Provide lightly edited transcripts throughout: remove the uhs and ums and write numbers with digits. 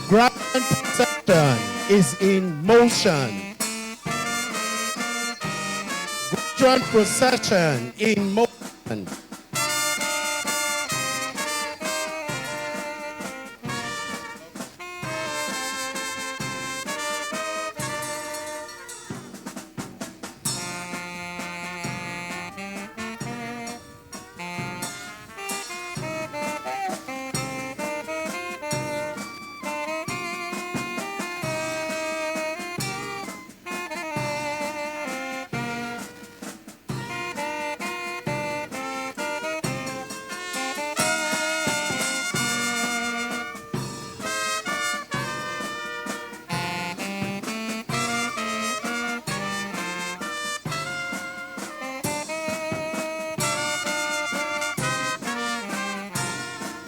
Grand procession is in motion. Grand procession in motion.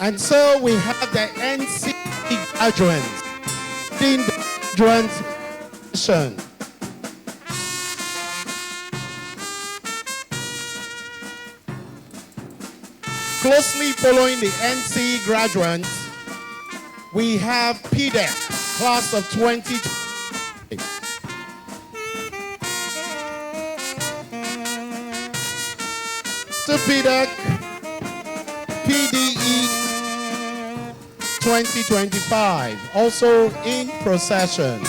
And so we have the NC graduates in the graduate session. Closely following the NC graduates, we have PDEC, class of 2020. To PDEC, PDE 2025, also in procession.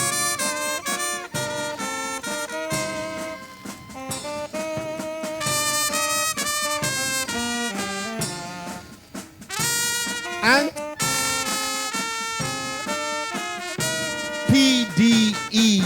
And PDE.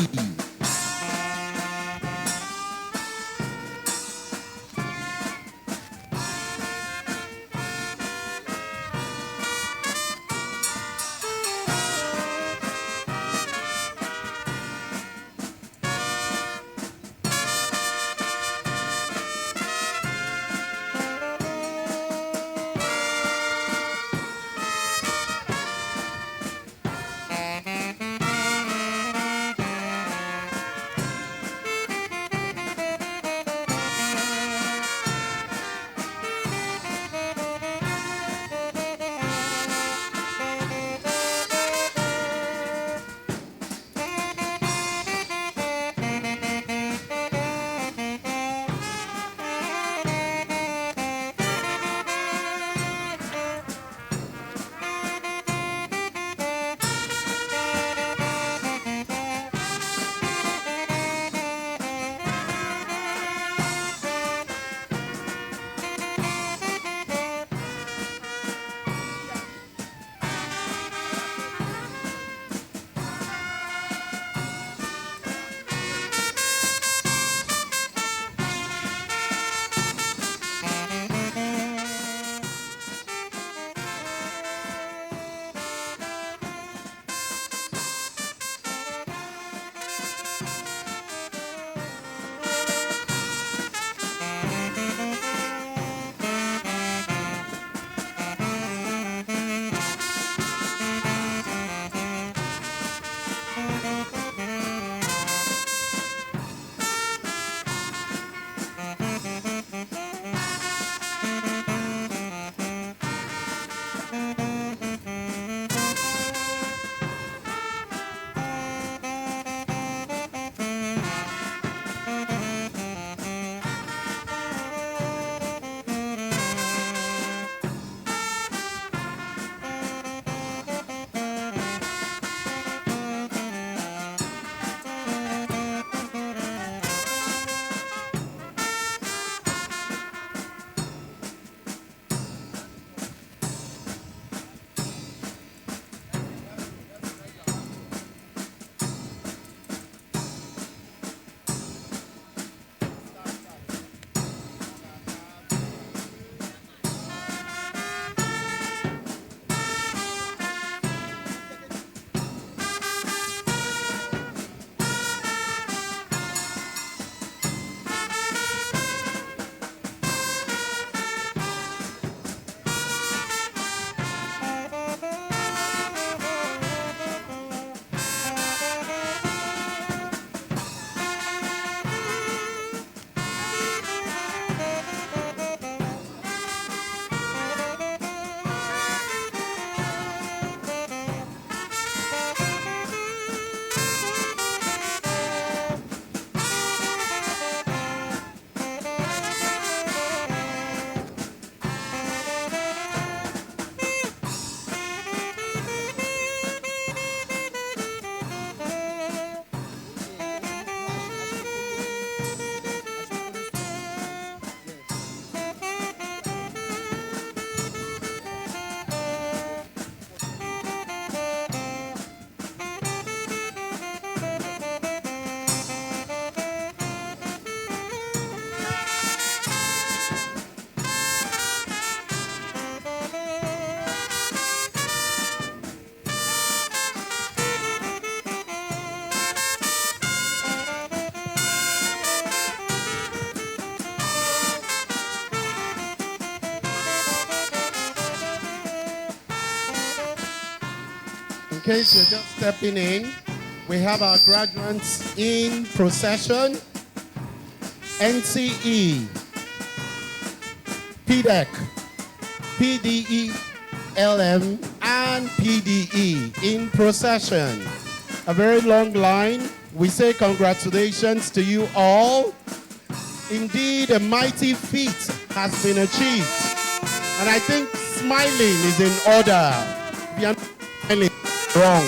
case you're just stepping in, we have our graduates in procession, NCE, PDEC, PDELM, and PDE in procession. A very long line. We say congratulations to you all. Indeed, a mighty feat has been achieved. And I think smiling is in order. If you're not smiling, wrong.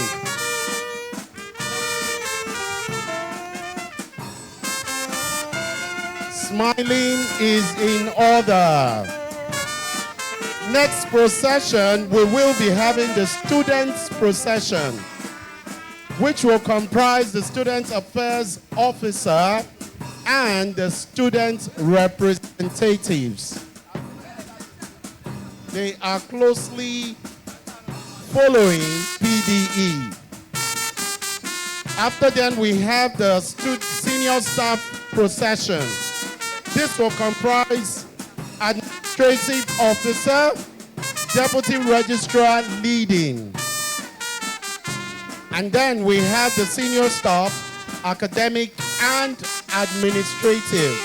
Smiling is in order. Next procession, we will be having the students' procession, which will comprise the Student Affairs Officer and the student representatives. They are closely following PDE. After then, we have the senior staff procession. This will comprise administrative officer, deputy registrar leading. And then we have the senior staff, academic and administrative.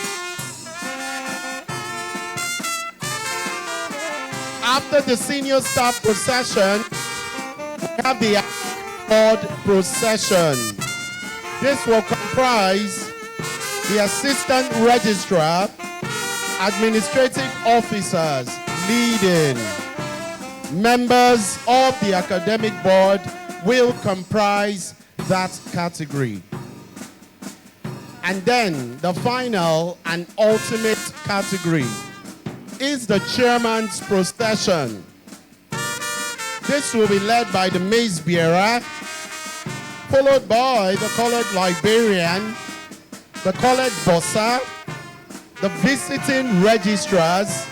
After the senior staff procession, we have the board procession. This will comprise the assistant registrar, administrative officers leading. Members of the academic board will comprise that category. And then the final and ultimate category is the chairman's procession. This will be led by the mace bearer, followed by the colored librarian, the colored bossa, the visiting registrars.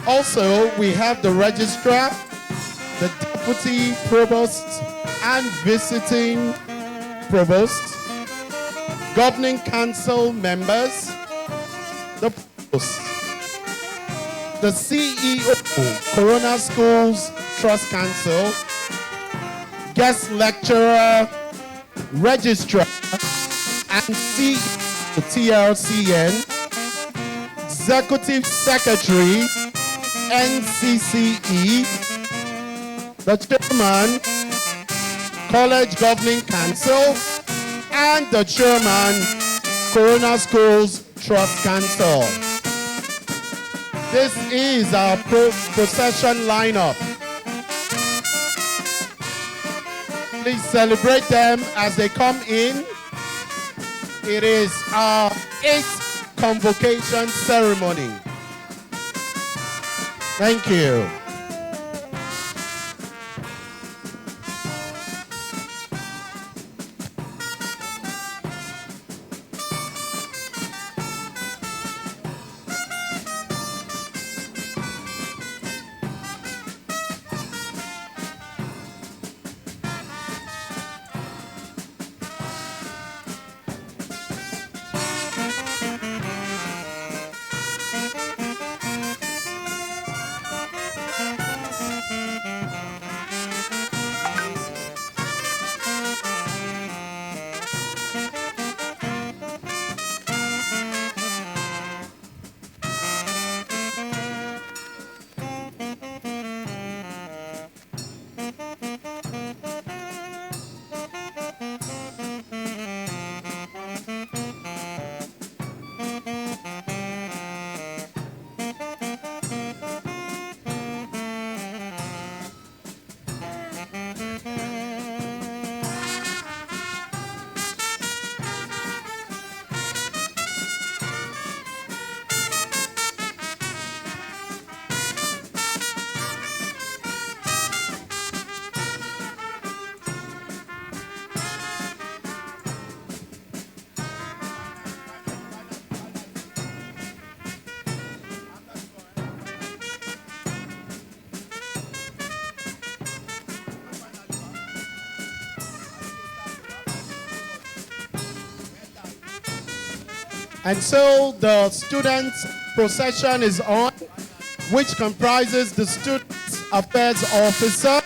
Also, we have the registrar, the deputy provost and visiting provost, governing council members, the provost, the CEO, Corona Schools Trust Council, guest lecturer, registrar, and CEO TLCN, executive secretary, NCCE, the chairman, college governing council, and the chairman, Corona Schools Trust Council. This is our procession lineup. Please celebrate them as they come in. It is our 8th convocation ceremony. Thank you. And so the students' procession is on, which comprises the Student Affairs Officer,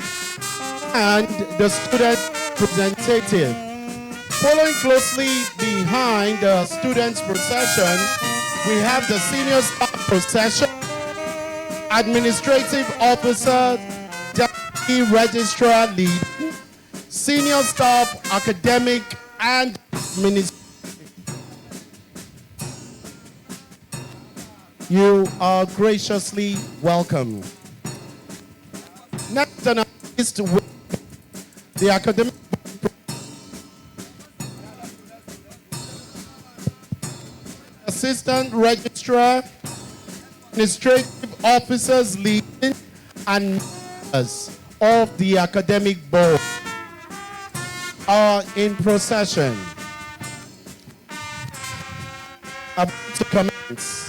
and the student representative. Following closely behind the students' procession, we have the senior staff procession, administrative officer, deputy registrar leading, senior staff, academic, and administrative. You are graciously welcome. Next on our list, the academic assistant registrar, administrative officers leading, and members of the academic board are in procession. About to commence.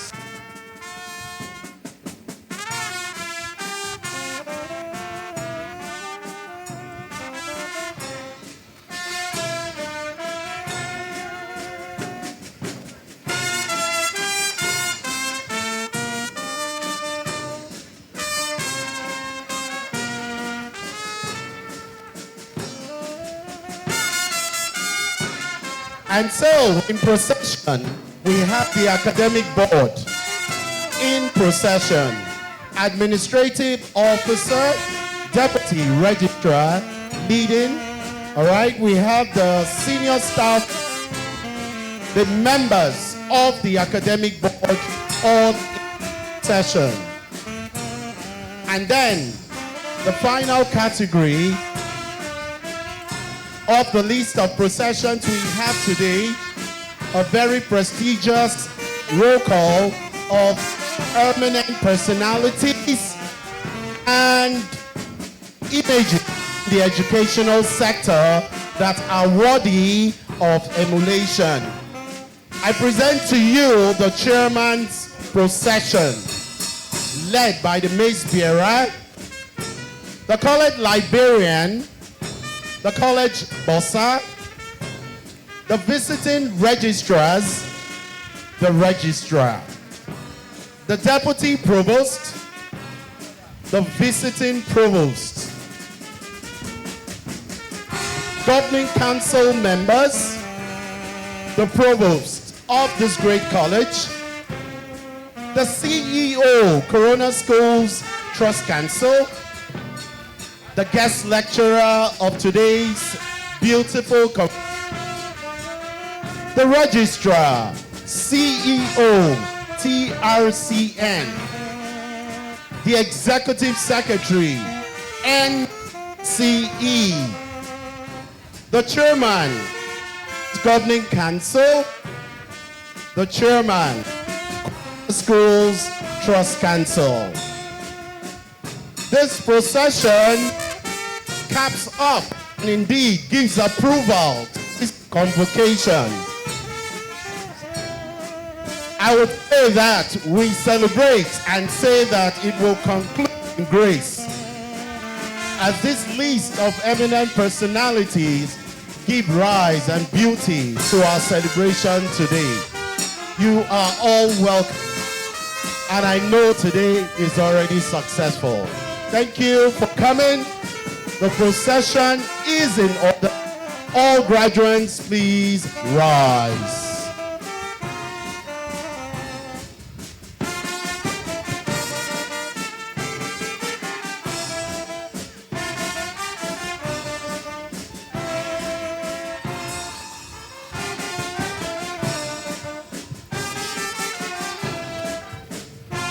And so, in procession, we have the academic board in procession. Administrative officer, deputy registrar leading. All right, we have the senior staff, the members of the academic board on session. And then, the final category of the list of processions we have today, a very prestigious roll call of eminent personalities and images in the educational sector that are worthy of emulation. I present to you the chairman's procession, led by the mace bearer, the college librarian, the college bossa, the visiting registrars, the registrar, the deputy provost, the visiting provost, governing council members, the provost of this great college, the CEO, Corona Schools Trust Council, the guest lecturer of today's beautiful the registrar, CEO, TRCN, the executive secretary, NCE, the chairman, governing council, the chairman, Schools Trust Council. This procession caps up and indeed gives approval to this convocation. I would say that we celebrate and say that it will conclude in grace, as this list of eminent personalities give rise and beauty to our celebration today. You are all welcome, and I know today is already successful. Thank you for coming. The procession is in order. All graduates, please rise.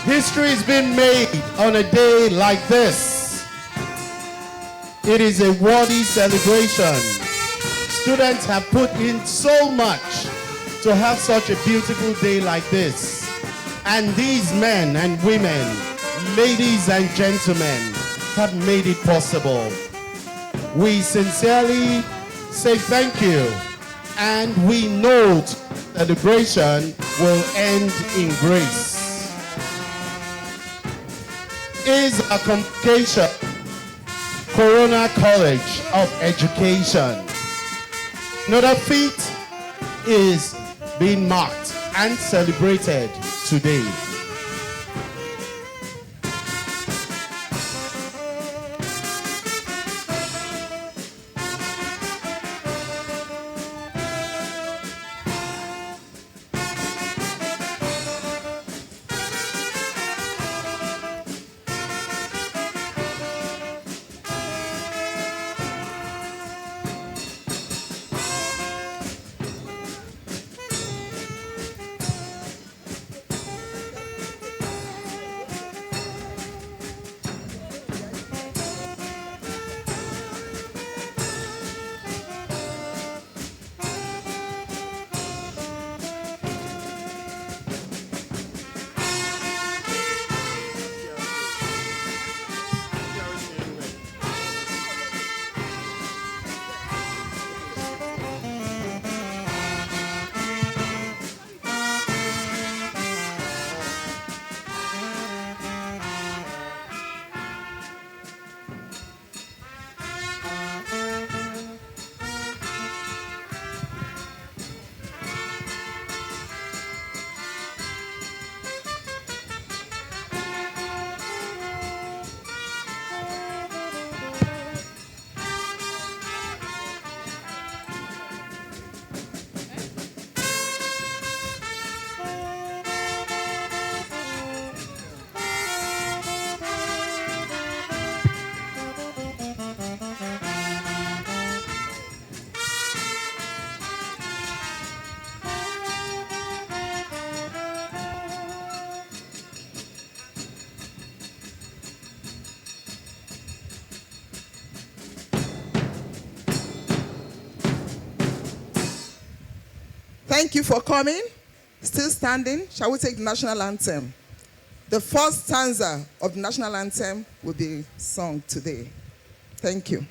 History has been made on a day like this. It is a worthy celebration. Students have put in so much to have such a beautiful day like this. And these men and women, ladies and gentlemen, have made it possible. We sincerely say thank you, and we note the celebration will end in grace. Is a Convocation, Corona College of Education. Another feat is being marked and celebrated today. Thank you for coming. Still standing, shall we take the national anthem? The first stanza of the national anthem will be sung today. Thank you.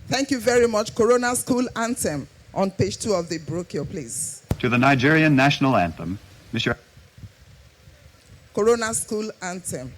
Thank you very much. Corona School Anthem on page 2 of the brochure, please. To the Nigerian national anthem, Monsieur. Corona School Anthem.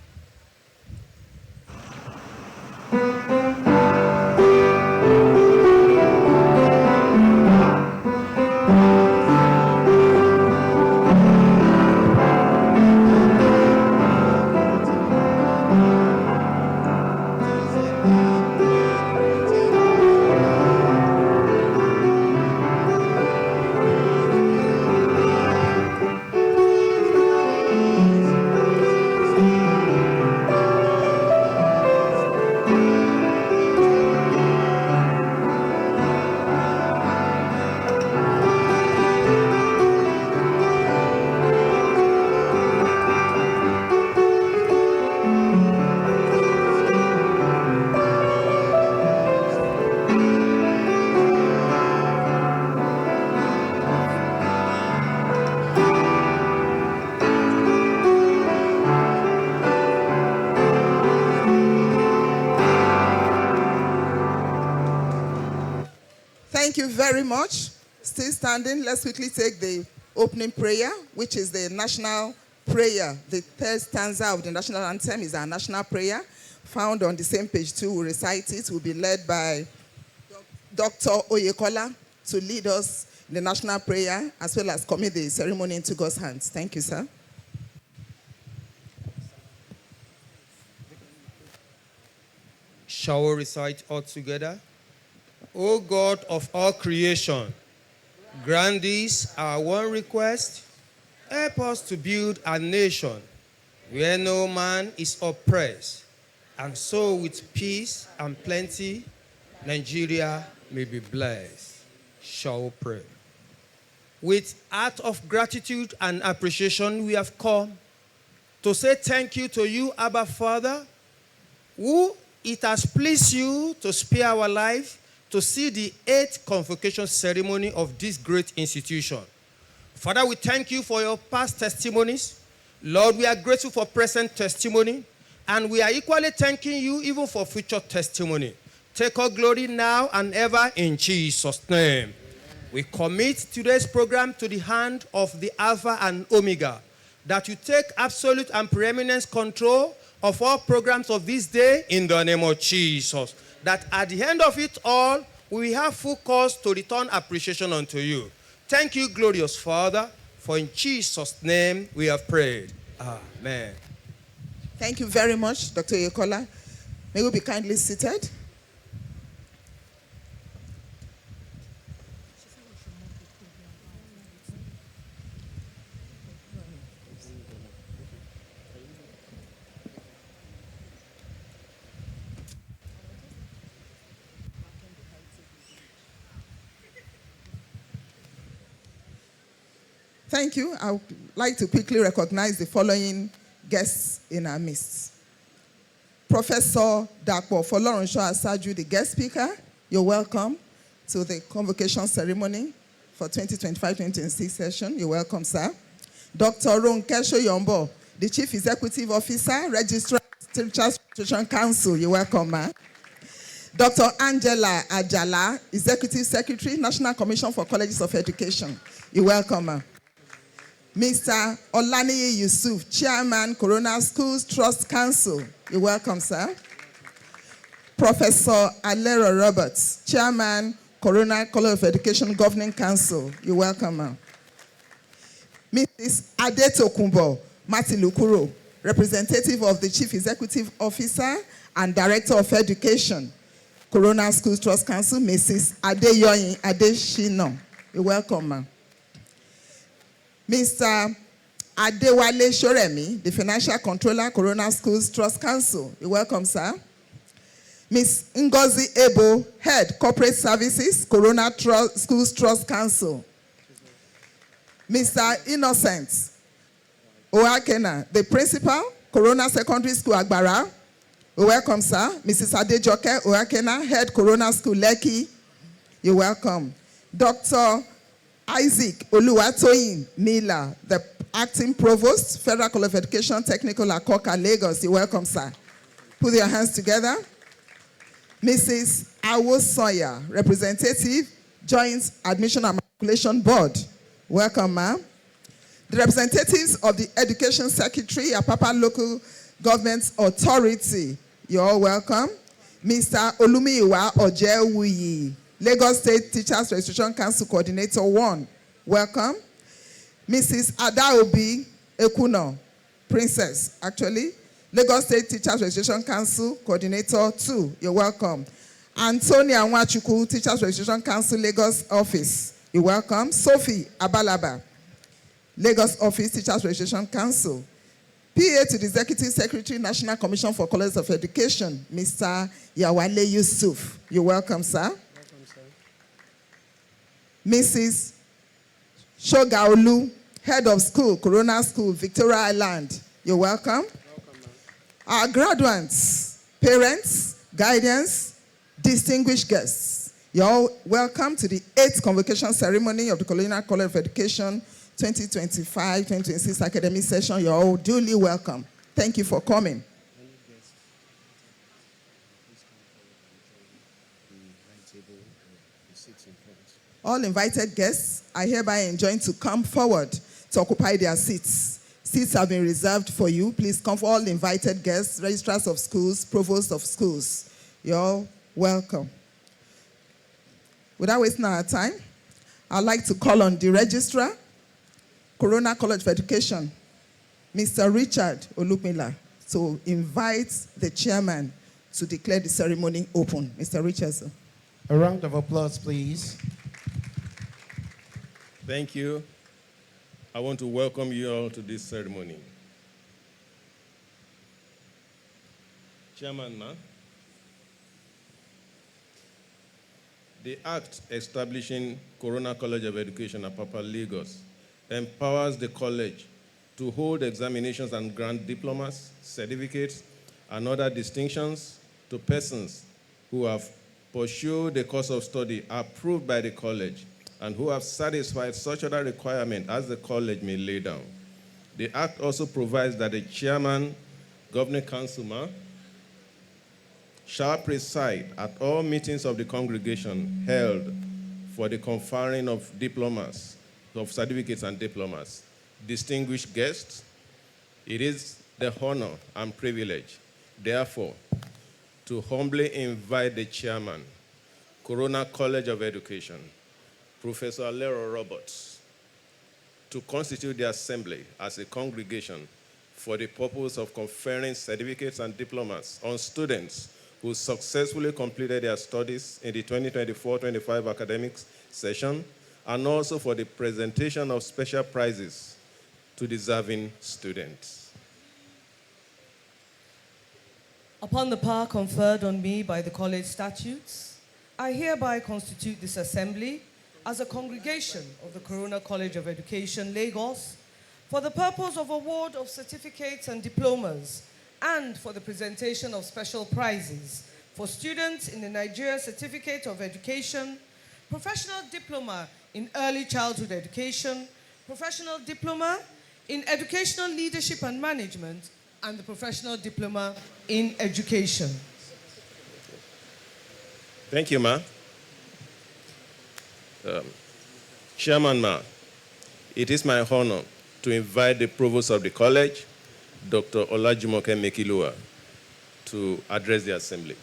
Thank you very much. Still standing, let's quickly take the opening prayer, which is the national prayer. The third stanza of the national anthem is our national prayer, found on the same page 2. We'll recite it. We'll be led by Dr. Oyekola to lead us in the national prayer, as well as commit the ceremony into God's hands. Thank you, sir. Shall we recite all together? O God of all creation, grant this our one request. Help us to build a nation where no man is oppressed, and so with peace and plenty, Nigeria may be blessed. Shall we pray? With heart of gratitude and appreciation, we have come to say thank you to you, Abba Father, who it has pleased you to spare our life to see the 8th convocation ceremony of this great institution. Father, we thank you for your past testimonies. Lord, we are grateful for present testimony, and we are equally thanking you even for future testimony. Take all glory now and ever in Jesus' name. We commit today's program to the hand of the Alpha and Omega, that you take absolute and preeminence control of all programs of this day in the name of Jesus. That at the end of it all, we will have full cause to return appreciation unto you. Thank you, glorious Father, for in Jesus' name we have prayed. Amen. Thank you very much, Dr. Oyekola. May we be kindly seated. Thank you. I would like to quickly recognize the following guests in our midst. Professor Dapo Folorunsho Asaju, the guest speaker. You're welcome to the convocation ceremony for 2025-2026 session. You're welcome, sir. Dr. Ronkesho Yombo, the Chief Executive Officer, Registrar, Teachers Protection Council. You're welcome, ma'am. Dr. Angela Ajala, Executive Secretary, National Commission for Colleges of Education. You're welcome, ma'am. Mr. Olaniyi Yusuf, Chairman, Corona Schools Trust Council. You're welcome, sir. Professor Alero Roberts, Chairman, Corona College of Education Governing Council. You're welcome, ma'am. Mrs. Adetokunbo Matilukuro, representative of the Chief Executive Officer and Director of Education, Corona Schools Trust Council, Mrs. Adeyoyin Adeshino. You're welcome, ma'am. Mr. Adewale Shoremi, the Financial Controller, Corona Schools Trust Council. You're welcome, sir. Ms. Ngozi Ebo, Head Corporate Services, Corona Schools Trust Council. Mr. Innocent Oakena, the Principal, Corona Secondary School, Agbara. You're welcome, sir. Mrs. Adejoke Oakena, Head Corona School, Lekki. You're welcome. Dr. Isaac Oluwatoyin Mila, the Acting Provost, Federal College of Education, Technical, Akoka, Lagos. You're welcome, sir. Put your hands together. Mrs. Awo Sawyer, Representative, Joint Admission and Matriculation Board. Welcome, ma'am. The representatives of the Education Secretary, Apapa Local Government Authority. You're all welcome. Mr. Olumiwa Ojewuyi, Lagos State Teachers Registration Council Coordinator 1. Welcome. Mrs. Adaobi Ekuno, Princess, actually, Lagos State Teachers Registration Council Coordinator 2. You're welcome. Antonia Nwachukwu, Teachers Registration Council, Lagos Office. You're welcome. Sophie Abalaba, Lagos Office, Teachers Registration Council. PA to the Executive Secretary, National Commission for Colleges of Education, Mr. Yawale Yusuf. You're welcome, sir. Welcome, sir. Mrs. Shogaolu, Head of School, Corona School, Victoria Island. You're welcome. Our graduates, parents, guardians, distinguished guests, you're all welcome to the 8th Convocation Ceremony of the Colonial College of Education 2025-2026 academic session. You're all duly welcome. Thank you for coming. All invited guests are hereby enjoined to come forward to occupy their seats. Seats have been reserved for you. Please come for all invited guests, registrars of schools, provosts of schools. You're all welcome. Without wasting our time, I'd like to call on the registrar, Corona College of Education, Mr. Richard Olupmila, to invite the chairman to declare the ceremony open. Mr. Richardson. A round of applause, please. Thank you. I want to welcome you all to this ceremony. Chairman, ma'am. The Act establishing Corona College of Education at Papa Lagos empowers the college to hold examinations and grant diplomas, certificates, and other distinctions to persons who have pursued a course of study approved by the college and who have satisfied such other requirement as the college may lay down. The Act also provides that the chairman, governing council, shall preside at all meetings of the congregation held for the conferring of diplomas, of certificates and diplomas. Distinguished guests, it is the honor and privilege, therefore, to humbly invite the chairman, Corona College of Education, Professor Alero Roberts, to constitute the assembly as a congregation for the purpose of conferring certificates and diplomas on students who successfully completed their studies in the 2024-25 academic session, and also for the presentation of special prizes to deserving students. Upon the power conferred on me by the college statutes, I hereby constitute this assembly as a congregation of the Corona College of Education, Lagos, for the purpose of award of certificates and diplomas and for the presentation of special prizes for students in the Nigeria Certificate of Education, Professional Diploma in Early Childhood Education, Professional Diploma in Educational Leadership and Management, and the Professional Diploma in Education. Thank you, Ma. Chairman, Ma, it is my honor to invite the Provost of the College, Dr. Olajumoke Mekilua, to address the Assembly.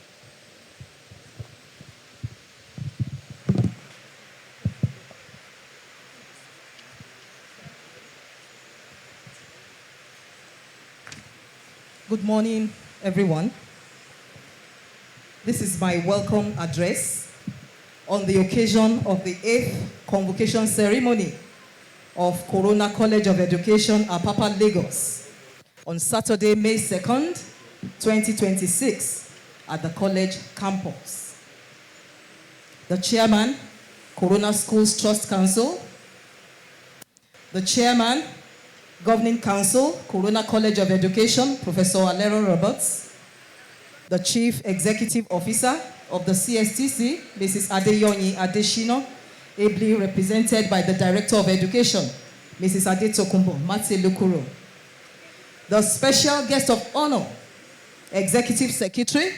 Good morning, everyone. This is my welcome address on the occasion of the 8th convocation ceremony of Corona College of Education, Apapa, Lagos, on Saturday, May 2nd, 2026, at the college campus. The chairman, Corona Schools Trust Council, the chairman, Governing Council, Corona College of Education, Professor Alero Roberts, the Chief Executive Officer of the CSTC, Mrs. Adeyonyi Adeshino, ably represented by the Director of Education, Mrs. Adetokunbo Mate Lukuro, the Special Guest of Honor, Executive Secretary,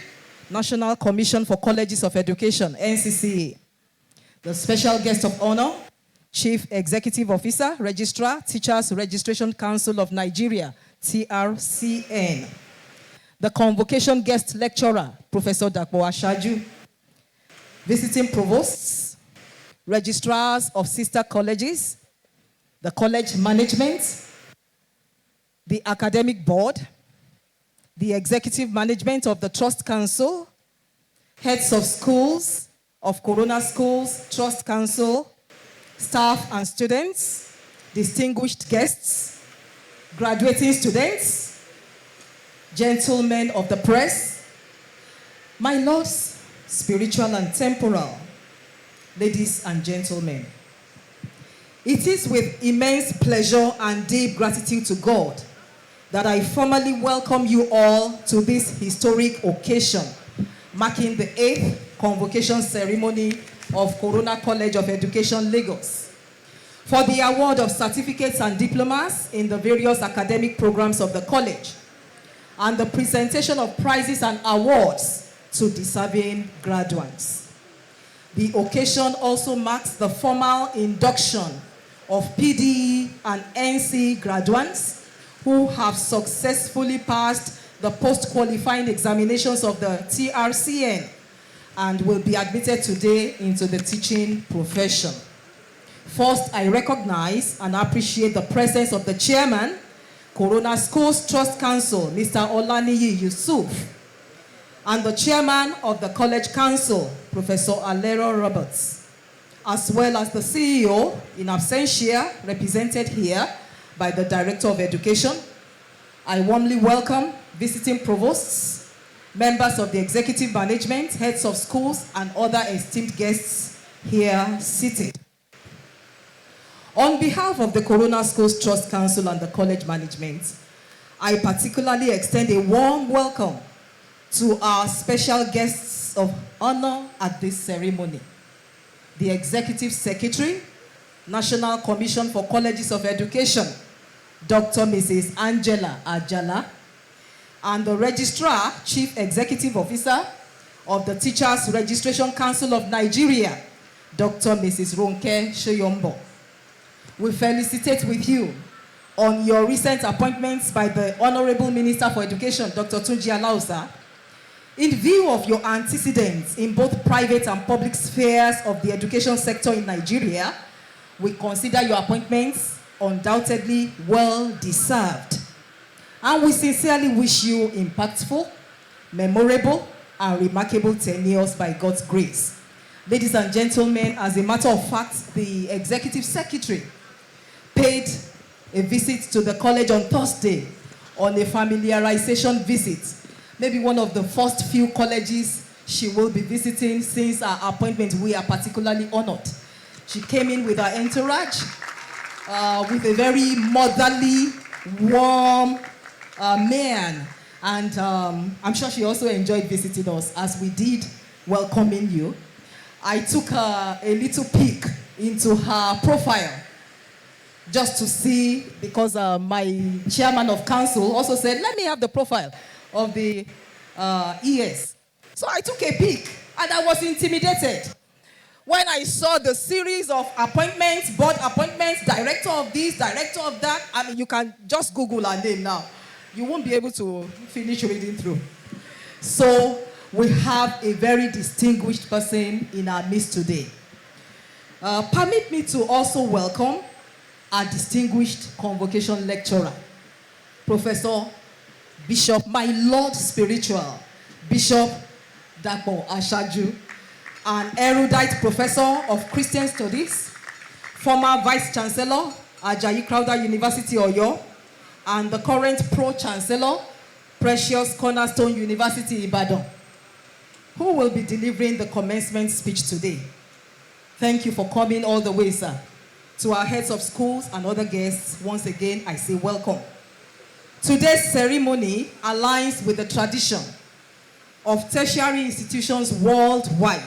National Commission for Colleges of Education, NCCA, the Special Guest of Honor, Chief Executive Officer, Registrar, Teachers Registration Council of Nigeria, TRCN. The Convocation Guest Lecturer, Professor Dakpo Ashaju. Visiting Provosts, Registrars of Sister Colleges, the College Management, the Academic Board, the Executive Management of the Trust Council, Heads of Schools, of Corona Schools, Trust Council, staff and students, distinguished guests, graduating students, gentlemen of the press, my lords, spiritual and temporal, ladies and gentlemen. It is with immense pleasure and deep gratitude to God that I formally welcome you all to this historic occasion, marking the 8th convocation ceremony of Corona College of Education, Lagos, for the award of certificates and diplomas in the various academic programs of the college, and the presentation of prizes and awards to deserving graduates. The occasion also marks the formal induction of PDE and NC graduates who have successfully passed the post-qualifying examinations of the TRCN and will be admitted today into the teaching profession. First, I recognize and appreciate the presence of the chairman, Corona Schools Trust Council, Mr. Olaniyi Yusuf, and the chairman of the College Council, Professor Alero Roberts, as well as the CEO in absentia, represented here by the Director of Education. I warmly welcome visiting provosts, members of the executive management, heads of schools, and other esteemed guests here seated. On behalf of the Corona Schools Trust Council and the college management, I particularly extend a warm welcome to our special guests of honor at this ceremony. The Executive Secretary, National Commission for Colleges of Education, Dr. Mrs. Angela Ajala, and the Registrar, Chief Executive Officer of the Teachers Registration Council of Nigeria, Dr. Mrs. Ronke Shoyombo. We felicitate with you on your recent appointments by the Honorable Minister for Education, Dr. Tunji Alausa. In view of your antecedents in both private and public spheres of the education sector in Nigeria, we consider your appointments undoubtedly well-deserved. And we sincerely wish you impactful, memorable, and remarkable tenures by God's grace. Ladies and gentlemen, as a matter of fact, the Executive Secretary paid a visit to the college on Thursday on a familiarization visit. Maybe one of the first few colleges she will be visiting since her appointment. We are particularly honored. She came in with her entourage, with a very motherly, warm man. And I'm sure she also enjoyed visiting us as we did welcoming you. I took a little peek into her profile just to see, because my chairman of council also said, let me have the profile of the ES. So I took a peek and I was intimidated when I saw the series of appointments, board appointments, director of this, director of that. I mean, you can just Google her name now. You won't be able to finish reading through. So we have a very distinguished person in our midst today. Permit me to also welcome our distinguished convocation lecturer, Professor Bishop, my Lord Spiritual, Bishop Dapo Ashaju, an erudite professor of Christian Studies, former Vice Chancellor, Ajayi Crowther University, Oyo, and the current Pro-Chancellor, Precious Cornerstone University, Ibadan, who will be delivering the commencement speech today. Thank you for coming all the way, sir. To our heads of schools and other guests, once again, I say welcome. Today's ceremony aligns with the tradition of tertiary institutions worldwide,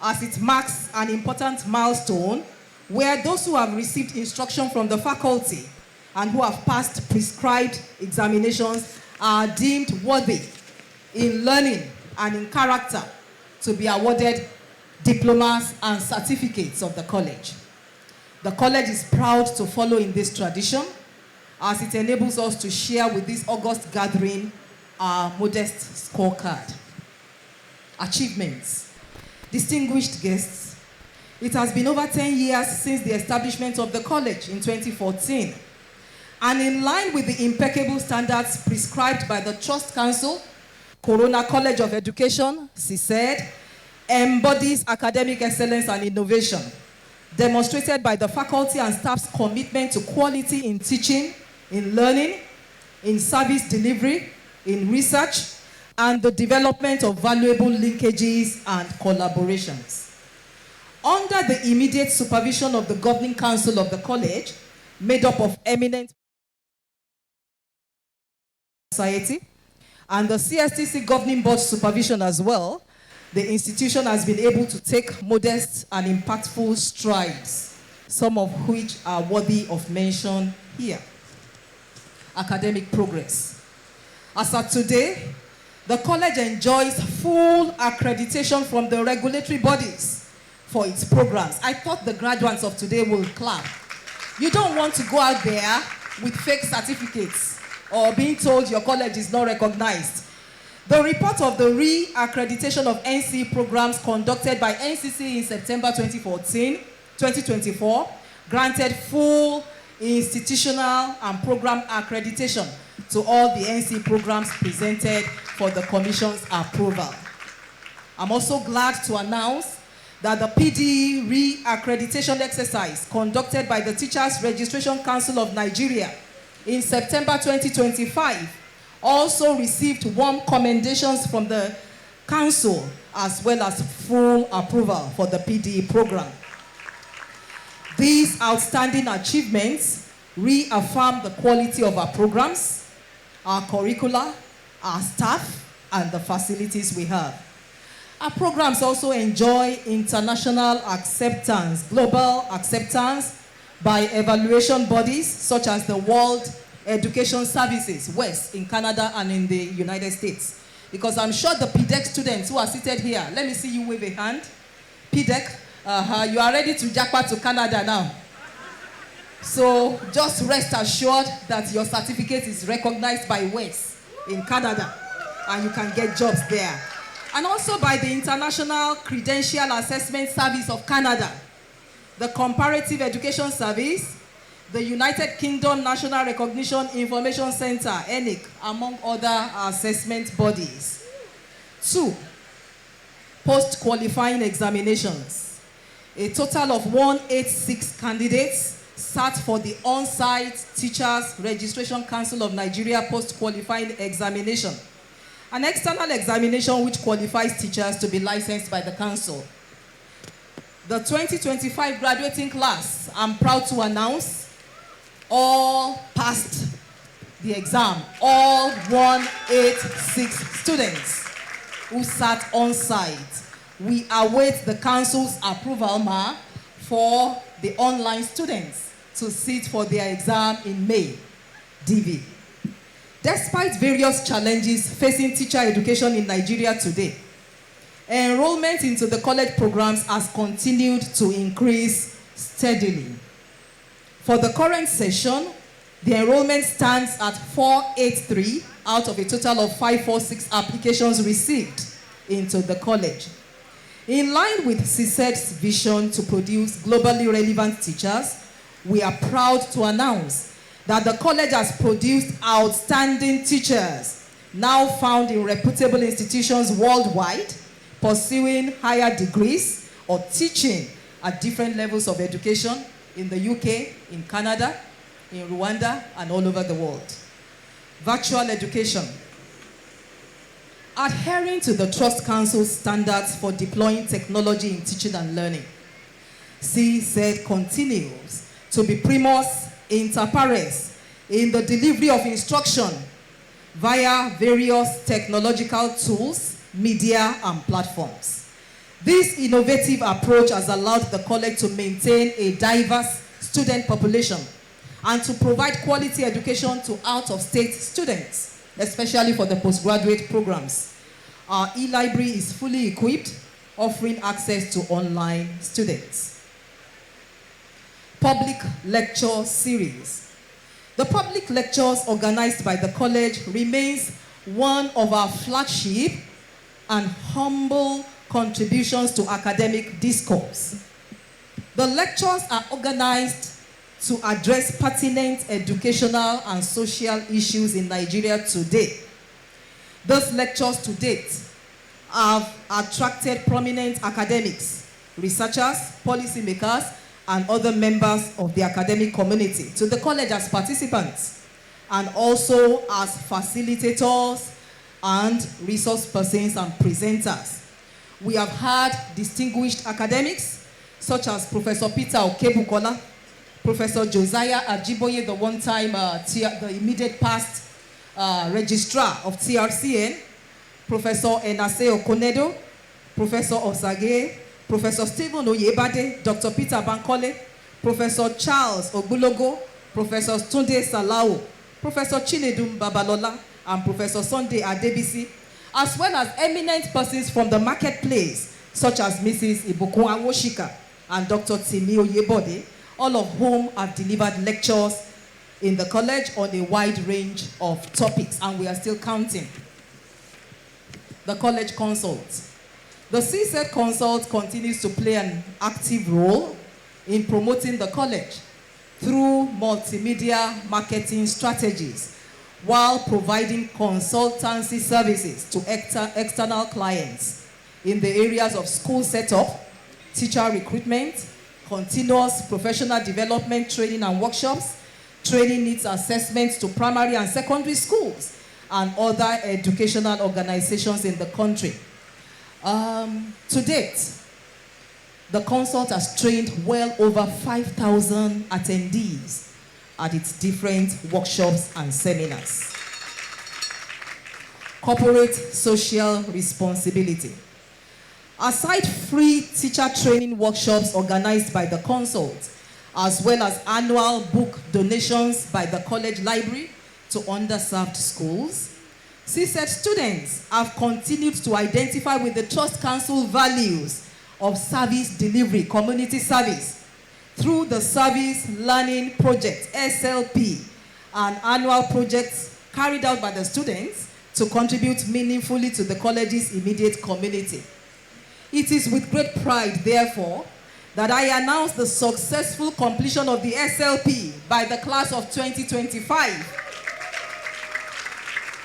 as it marks an important milestone where those who have received instruction from the faculty and who have passed prescribed examinations are deemed worthy in learning and in character to be awarded diplomas and certificates of the college. The college is proud to follow in this tradition, as it enables us to share with this august gathering our modest scorecard. Achievements. Distinguished guests, it has been over 10 years since the establishment of the college in 2014. And in line with the impeccable standards prescribed by the Trust Council, Corona College of Education, CSED, embodies academic excellence and innovation, demonstrated by the faculty and staff's commitment to quality in teaching, in learning, in service delivery, in research, and the development of valuable linkages and collaborations. Under the immediate supervision of the Governing Council of the college, made up of eminent society, and the CSTC Governing Board supervision as well, the institution has been able to take modest and impactful strides, some of which are worthy of mention here. Academic progress. As of today, the college enjoys full accreditation from the regulatory bodies for its programs. I thought the graduates of today will clap. You don't want to go out there with fake certificates or being told your college is not recognized. The report of the re-accreditation of NCE programs conducted by NCC in September 2024 granted full institutional and program accreditation to all the NCE programs presented for the Commission's approval. I'm also glad to announce that the PDE re-accreditation exercise conducted by the Teachers Registration Council of Nigeria in September 2025 also received warm commendations from the Council, as well as full approval for the PDE program. These outstanding achievements reaffirm the quality of our programs, our curricula, our staff, and the facilities we have. Our programs also enjoy international acceptance, global acceptance by evaluation bodies such as the World Education Services, WES, in Canada and in the United States. Because I'm sure the PDEC students who are seated here, let me see you wave a hand. PDEC, you are ready to jackpot to Canada now. So just rest assured that your certificate is recognized by WES in Canada and you can get jobs there. And also by the International Credential Assessment Service of Canada, the Comparative Education Service, the United Kingdom National Recognition Information Center, ENIC, among other assessment bodies. 2, post-qualifying examinations. A total of 186 candidates sat for the on-site Teachers Registration Council of Nigeria post-qualifying examination, an external examination which qualifies teachers to be licensed by the council. The 2025 graduating class, I'm proud to announce, all passed the exam. All 186 students who sat on site. We await the council's approval, for the online students to sit for their exam in May, DV. Despite various challenges facing teacher education in Nigeria today, enrollment into the college programs has continued to increase steadily. For the current session, the enrollment stands at 483 out of a total of 546 applications received into the college. In line with CSED's vision to produce globally relevant teachers, we are proud to announce that the college has produced outstanding teachers, now found in reputable institutions worldwide, pursuing higher degrees or teaching at different levels of education in the UK, in Canada, in Rwanda, and all over the world. Virtual education. Adhering to the Trust Council standards for deploying technology in teaching and learning, CSED continues to be primus inter pares in the delivery of instruction via various technological tools, media, and platforms. This innovative approach has allowed the college to maintain a diverse student population and to provide quality education to out-of-state students, especially for the postgraduate programs. Our e-library is fully equipped, offering access to online students. Public lecture series. The public lectures organized by the college remains one of our flagship and humble contributions to academic discourse. The lectures are organized to address pertinent educational and social issues in Nigeria today. Those lectures to date have attracted prominent academics, researchers, policymakers, and other members of the academic community to the college as participants and also as facilitators and resource persons and presenters. We have had distinguished academics such as Professor Peter Okebukola, Professor Josiah Ajiboye, the one-time, the immediate past registrar of TRCN, Professor Enase Okonedo, Professor Osage, Professor Stephen Oyebade, Dr. Peter Bankole, Professor Charles Ogbulogo, Professor Tunde Salao, Professor Chinedum Babalola, and Professor Sunday Adebisi, as well as eminent persons from the marketplace, such as Mrs. Ibukun Awoshika and Dr. Timi Oyebode, all of whom have delivered lectures in the college on a wide range of topics, and we are still counting. The college consult. The CSED consult continues to play an active role in promoting the college through multimedia marketing strategies while providing consultancy services to external clients in the areas of school setup, teacher recruitment, continuous professional development training and workshops, training needs assessments to primary and secondary schools, and other educational organizations in the country. To date, the consult has trained well over 5,000 attendees at its different workshops and seminars. Corporate social responsibility. Aside free teacher training workshops organized by the consult, as well as annual book donations by the college library to underserved schools, CSED students have continued to identify with the Trust Council values of service delivery, community service, through the Service Learning Project, SLP, and annual projects carried out by the students to contribute meaningfully to the college's immediate community. It is with great pride, therefore, that I announce the successful completion of the SLP by the class of 2025,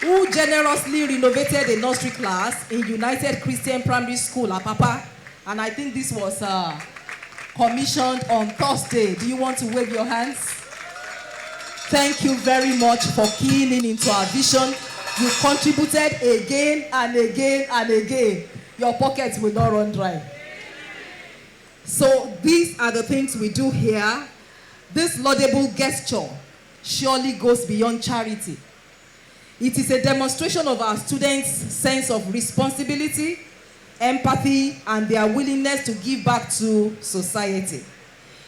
who generously renovated a nursery class in United Christian Primary School, Apapa. And I think this was commissioned on Thursday. Do you want to wave your hands? Thank you very much for keying in into our vision. You contributed again and again and again. Your pockets will not run dry. So these are the things we do here. This laudable gesture surely goes beyond charity. It is a demonstration of our students' sense of responsibility, empathy, and their willingness to give back to society.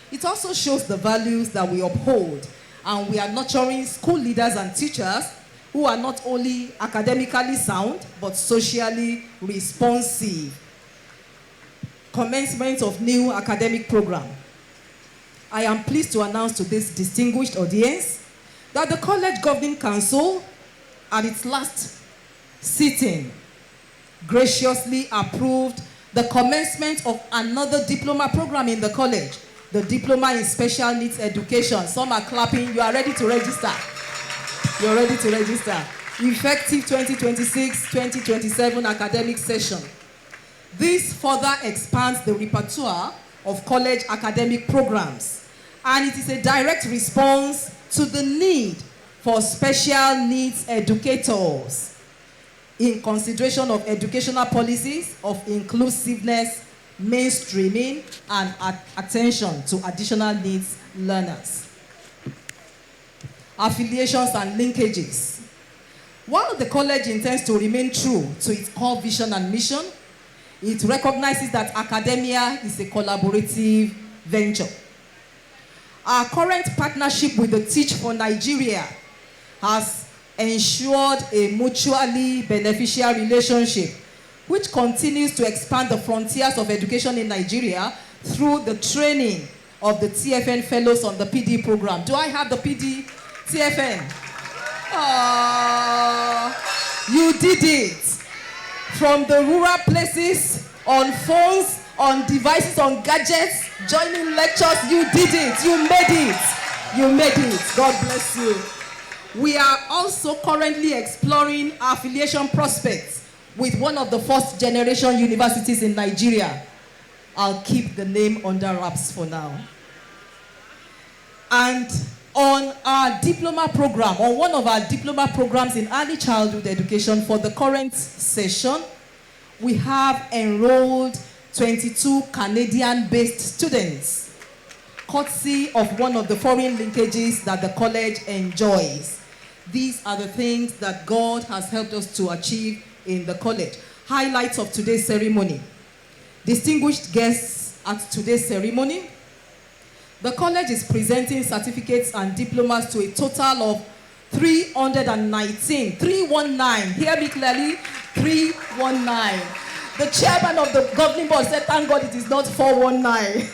It also shows the values that we uphold, and we are nurturing school leaders and teachers who are not only academically sound, but socially responsive. Commencement of new academic program. I am pleased to announce to this distinguished audience that the College Governing Council, at its last sitting, graciously approved the commencement of another diploma program in the college, the Diploma in Special Needs Education. Some are clapping. You are ready to register. You're ready to register. Effective 2026-2027 academic session. This further expands the repertoire of college academic programs, and it is a direct response to the need for special needs educators in consideration of educational policies of inclusiveness, mainstreaming, and attention to additional needs learners. Affiliations and linkages. While the college intends to remain true to its core vision and mission, it recognizes that academia is a collaborative venture. Our current partnership with the Teach for Nigeria has ensured a mutually beneficial relationship, which continues to expand the frontiers of education in Nigeria through the training of the TFN fellows on the PD program. Do I have the PD TFN? You did it. From the rural places, on phones, on devices, on gadgets, joining lectures, you did it. You made it. You made it. God bless you. We are also currently exploring affiliation prospects with one of the first generation universities in Nigeria. I'll keep the name under wraps for now. And on our diploma program, on one of our diploma programs in early childhood education for the current session, we have enrolled 22 Canadian-based students, courtesy of one of the foreign linkages that the college enjoys. These are the things that God has helped us to achieve in the college. Highlights of today's ceremony. Distinguished guests at today's ceremony. The college is presenting certificates and diplomas to a total of 319. 319. Hear me clearly. 319. The chairman of the governing board said, thank God it is not 419.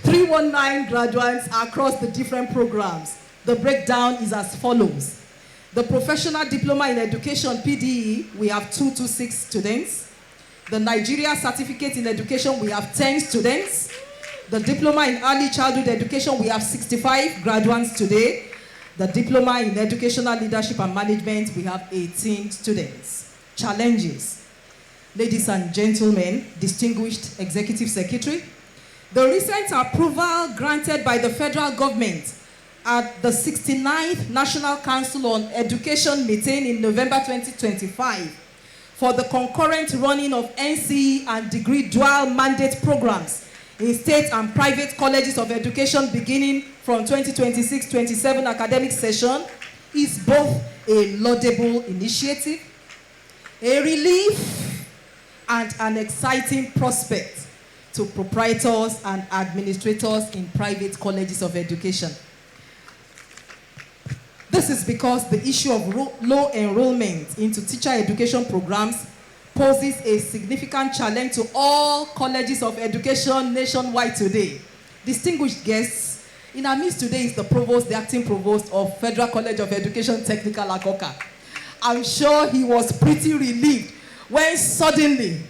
319 graduates across the different programs. The breakdown is as follows. The Professional Diploma in Education, PDE, we have 226 students. The Nigeria Certificate in Education, we have 10 students. The Diploma in Early Childhood Education, we have 65 graduates today. The Diploma in Educational Leadership and Management, we have 18 students. Challenges. Ladies and gentlemen, distinguished Executive Secretary, the recent approval granted by the federal government at the 69th National Council on Education meeting in November 2025 for the concurrent running of NCE and degree dual mandate programs in state and private colleges of education beginning from 2026-27 academic session is both a laudable initiative, a relief, and an exciting prospect to proprietors and administrators in private colleges of education. This is because the issue of low enrollment into teacher education programs poses a significant challenge to all colleges of education nationwide today. Distinguished guests, in our midst today is the provost, the acting provost of Federal College of Education Technical Akoka. I'm sure he was pretty relieved when suddenly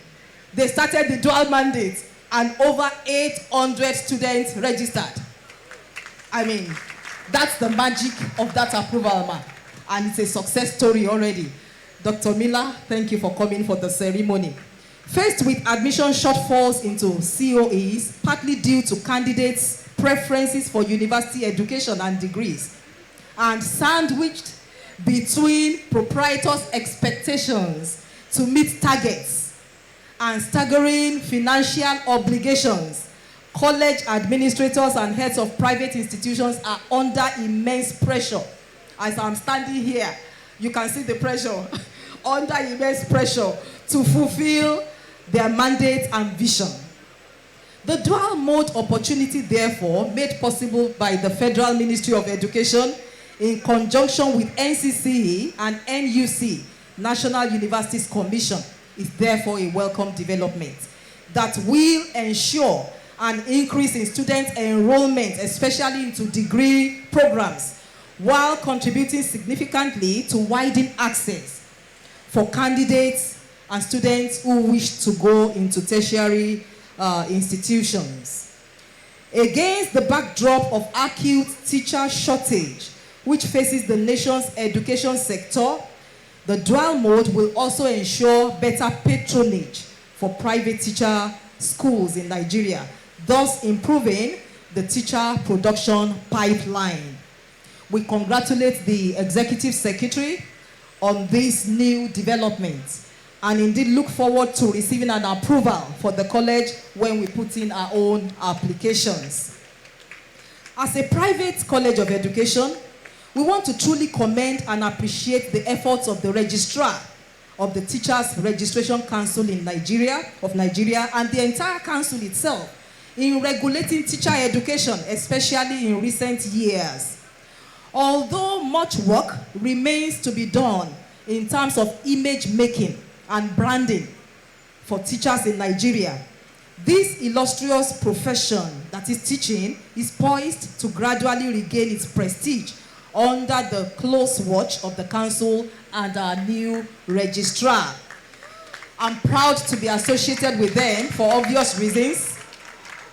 they started the dual mandate and over 800 students registered. I mean, that's the magic of that approval, man. And it's a success story already. Dr. Miller, thank you for coming for the ceremony. Faced with admission shortfalls into COEs, partly due to candidates' preferences for university education and degrees, and sandwiched between proprietors' expectations to meet targets and staggering financial obligations, college administrators and heads of private institutions are under immense pressure. As I'm standing here, you can see the pressure, under immense pressure to fulfill their mandate and vision. The dual mode opportunity, therefore, made possible by the Federal Ministry of Education in conjunction with NCCE and NUC, National Universities Commission, is therefore a welcome development that will ensure an increase in student enrollment, especially into degree programs, while contributing significantly to widen access for candidates and students who wish to go into tertiary institutions. Against the backdrop of acute teacher shortage, which faces the nation's education sector, the dual mode will also ensure better patronage for private teacher schools in Nigeria, thus improving the teacher production pipeline. We congratulate the Executive Secretary on this new development and indeed look forward to receiving an approval for the college when we put in our own applications. As a private college of education, we want to truly commend and appreciate the efforts of the registrar of the Teachers Registration Council in Nigeria, and the entire council itself in regulating teacher education, especially in recent years. Although much work remains to be done in terms of image making and branding for teachers in Nigeria, this illustrious profession that is teaching is poised to gradually regain its prestige under the close watch of the council and our new registrar. I'm proud to be associated with them for obvious reasons.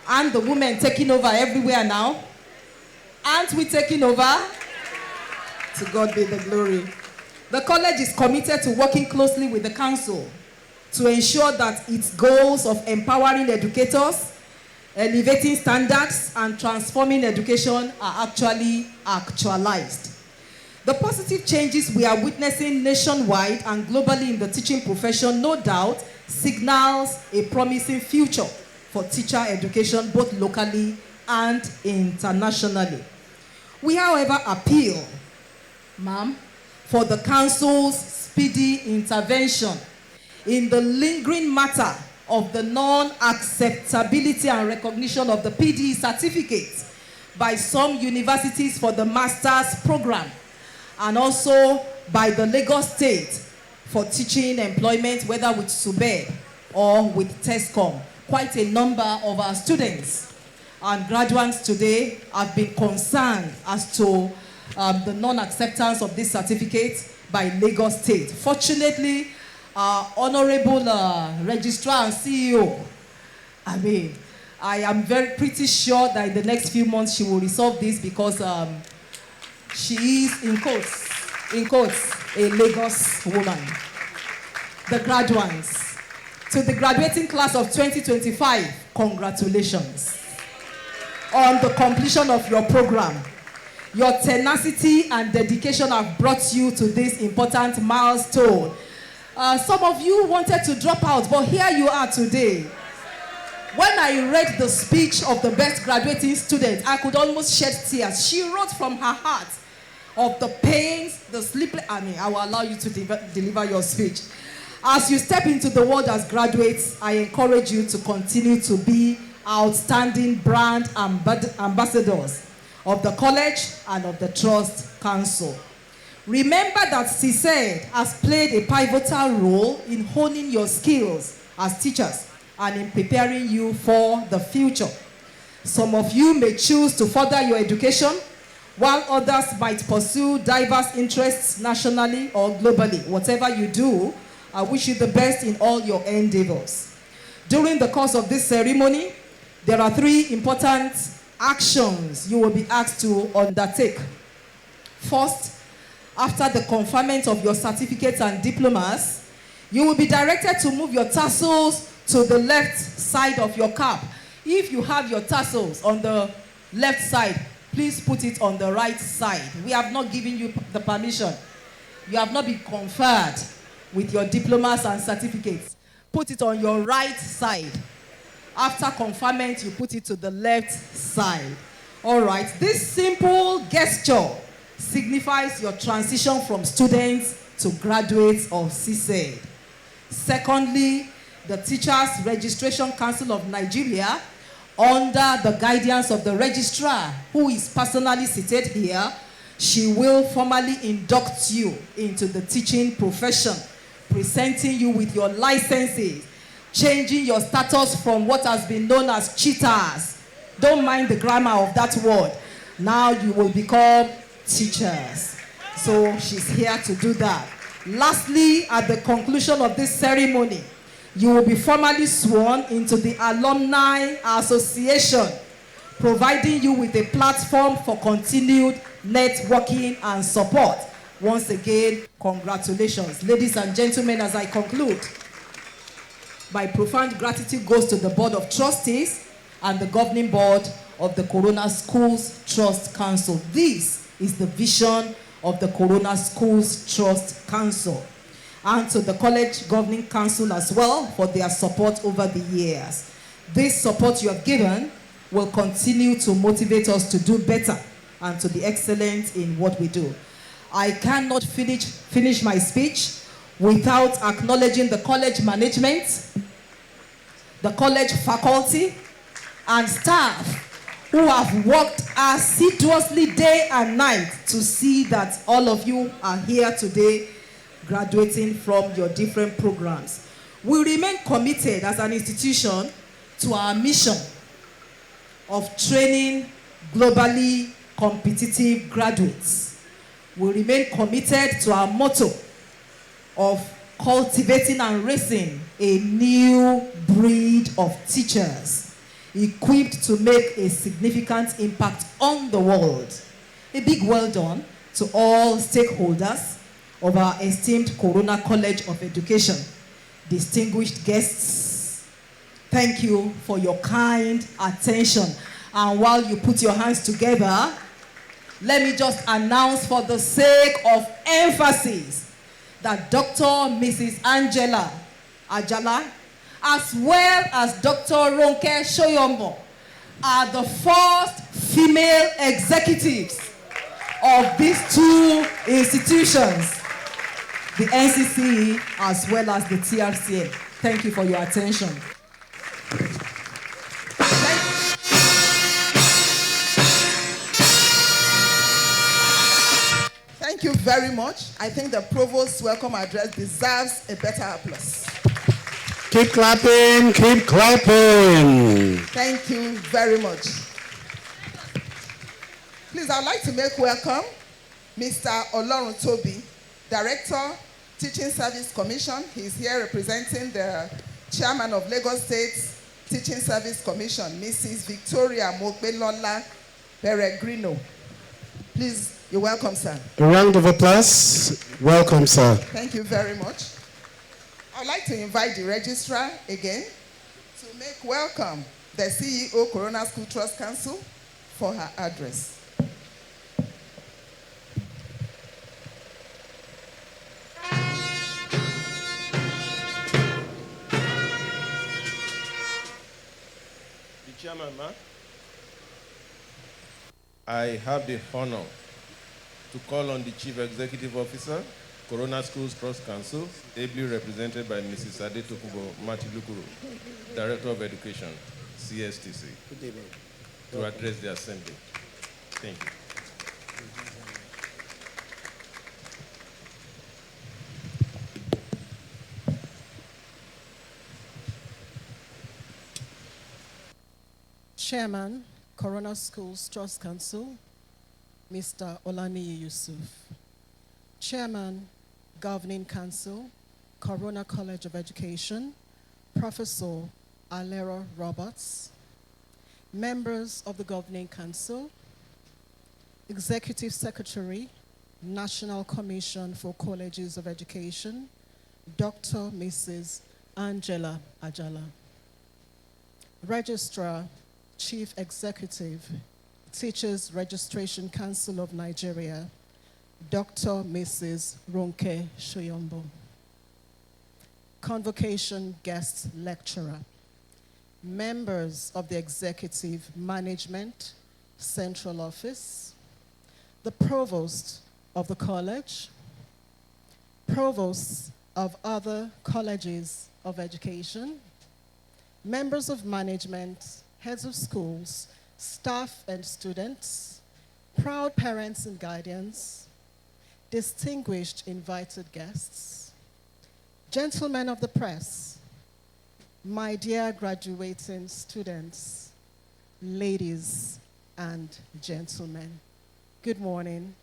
And the women taking over everywhere now. Aren't we taking over? To God be the glory. The college is committed to working closely with the council to ensure that its goals of empowering educators, elevating standards, and transforming education are actually actualized. The positive changes we are witnessing nationwide and globally in the teaching profession no doubt signals a promising future for teacher education both locally and internationally. We, however, appeal, ma'am, for the council's speedy intervention in the lingering matter of the non-acceptability and recognition of the PDE certificate by some universities for the master's program, and also by the Lagos State for teaching employment, whether with SUBEB or with TESCOM. Quite a number of our students and graduates today have been concerned as to the non-acceptance of this certificate by Lagos State. Fortunately, our honorable registrar and CEO, I am pretty sure that in the next few months she will resolve this, because she is, in quotes, a Lagos woman. The graduates, to the graduating class of 2025, congratulations on the completion of your program. Your tenacity and dedication have brought you to this important milestone. Some of you wanted to drop out, but here you are today. When I read the speech of the best graduating student, I could almost shed tears. She wrote from her heart of the pains, the sleepless. I will allow you to deliver your speech. As you step into the world as graduates, I encourage you to continue to be outstanding brand ambassadors of the college and of the Trust Council. Remember that CSED has played a pivotal role in honing your skills as teachers and in preparing you for the future. Some of you may choose to further your education, while others might pursue diverse interests nationally or globally. Whatever you do, I wish you the best in all your endeavors. During the course of this ceremony, there are 3 important actions you will be asked to undertake. First, after the conferment of your certificates and diplomas, you will be directed to move your tassels to the left side of your cap. If you have your tassels on the left side, please put it on the right side. We have not given you the permission. You have not been conferred with your diplomas and certificates. Put it on your right side. After conferment, you put it to the left side. All right, this simple gesture signifies your transition from students to graduates of CSED. Secondly, the Teachers Registration Council of Nigeria, under the guidance of the registrar, who is personally seated here, she will formally induct you into the teaching profession, presenting you with your licenses, changing your status from what has been known as cheaters. Don't mind the grammar of that word. Now you will become teachers. So she's here to do that. Lastly, at the conclusion of this ceremony, you will be formally sworn into the Alumni Association, providing you with a platform for continued networking and support. Once again, congratulations. Ladies and gentlemen, as I conclude, my profound gratitude goes to the Board of Trustees and the Governing Board of the Corona Schools Trust Council. This is the vision of the Corona Schools Trust Council. And to the College Governing Council as well for their support over the years. This support you have given will continue to motivate us to do better and to be excellent in what we do. I cannot finish my speech without acknowledging the college management, the college faculty, and staff who have worked assiduously day and night to see that all of you are here today graduating from your different programs. We remain committed as an institution to our mission of training globally competitive graduates. We remain committed to our motto of cultivating and raising a new breed of teachers equipped to make a significant impact on the world. A big well done to all stakeholders of our esteemed Corona College of Education. Distinguished guests, thank you for your kind attention. And while you put your hands together, let me just announce for the sake of emphasis that Dr. Mrs. Angela Ajala, as well as Dr. Ronke Shoyombo, are the first female executives of these two institutions, the NCC as well as the TRCN. Thank you for your attention. Thank you very much. I think the Provost's welcome address deserves a better applause. Keep clapping, keep clapping. Thank you very much. Please, I'd like to make welcome Mr. Olorun Toby, Director, Teaching Service Commission. He's here representing the Chairman of Lagos State Teaching Service Commission, Mrs. Victoria Mokbelola Peregrino. Please, you're welcome, sir. A round of applause. Welcome, sir. Thank you very much. I'd like to invite the registrar again to make welcome the CEO, Corona School Trust Council, for her address. The chairman, ma'am, I have the honor to call on the Chief Executive Officer, Corona Schools Trust Council, ably represented by Mrs. Adetokunbo Matilukuru, Director of Education, CSTC, to address the Assembly. Thank you. Chairman, Corona Schools Trust Council, Mr. Olaniyi Yusuf. Chairman, Governing Council, Corona College of Education, Professor Alero Roberts. Members of the Governing Council, Executive Secretary, National Commission for Colleges of Education, Dr. Mrs. Angela Ajala. Registrar, Chief Executive, Teachers Registration Council of Nigeria, Dr. Mrs. Ronke Shoyombo. Convocation Guest Lecturer, members of the Executive Management Central Office, the Provost of the College, Provosts of other colleges of education, members of management, heads of schools, staff and students, proud parents and guardians, distinguished invited guests, gentlemen of the press, my dear graduating students, ladies and gentlemen, good morning.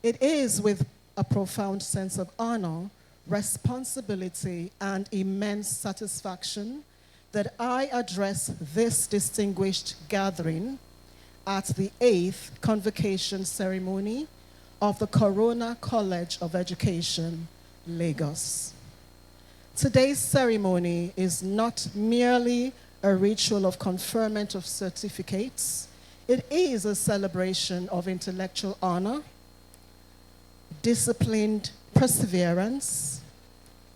It is with a profound sense of honor, responsibility, and immense satisfaction that I address this distinguished gathering at the 8th Convocation ceremony of the Corona College of Education, Lagos. Today's ceremony is not merely a ritual of conferment of certificates. It is a celebration of intellectual honor, disciplined perseverance,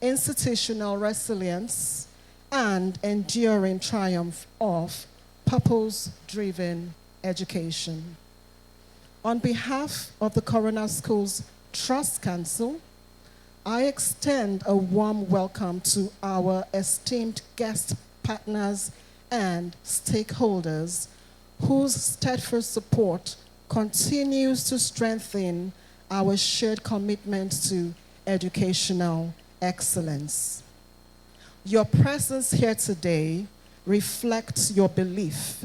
institutional resilience, and enduring triumph of purpose-driven education. On behalf of the Corona Schools Trust Council, I extend a warm welcome to our esteemed guest partners and stakeholders whose steadfast support continues to strengthen our shared commitment to educational excellence. Your presence here today reflects your belief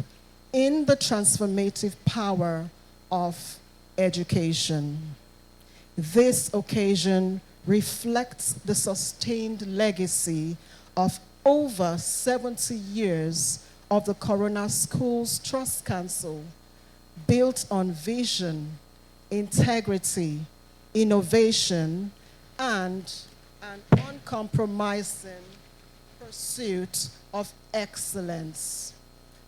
in the transformative power of education. This occasion reflects the sustained legacy of over 70 years of the Corona Schools Trust Council, built on vision, integrity, innovation, and an uncompromising pursuit of excellence.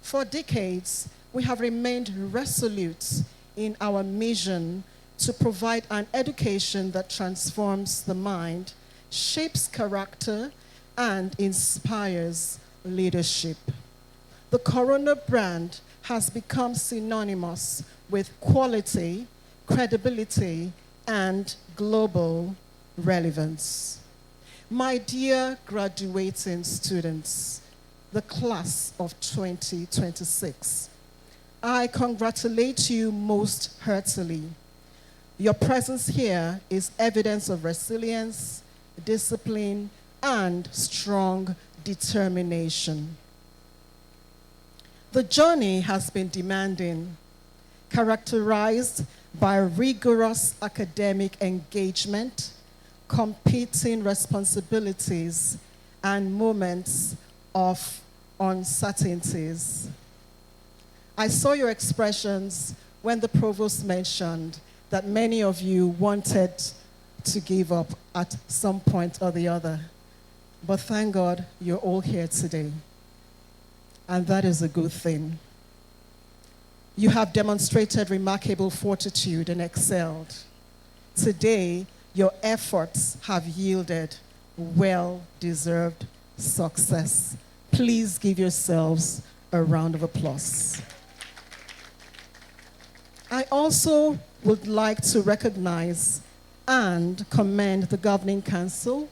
For decades, we have remained resolute in our mission to provide an education that transforms the mind, shapes character, and inspires leadership. The Corona brand has become synonymous with quality, credibility, and global relevance. My dear graduating students, the class of 2026, I congratulate you most heartily. Your presence here is evidence of resilience, discipline, and strong determination. The journey has been demanding, characterized by rigorous academic engagement, competing responsibilities, and moments of uncertainties. I saw your expressions when the provost mentioned that many of you wanted to give up at some point or the other. But thank God you're all here today. And that is a good thing. You have demonstrated remarkable fortitude and excelled. Today, your efforts have yielded well-deserved success. Please give yourselves a round of applause. I also would like to recognize and commend the Governing Council,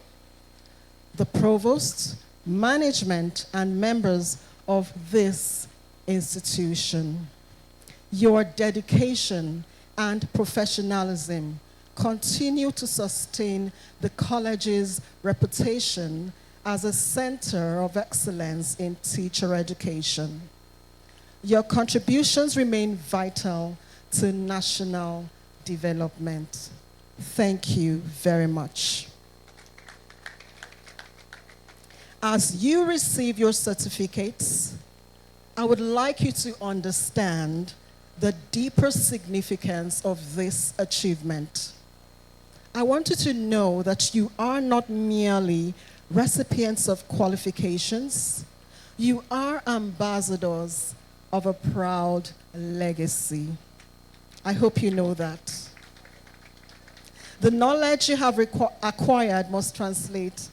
the Provost, management, and members of this institution. Your dedication and professionalism continue to sustain the college's reputation as a center of excellence in teacher education. Your contributions remain vital to national development. Thank you very much. As you receive your certificates, I would like you to understand the deeper significance of this achievement. I want you to know that you are not merely recipients of qualifications, you are ambassadors of a proud legacy. I hope you know that. The knowledge you have acquired must translate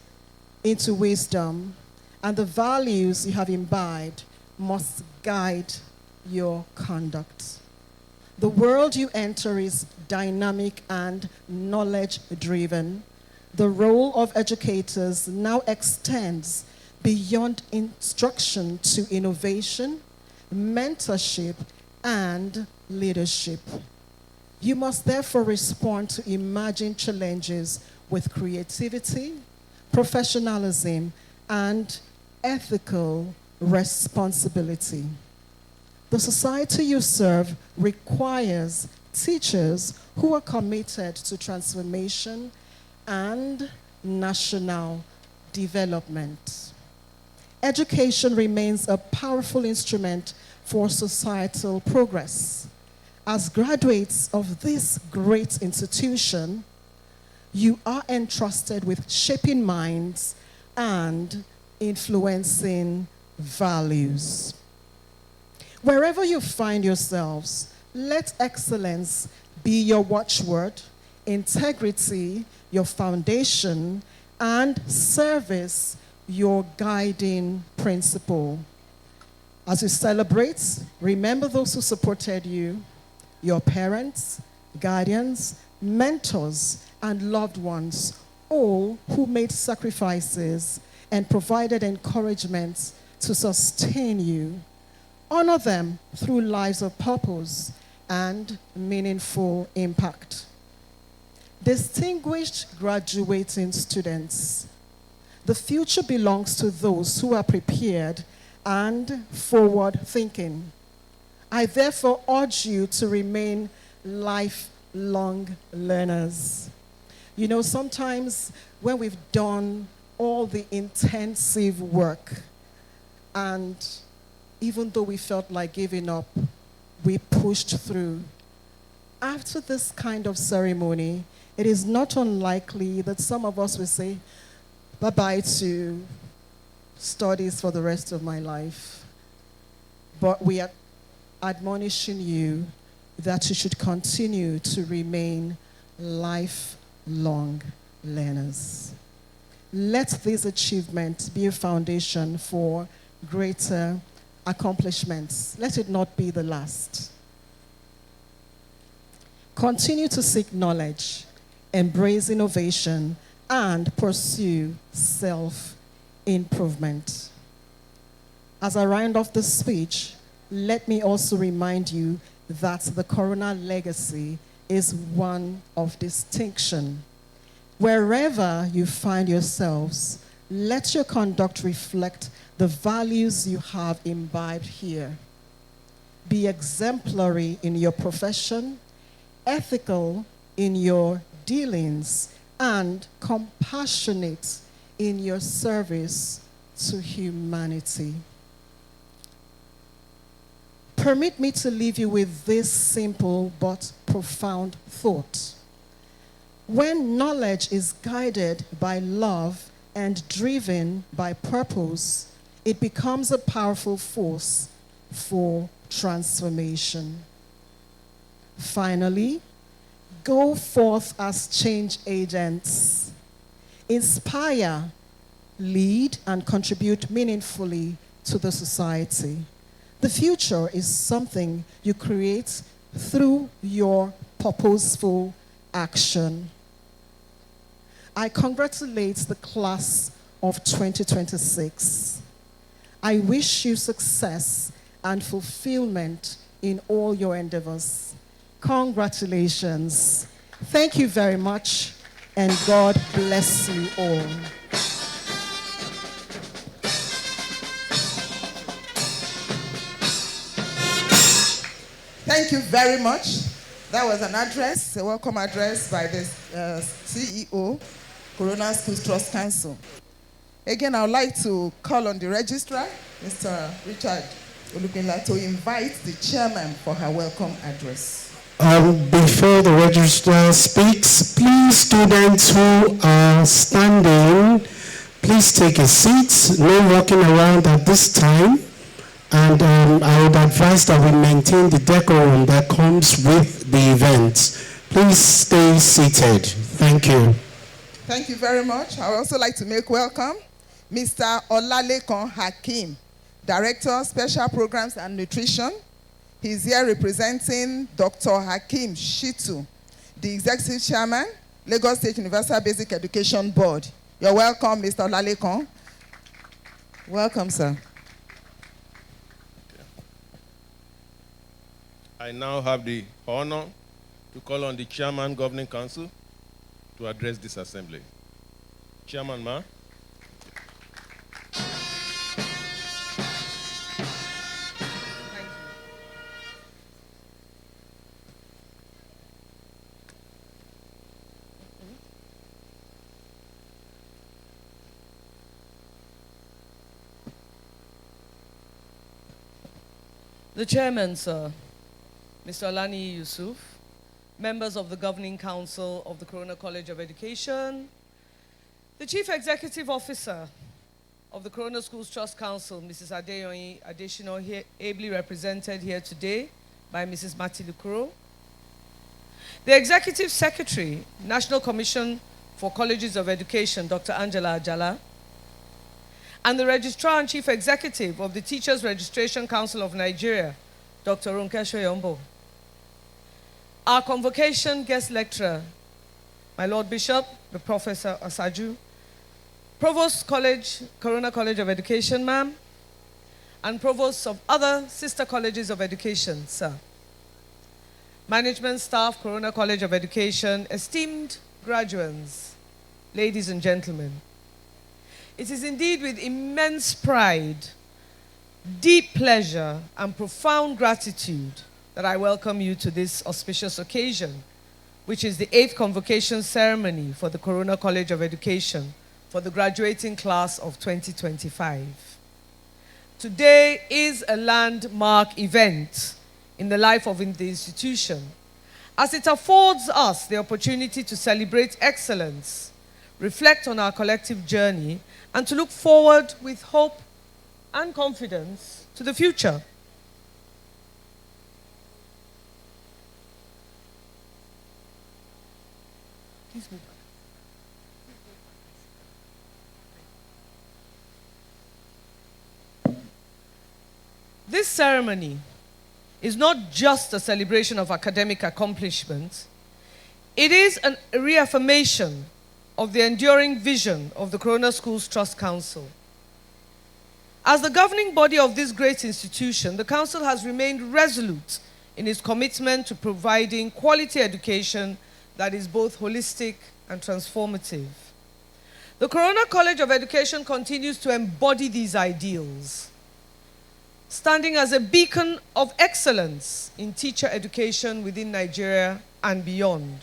into wisdom, and the values you have imbibed must guide your conduct. The world you enter is dynamic and knowledge-driven. The role of educators now extends beyond instruction to innovation, mentorship, and leadership. You must therefore respond to emerging challenges with creativity, professionalism, and ethical responsibility. The society you serve requires teachers who are committed to transformation and national development. education remains a powerful instrument for societal progress. As graduates of this great institution, you are entrusted with shaping minds and influencing values. Wherever you find yourselves, let excellence be your watchword, integrity your foundation, and service your guiding principle. As you celebrate, remember those who supported you, your parents, guardians, mentors, and loved ones, all who made sacrifices and provided encouragement to sustain you. Honor them through lives of purpose and meaningful impact. Distinguished graduating students, the future belongs to those who are prepared and forward-thinking. I therefore urge you to remain lifelong learners. You know, sometimes when we've done all the intensive work, and even though we felt like giving up, we pushed through. After this kind of ceremony, it is not unlikely that some of us will say, bye-bye to studies for the rest of my life. But we are admonishing you that you should continue to remain lifelong learners. Let these achievements be a foundation for greater accomplishments. Let it not be the last. Continue to seek knowledge, embrace innovation, and pursue self-improvement. As I round off this speech, let me also remind you that the Corona legacy is one of distinction. Wherever you find yourselves, let your conduct reflect the values you have imbibed here. Be exemplary in your profession, ethical in your dealings, and compassionate in your service to humanity. Permit me to leave you with this simple but profound thought. When knowledge is guided by love and driven by purpose, it becomes a powerful force for transformation. Finally, go forth as change agents. Inspire, lead, and contribute meaningfully to the society. The future is something you create through your purposeful action. I congratulate the class of 2026. I wish you success and fulfillment in all your endeavors. Congratulations. Thank you very much, and God bless you all. Thank you very much. That was an address, a welcome address by the CEO, Corona Schools Trust Council. Again, I would like to call on the registrar, Mr. Richard Olupinla, to invite the chairman for her welcome address. Before the registrar speaks, please, students who are standing, please take a seat. No walking around at this time. And I would advise that we maintain the decorum that comes with the event. Please stay seated. Thank you. Thank you very much. I would also like to make welcome Mr. Olalekan Hakim, Director, Special Programs and Nutrition. He's here representing Dr. Hakim Shitu, the Executive Chairman, Lagos State Universal Basic Education Board. You're welcome, Mr. Olalekan. Welcome, sir. I now have the honor to call on the Chairman Governing Council to address this assembly. Chairman Ma. The Chairman, sir, Mr. Olani Yusuf, members of the Governing Council of the Corona College of Education, the Chief Executive Officer of the Corona Schools Trust Council, Mrs. Adeyoyi Adeshino, here, ably represented here today by Mrs. Matilukuro, the Executive Secretary, National Commission for Colleges of Education, Dr. Angela Ajala, and the Registrar and Chief Executive of the Teachers Registration Council of Nigeria, Dr. Ronke Shoyombo. Our Convocation guest lecturer, my Lord Bishop, the Professor Asaju, Provost College, Corona College of Education, ma'am, and provosts of other sister colleges of education, sir. Management staff, Corona College of Education, esteemed graduates, ladies and gentlemen. It is indeed with immense pride, deep pleasure, and profound gratitude that I welcome you to this auspicious occasion, which is the 8th Convocation ceremony for the Corona College of Education for the graduating class of 2025. Today is a landmark event in the life of the institution, as it affords us the opportunity to celebrate excellence, reflect on our collective journey, and to look forward with hope and confidence to the future. Please move. This ceremony is not just a celebration of academic accomplishments, it is a reaffirmation of the enduring vision of the Corona Schools Trust Council. As the governing body of this great institution, the Council has remained resolute in its commitment to providing quality education that is both holistic and transformative. The Corona College of Education continues to embody these ideals, standing as a beacon of excellence in teacher education within Nigeria and beyond.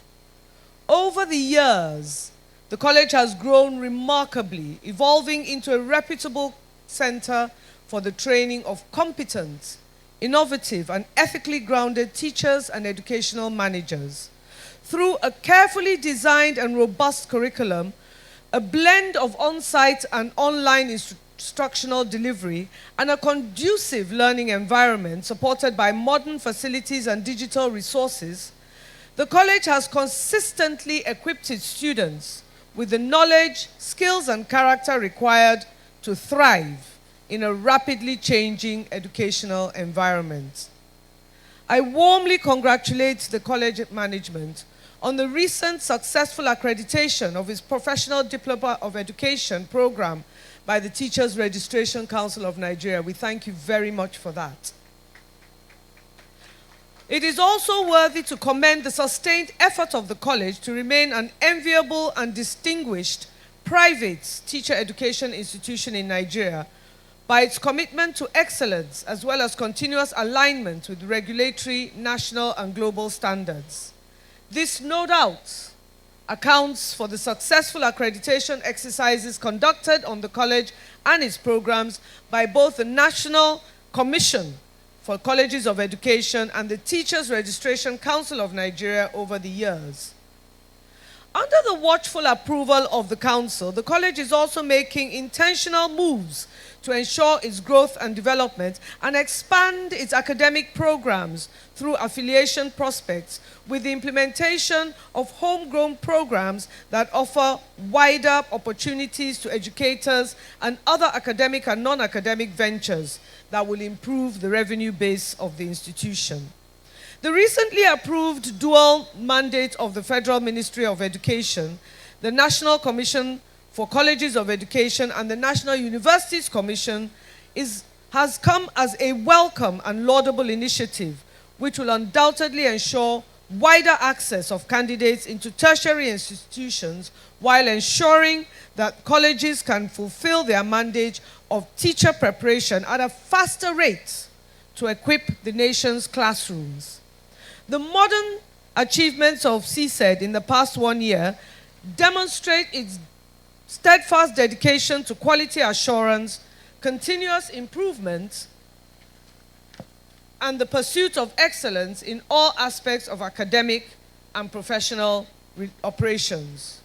Over the years, the college has grown remarkably, evolving into a reputable center for the training of competent, innovative, and ethically grounded teachers and educational managers. Through a carefully designed and robust curriculum, a blend of on-site and online instructional delivery, and a conducive learning environment supported by modern facilities and digital resources, the college has consistently equipped its students with the knowledge, skills, and character required to thrive in a rapidly changing educational environment. I warmly congratulate the college management on the recent successful accreditation of its Professional Diploma of Education program by the Teachers Registration Council of Nigeria. We thank you very much for that. It is also worthy to commend the sustained effort of the college to remain an enviable and distinguished private teacher education institution in Nigeria by its commitment to excellence as well as continuous alignment with regulatory, national, and global standards. This, no doubt, accounts for the successful accreditation exercises conducted on the college and its programs by both the National Commission for Colleges of Education and the Teachers Registration Council of Nigeria over the years. Under the watchful approval of the Council, the college is also making intentional moves to ensure its growth and development and expand its academic programs through affiliation prospects with the implementation of homegrown programs that offer wider opportunities to educators and other academic and non-academic ventures that will improve the revenue base of the institution. The recently approved dual mandate of the Federal Ministry of Education, the National Commission for Colleges of Education, and the National Universities Commission has come as a welcome and laudable initiative, which will undoubtedly ensure wider access of candidates into tertiary institutions while ensuring that colleges can fulfill their mandate of teacher preparation at a faster rate to equip the nation's classrooms. The modern achievements of CSED in the past 1 year demonstrate its steadfast dedication to quality assurance, continuous improvement, and the pursuit of excellence in all aspects of academic and professional operations.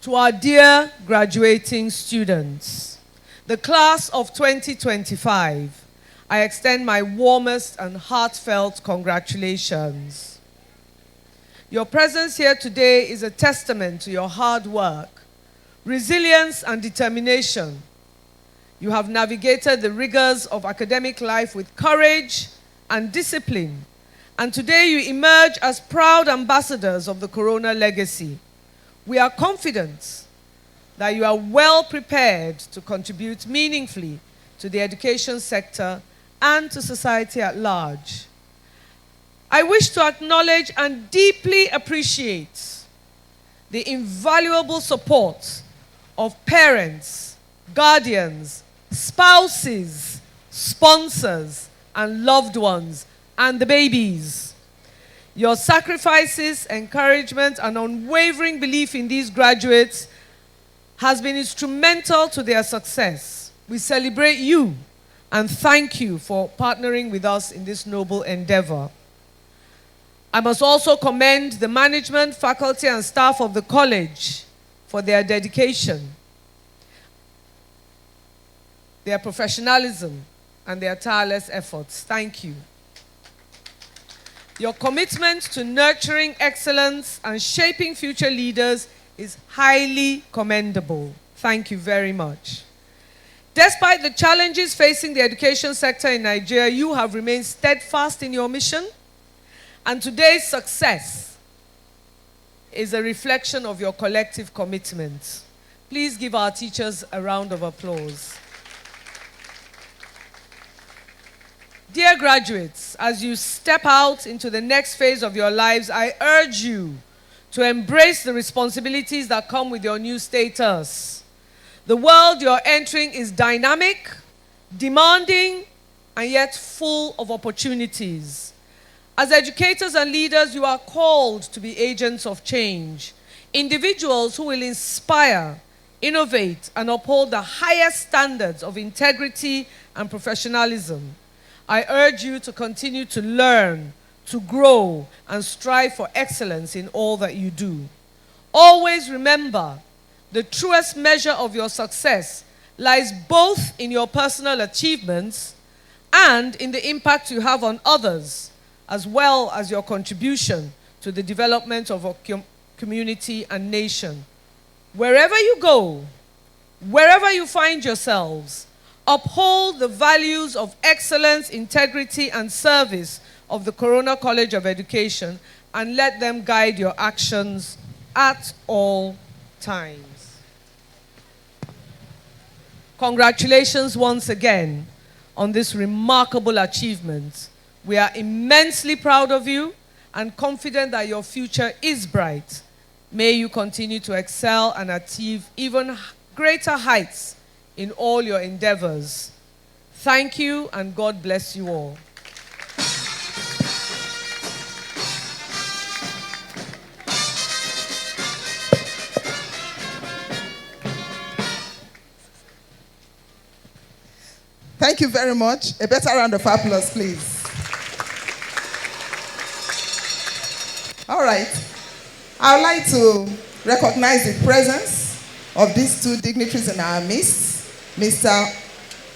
To our dear graduating students, the class of 2025, I extend my warmest and heartfelt congratulations. Your presence here today is a testament to your hard work, resilience, and determination. You have navigated the rigors of academic life with courage and discipline, and today you emerge as proud ambassadors of the Corona legacy. We are confident that you are well prepared to contribute meaningfully to the education sector and to society at large. I wish to acknowledge and deeply appreciate the invaluable support of parents, guardians, spouses, sponsors, and loved ones, and the babies. Your sacrifices, encouragement, and unwavering belief in these graduates has been instrumental to their success. We celebrate you and thank you for partnering with us in this noble endeavor. I must also commend the management, faculty, and staff of the college for their dedication, their professionalism, and their tireless efforts. Thank you. Your commitment to nurturing excellence and shaping future leaders is highly commendable. Thank you very much. Despite the challenges facing the education sector in Nigeria, you have remained steadfast in your mission, and today's success is a reflection of your collective commitment. Please give our teachers a round of applause. Dear graduates, as you step out into the next phase of your lives, I urge you to embrace the responsibilities that come with your new status. The world you're entering is dynamic, demanding, and yet full of opportunities. As educators and leaders, you are called to be agents of change, individuals who will inspire, innovate, and uphold the highest standards of integrity and professionalism. I urge you to continue to learn, to grow, and strive for excellence in all that you do. Always remember, the truest measure of your success lies both in your personal achievements and in the impact you have on others, as well as your contribution to the development of a community and nation. Wherever you go, wherever you find yourselves, uphold the values of excellence, integrity, and service of the Corona College of Education, and let them guide your actions at all times. Congratulations once again on this remarkable achievement. We are immensely proud of you and confident that your future is bright. May you continue to excel and achieve even greater heights in all your endeavors. Thank you, and God bless you all. Thank you very much. A better round of applause, please. All right. I would like to recognize the presence of these two dignitaries in our midst, Mr.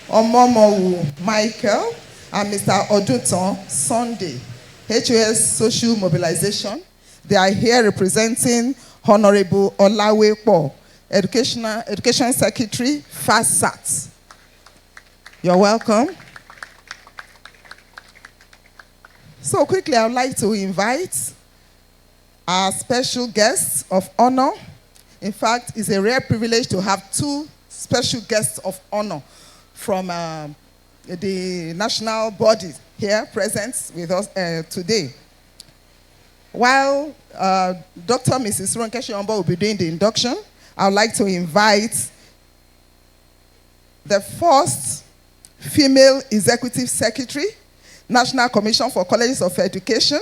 Omomowu Michael and Mr. Oduton Sunday, HOS Social Mobilization. They are here representing Honorable Olawepo, Education Secretary, FASAT. You're welcome. So quickly, I would like to invite our special guests of honor. In fact, it's a rare privilege to have two special guests of honor from the national body here present with us today. While Dr. Mrs. Ronke Shiombo will be doing the induction, I would like to invite the first female executive secretary, National Commission for Colleges of Education,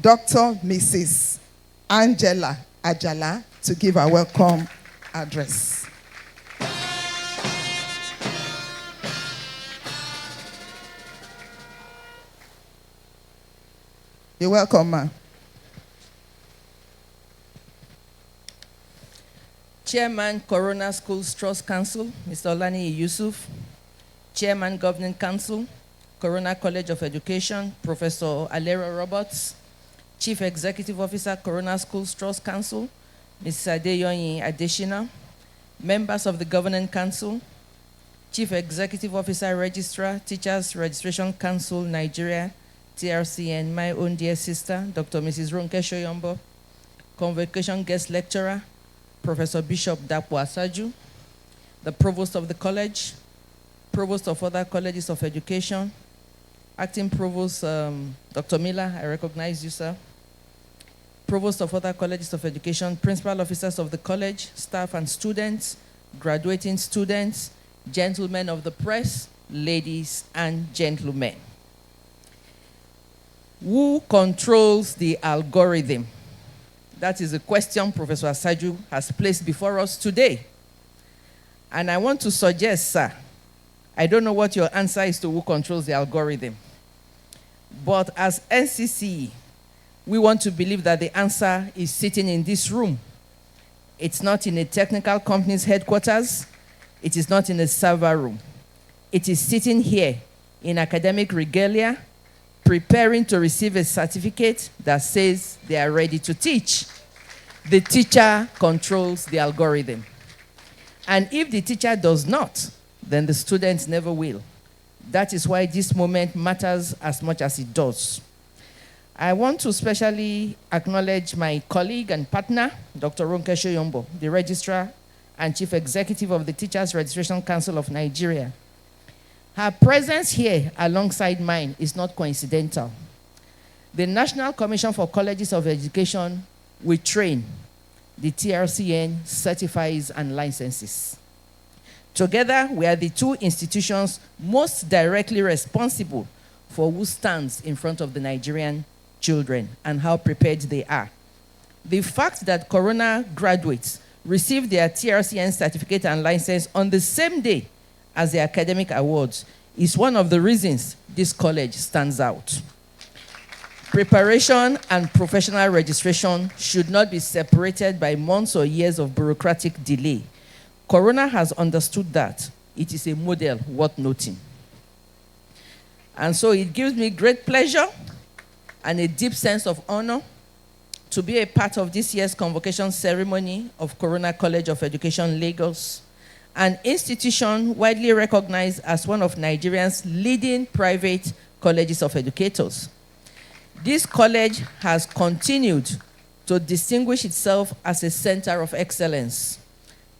Dr. Mrs. Angela Ajala, to give a welcome address. You're welcome, ma. Chairman, Corona Schools Trust Council, Mr. Olani Yusuf. Chairman, Governing Council, Corona College of Education, Professor Alera Roberts. Chief Executive Officer, Corona Schools Trust Council, Mrs. Adeyoyin Adeshina. Members of the Governing Council, Chief Executive Officer, Registrar, Teachers Registration Council, Nigeria, TRCN, my own dear sister, Dr. Mrs. Ronke Shoyombo. Convocation Guest Lecturer, Professor Bishop Dapo Asaju. The Provost of the College, Provost of other colleges of education, Acting Provost, Dr. Miller, I recognize you, sir. Provost of other colleges of education, principal officers of the college, staff and students, graduating students, gentlemen of the press, ladies and gentlemen. Who controls the algorithm? That is a question Professor Asaju has placed before us today. And I want to suggest, sir, I don't know what your answer is to who controls the algorithm. But as NCC, we want to believe that the answer is sitting in this room. It's not in a technical company's headquarters. It is not in a server room. It is sitting here in academic regalia, preparing to receive a certificate that says they are ready to teach. The teacher controls the algorithm. And if the teacher does not, then the students never will. That is why this moment matters as much as it does. I want to specially acknowledge my colleague and partner, Dr. Ronke Shoyombo, the Registrar and Chief Executive of the Teachers Registration Council of Nigeria. Her presence here alongside mine is not coincidental. The National Commission for Colleges of Education will train. The TRCN certifies and licenses. Together, we are the two institutions most directly responsible for who stands in front of the Nigerian children and how prepared they are. The fact that Corona graduates receive their TRCN certificate and license on the same day as the academic awards is one of the reasons this college stands out. Preparation and professional registration should not be separated by months or years of bureaucratic delay. Corona has understood that. It is a model worth noting. And so it gives me great pleasure and a deep sense of honor to be a part of this year's convocation ceremony of Corona College of Education, Lagos, an institution widely recognized as one of Nigeria's leading private colleges of educators. This college has continued to distinguish itself as a center of excellence,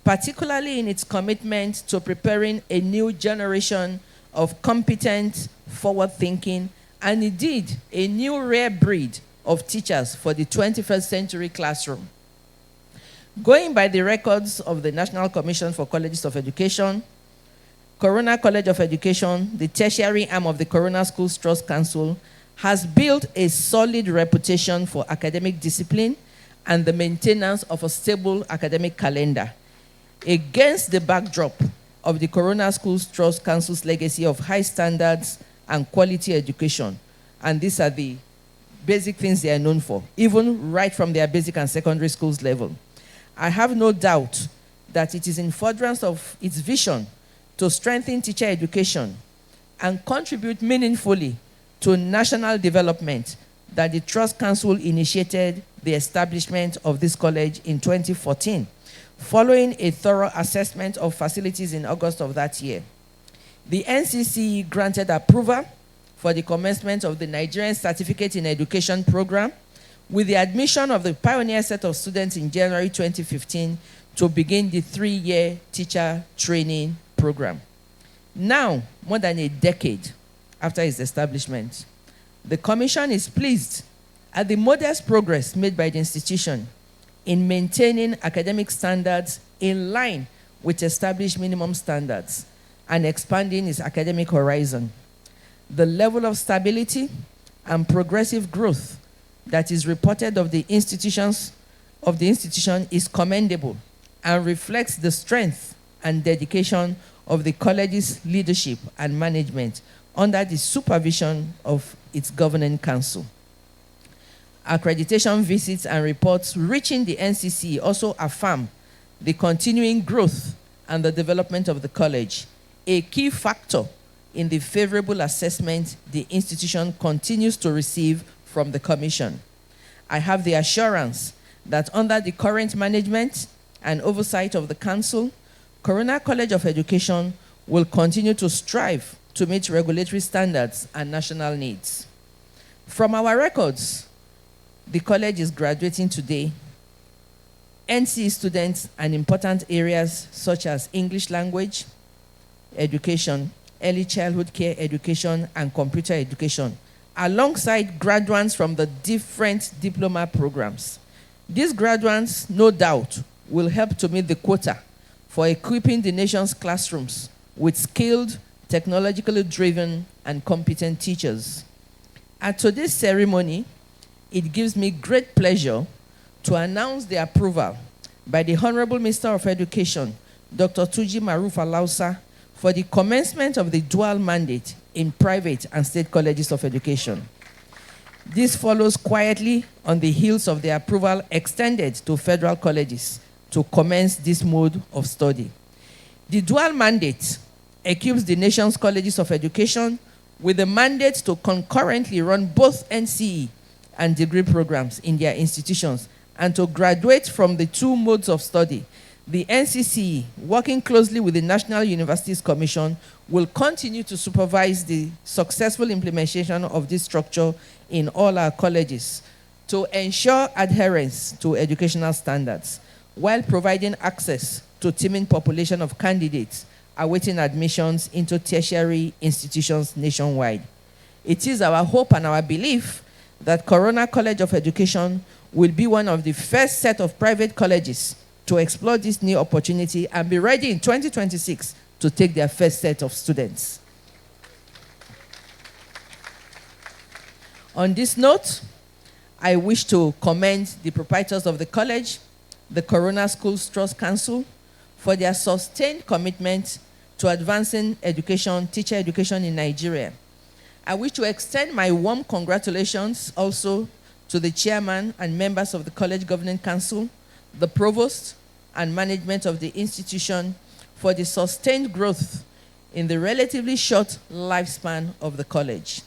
particularly in its commitment to preparing a new generation of competent, forward-thinking, and indeed a new rare breed of teachers for the 21st century classroom. Going by the records of the National Commission for Colleges of Education, Corona College of Education, the tertiary arm of the Corona Schools Trust Council, has built a solid reputation for academic discipline and the maintenance of a stable academic calendar against the backdrop of the Corona Schools Trust Council's legacy of high standards and quality education. And these are the basic things they are known for, even right from their basic and secondary schools level. I have no doubt that it is in furtherance of its vision to strengthen teacher education and contribute meaningfully to national development that the Trust Council initiated the establishment of this college in 2014, following a thorough assessment of facilities in August of that year. The NCC granted approval for the commencement of the Nigerian Certificate in Education program with the admission of the pioneer set of students in January 2015 to begin the 3-year teacher training program. Now, more than a decade after its establishment, the Commission is pleased at the modest progress made by the institution in maintaining academic standards in line with established minimum standards and expanding its academic horizon. The level of stability and progressive growth that is reported of the institution is commendable and reflects the strength and dedication of the college's leadership and management under the supervision of its governing council. Accreditation visits and reports reaching the NCC also affirm the continuing growth and the development of the college, a key factor in the favorable assessment the institution continues to receive from the Commission. I have the assurance that under the current management and oversight of the Council, Corona College of Education will continue to strive to meet regulatory standards and national needs. From our records, the college is graduating today NCE students in important areas such as English language, education, early childhood care education, and computer education, alongside graduates from the different diploma programs. These graduates, no doubt, will help to meet the quota for equipping the nation's classrooms with skilled, technologically driven, and competent teachers. At today's ceremony, it gives me great pleasure to announce the approval by the Honorable Minister of Education, Dr. Tuji Maruf Alausa, for the commencement of the dual mandate in private and state colleges of education. This follows quietly on the heels of the approval extended to federal colleges to commence this mode of study. The dual mandate equips the nation's colleges of education with the mandate to concurrently run both NCE and degree programs in their institutions and to graduate from the two modes of study. The NCCE, working closely with the National Universities Commission, will continue to supervise the successful implementation of this structure in all our colleges to ensure adherence to educational standards while providing access to teeming population of candidates awaiting admissions into tertiary institutions nationwide. It is our hope and our belief that Corona College of Education will be one of the first set of private colleges to explore this new opportunity and be ready in 2026 to take their first set of students. On this note, I wish to commend the proprietors of the college, the Corona Schools Trust Council, for their sustained commitment to advancing education, teacher education in Nigeria. I wish to extend my warm congratulations also to the chairman and members of the College Governing Council, the provost and management of the institution for the sustained growth in the relatively short lifespan of the college.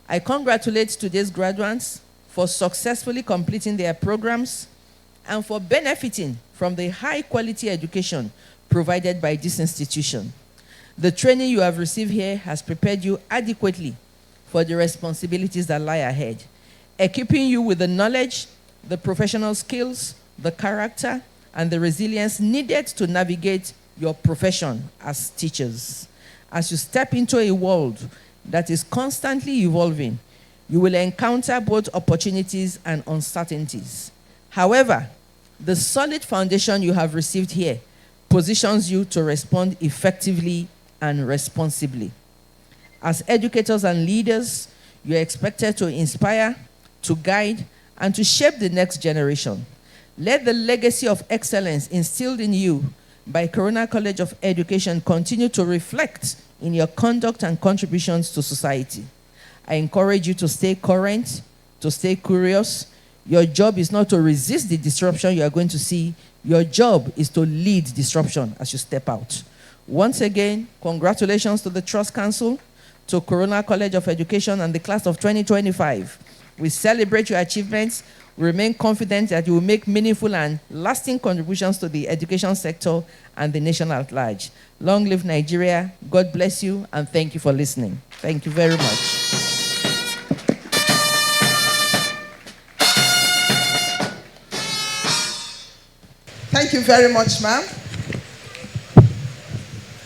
I congratulate today's graduates for successfully completing their programs and for benefiting from the high-quality education provided by this institution. The training you have received here has prepared you adequately for the responsibilities that lie ahead, equipping you with the knowledge, the professional skills, the character, and the resilience needed to navigate your profession as teachers. As you step into a world that is constantly evolving, you will encounter both opportunities and uncertainties. However, the solid foundation you have received here positions you to respond effectively and responsibly. As educators and leaders, you are expected to inspire, to guide, and to shape the next generation. Let the legacy of excellence instilled in you by Corona College of Education continue to reflect in your conduct and contributions to society. I encourage you to stay current, to stay curious. Your job is not to resist the disruption you are going to see. Your job is to lead disruption as you step out. Once again, congratulations to the Trust Council, to Corona College of Education and the class of 2025. We celebrate your achievements. We remain confident that you will make meaningful and lasting contributions to the education sector and the nation at large. Long live Nigeria. God bless you, and thank you for listening. Thank you very much. Thank you very much, ma'am.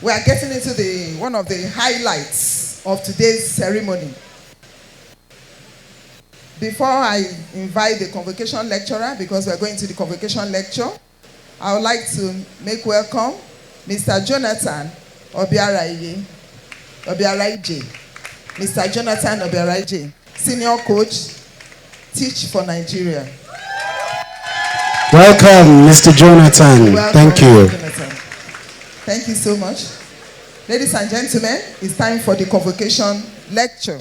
We are getting into one of the highlights of today's ceremony. Before I invite the convocation lecturer, because we are going to the convocation lecture, I would like to make welcome Mr. Jonathan Obiaraije. Mr. Jonathan Obiaraije, Senior Coach, Teach for Nigeria. Welcome, Mr. Jonathan. Welcome, thank you. Jonathan. Thank you so much. Ladies and gentlemen, it's time for the convocation lecture.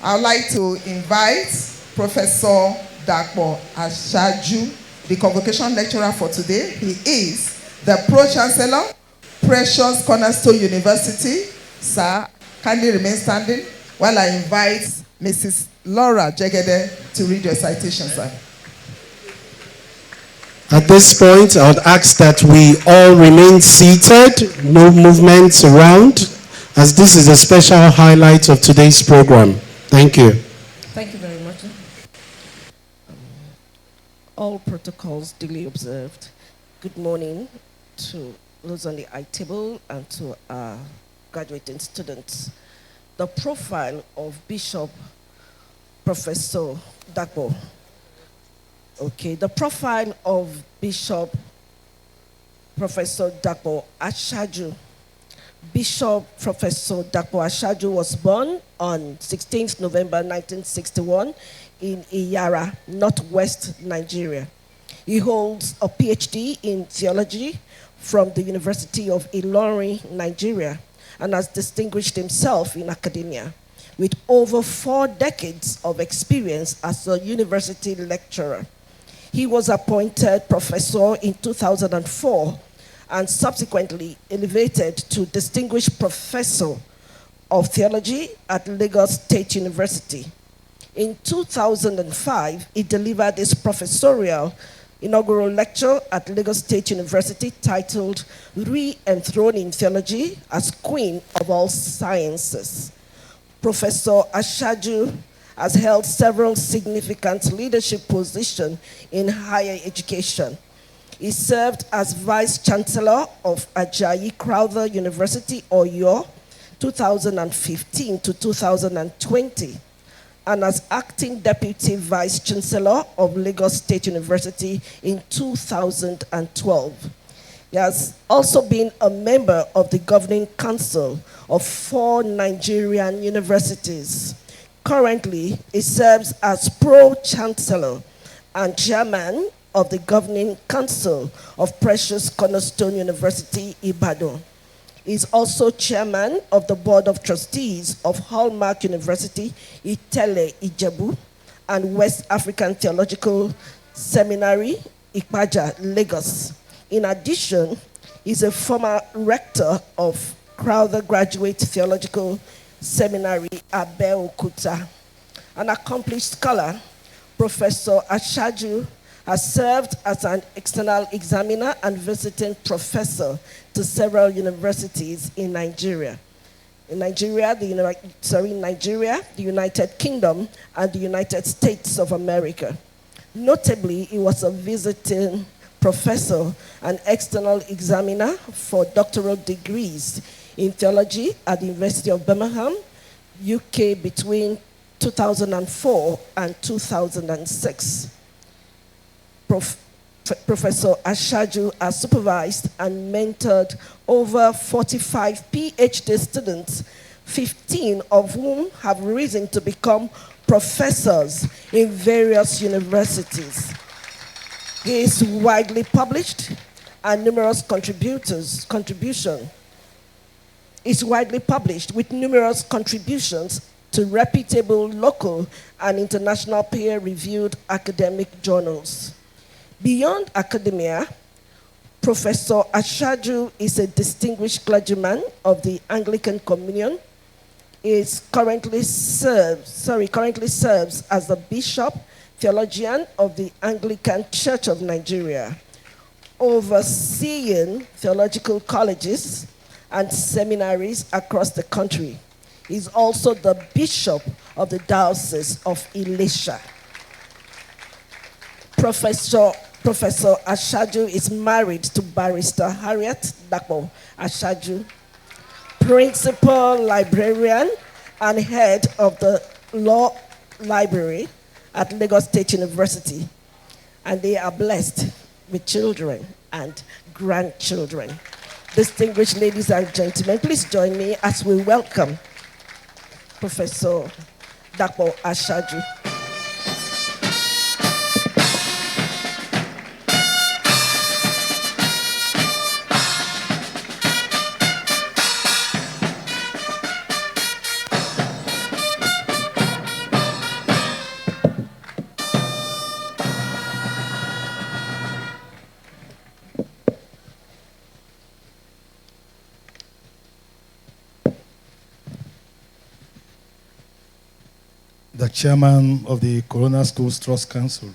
I would like to invite Professor Dakpo Ashaju, the Convocation lecturer for today. He is the Pro-Chancellor, Precious Cornerstone University. Sir, kindly remain standing while I invite Mrs. Laura Jegede to read your citation, sir. At this point, I would ask that we all remain seated, no movements around, as this is a special highlight of today's program. Thank you. Thank you very much. All protocols duly observed. Good morning to those on the high table and to our graduating students. The profile of Bishop Professor Dakpo. Okay, the profile of Bishop Professor Dakpo Ashaju. Bishop Professor Dakpo Ashaju was born on 16th November 1961 in Iyara, northwest Nigeria. He holds a PhD in theology from the University of Ilorin, Nigeria, and has distinguished himself in academia with over 4 decades of experience as a university lecturer. He was appointed professor in 2004 and subsequently elevated to distinguished professor of theology at Lagos State University. In 2005, he delivered his professorial inaugural lecture at Lagos State University titled Re-Enthroning Theology as Queen of All Sciences. Professor Ashaju has held several significant leadership positions in higher education. He served as Vice Chancellor of Ajayi Crowther University, Oyo, 2015 to 2020, and as Acting Deputy Vice Chancellor of Lagos State University in 2012. He has also been a member of the Governing Council of 4 Nigerian universities. Currently, he serves as Pro-Chancellor and Chairman of the Governing Council of Precious Cornerstone University, Ibadan. He is also Chairman of the Board of Trustees of Hallmark University, Itele, Ijebu, and West African Theological Seminary, Ipaja, Lagos. In addition, he is a former rector of Crowther Graduate Theological Seminary, Abeokuta. An accomplished scholar, Professor Ashaju has served as an external examiner and visiting professor to several universities in Nigeria. In Nigeria, the United Kingdom, and the United States of America. Notably, he was a visiting professor and external examiner for doctoral degrees in theology at the University of Birmingham, UK between 2004 and 2006. Professor Ashaju has supervised and mentored over 45 PhD students, 15 of whom have risen to become professors in various universities. He is widely published and numerous contributions to reputable local and international peer-reviewed academic journals. Beyond academia, Professor Ashaju is a distinguished clergyman of the Anglican Communion. He currently serves as the bishop theologian of the Anglican Church of Nigeria, overseeing theological colleges and seminaries across the country. He's also the bishop of the Diocese of Elisha. Professor Ashaju is married to Barrister Harriet Dakpo Ashaju, principal librarian and head of the law library at Lagos State University, and they are blessed with children and grandchildren. Distinguished ladies and gentlemen, please join me as we welcome Professor Dakpo Ashaju. the chairman of the Corona Schools Trust Council,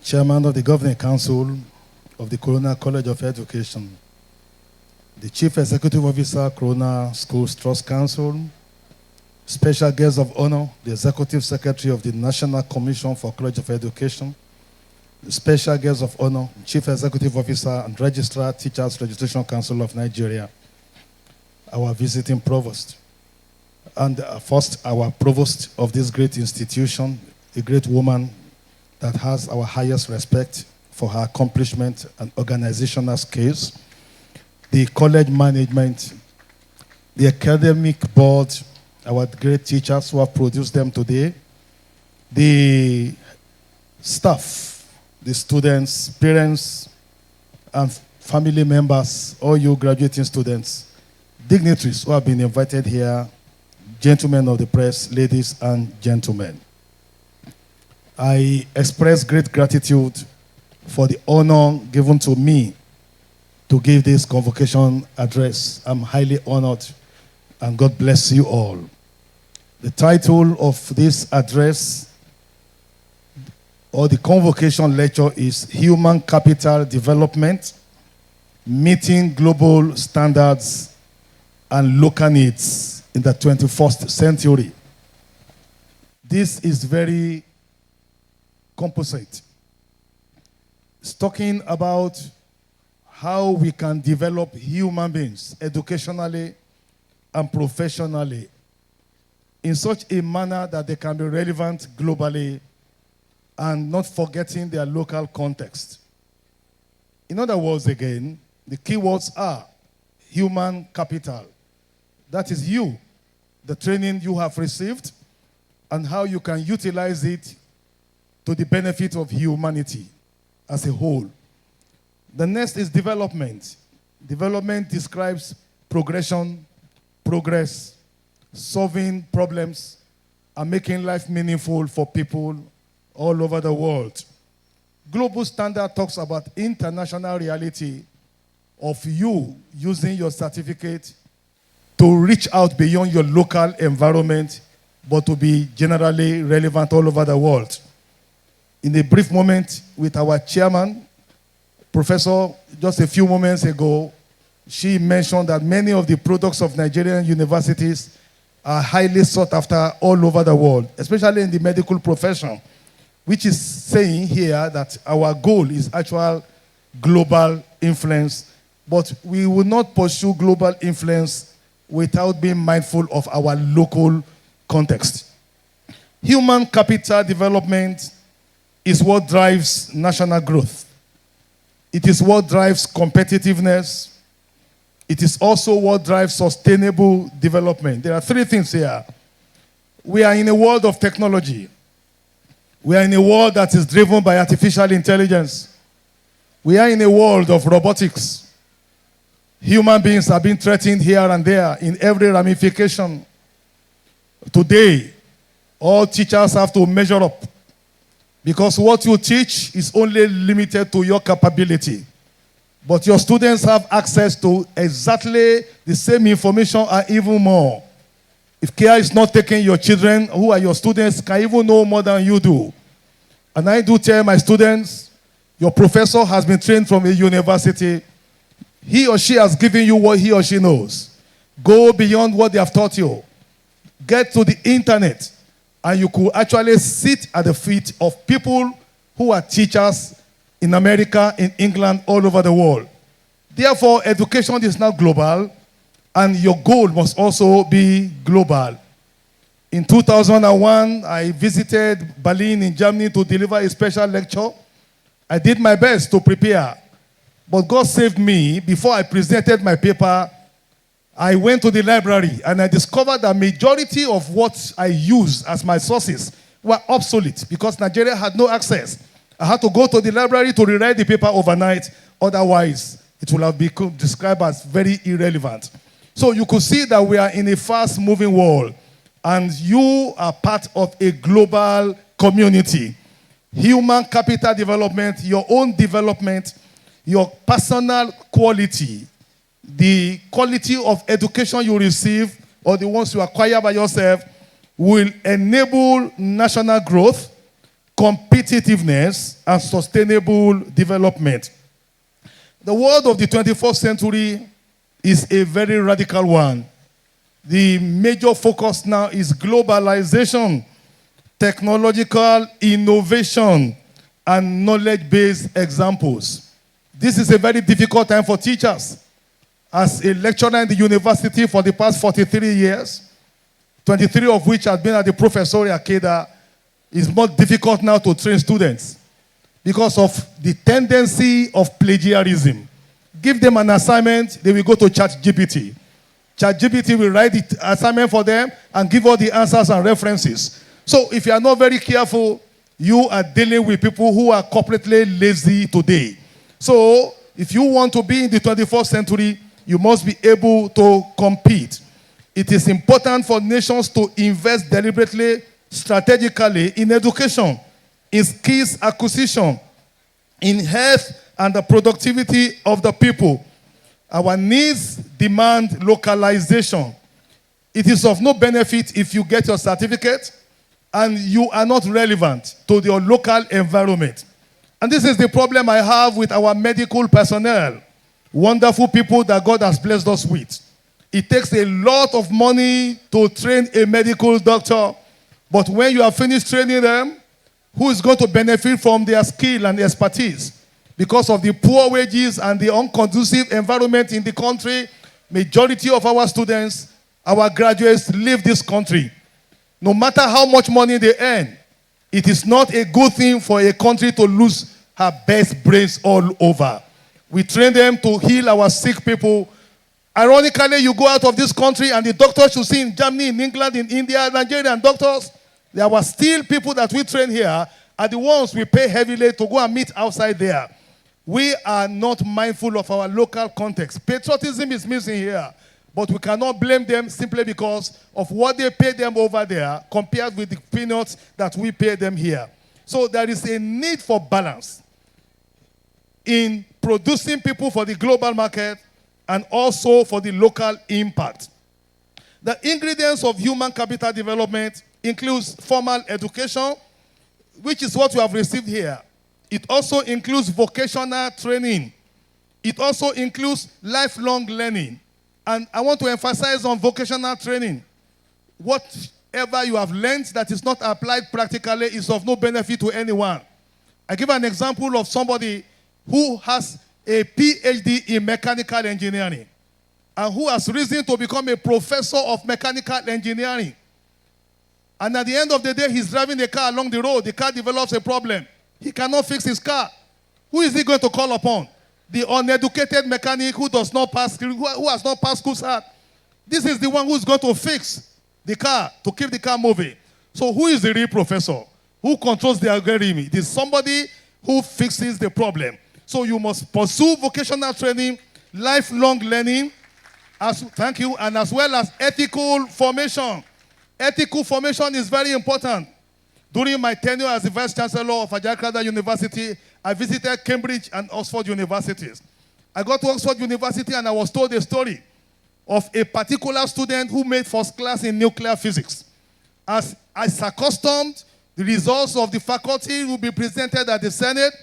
chairman of the Governing Council of the Corona College of Education, the Chief Executive Officer, Corona Schools Trust Council, special guest of honor, the Executive Secretary of the National Commission for College of Education, the special guest of honor, Chief Executive Officer and Registrar, Teachers Registration Council of Nigeria, our visiting provost, and first, our provost of this great institution, a great woman that has our highest respect for her accomplishment and organizational skills, the college management, the academic board, our great teachers who have produced them today, the staff, the students, parents, and family members, all you graduating students, dignitaries who have been invited here, gentlemen of the press, ladies and gentlemen. I express great gratitude for the honor given to me to give this convocation address. I'm highly honored, and God bless you all. The title of this address or the convocation lecture is Human Capital Development, Meeting Global Standards and Local Needs in the 21st Century. This is very composite. It's talking about how we can develop human beings educationally and professionally in such a manner that they can be relevant globally and not forgetting their local context. In other words, again, the keywords are human capital. That is you, the training you have received, and how you can utilize it to the benefit of humanity as a whole. The next is development. Development describes progression, progress, solving problems, and making life meaningful for people all over the world. Global standard talks about international reality of you using your certificate to reach out beyond your local environment, but to be generally relevant all over the world. In a brief moment with our chairman, Professor, just a few moments ago, she mentioned that many of the products of Nigerian universities are highly sought after all over the world, especially in the medical profession, which is saying here that our goal is actual global influence, but we will not pursue global influence without being mindful of our local context. Human capital development is what drives national growth. It is what drives competitiveness. It is also what drives sustainable development. There are three things here. We are in a world of technology. We are in a world that is driven by artificial intelligence. We are in a world of robotics. Human beings are being threatened here and there in every ramification. Today, all teachers have to measure up, because what you teach is only limited to your capability. But your students have access to exactly the same information and even more. If care is not taken, your children, who are your students, can even know more than you do. And I do tell my students, your professor has been trained from a university. He or she has given you what he or she knows. Go beyond what they have taught you. Get to the internet, and you could actually sit at the feet of people who are teachers in America, in England, all over the world. Therefore, education is now global, and your goal must also be global. In 2001, I visited Berlin in Germany to deliver a special lecture. I did my best to prepare, but God saved me. Before I presented my paper, I went to the library, and I discovered that majority of what I used as my sources were obsolete because Nigeria had no access. I had to go to the library to rewrite the paper overnight. Otherwise, it would have been described as very irrelevant. So you could see that we are in a fast-moving world, and you are part of a global community. Human capital development, your own development, your personal quality, the quality of education you receive or the ones you acquire by yourself will enable national growth, competitiveness, and sustainable development. The world of the 21st century is a very radical one. The major focus now is globalization, technological innovation, and knowledge-based examples. This is a very difficult time for teachers. As a lecturer in the university for the past 43 years, 23 of which have been at the professorial cadre, it's more difficult now to train students because of the tendency of plagiarism. Give them an assignment, they will go to ChatGPT. ChatGPT will write the assignment for them and give all the answers and references. So if you are not very careful, you are dealing with people who are corporately lazy today. So if you want to be in the 21st century, you must be able to compete. It is important for nations to invest deliberately, strategically in education, in skills acquisition, in health and the productivity of the people. Our needs demand localization. It is of no benefit if you get your certificate and you are not relevant to your local environment. And this is the problem I have with our medical personnel. Wonderful people that God has blessed us with. It takes a lot of money to train a medical doctor, but when you have finished training them, who is going to benefit from their skill and expertise? Because of the poor wages and the unconducive environment in the country, majority of our students, our graduates, leave this country. No matter how much money they earn, it is not a good thing for a country to lose her best brains all over. We train them to heal our sick people. Ironically, you go out of this country and the doctors you see in Germany, in England, in India, Nigerian doctors, there were still people that we train here are the ones we pay heavily to go and meet outside there. We are not mindful of our local context. Patriotism is missing here, but we cannot blame them simply because of what they pay them over there compared with the peanuts that we pay them here. So there is a need for balance in producing people for the global market and also for the local impact. The ingredients of human capital development includes formal education, which is what we have received here. It also includes vocational training. It also includes lifelong learning. And I want to emphasize on vocational training. Whatever you have learned that is not applied practically is of no benefit to anyone. I give an example of somebody who has a PhD in mechanical engineering and who has risen to become a professor of mechanical engineering. And at the end of the day, he's driving a car along the road. The car develops a problem. He cannot fix his car. Who is he going to call upon? The uneducated mechanic who does not pass, who has not passed school cert. This is the one who is going to fix the car, to keep the car moving. So who is the real professor? Who controls the algorithm? It is somebody who fixes the problem. So you must pursue vocational training, lifelong learning, thank you, and as well as ethical formation. Ethical formation is very important. During my tenure as the Vice Chancellor of Ajakrada University, I visited Cambridge and Oxford universities. I got to Oxford University and I was told a story of a particular student who made first class in nuclear physics. As accustomed, the results of the faculty will be presented at the Senate,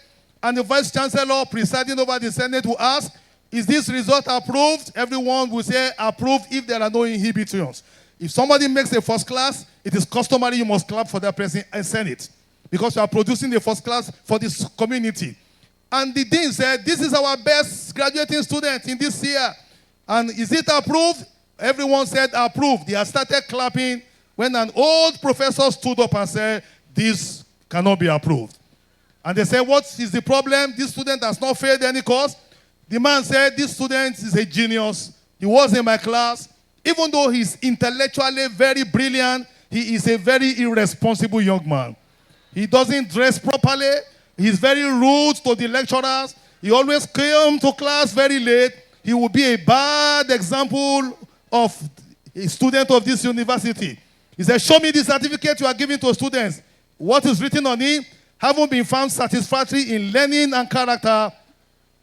and the Vice Chancellor presiding over the Senate will ask, is this result approved? Everyone will say approved if there are no inhibitions. If somebody makes a first class, it is customary you must clap for that person and Senate, because you are producing the first class for this community. And the dean said, this is our best graduating student in this year. And is it approved? Everyone said approved. They had started clapping when an old professor stood up and said, this cannot be approved. And they said, what is the problem? This student has not failed any course. The man said, this student is a genius. He was in my class. Even though he's intellectually very brilliant, he is a very irresponsible young man. He doesn't dress properly. He's very rude to the lecturers. He always comes to class very late. He will be a bad example of a student of this university. He said, show me the certificate you are giving to students. What is written on it? Haven't been found satisfactory in learning and character.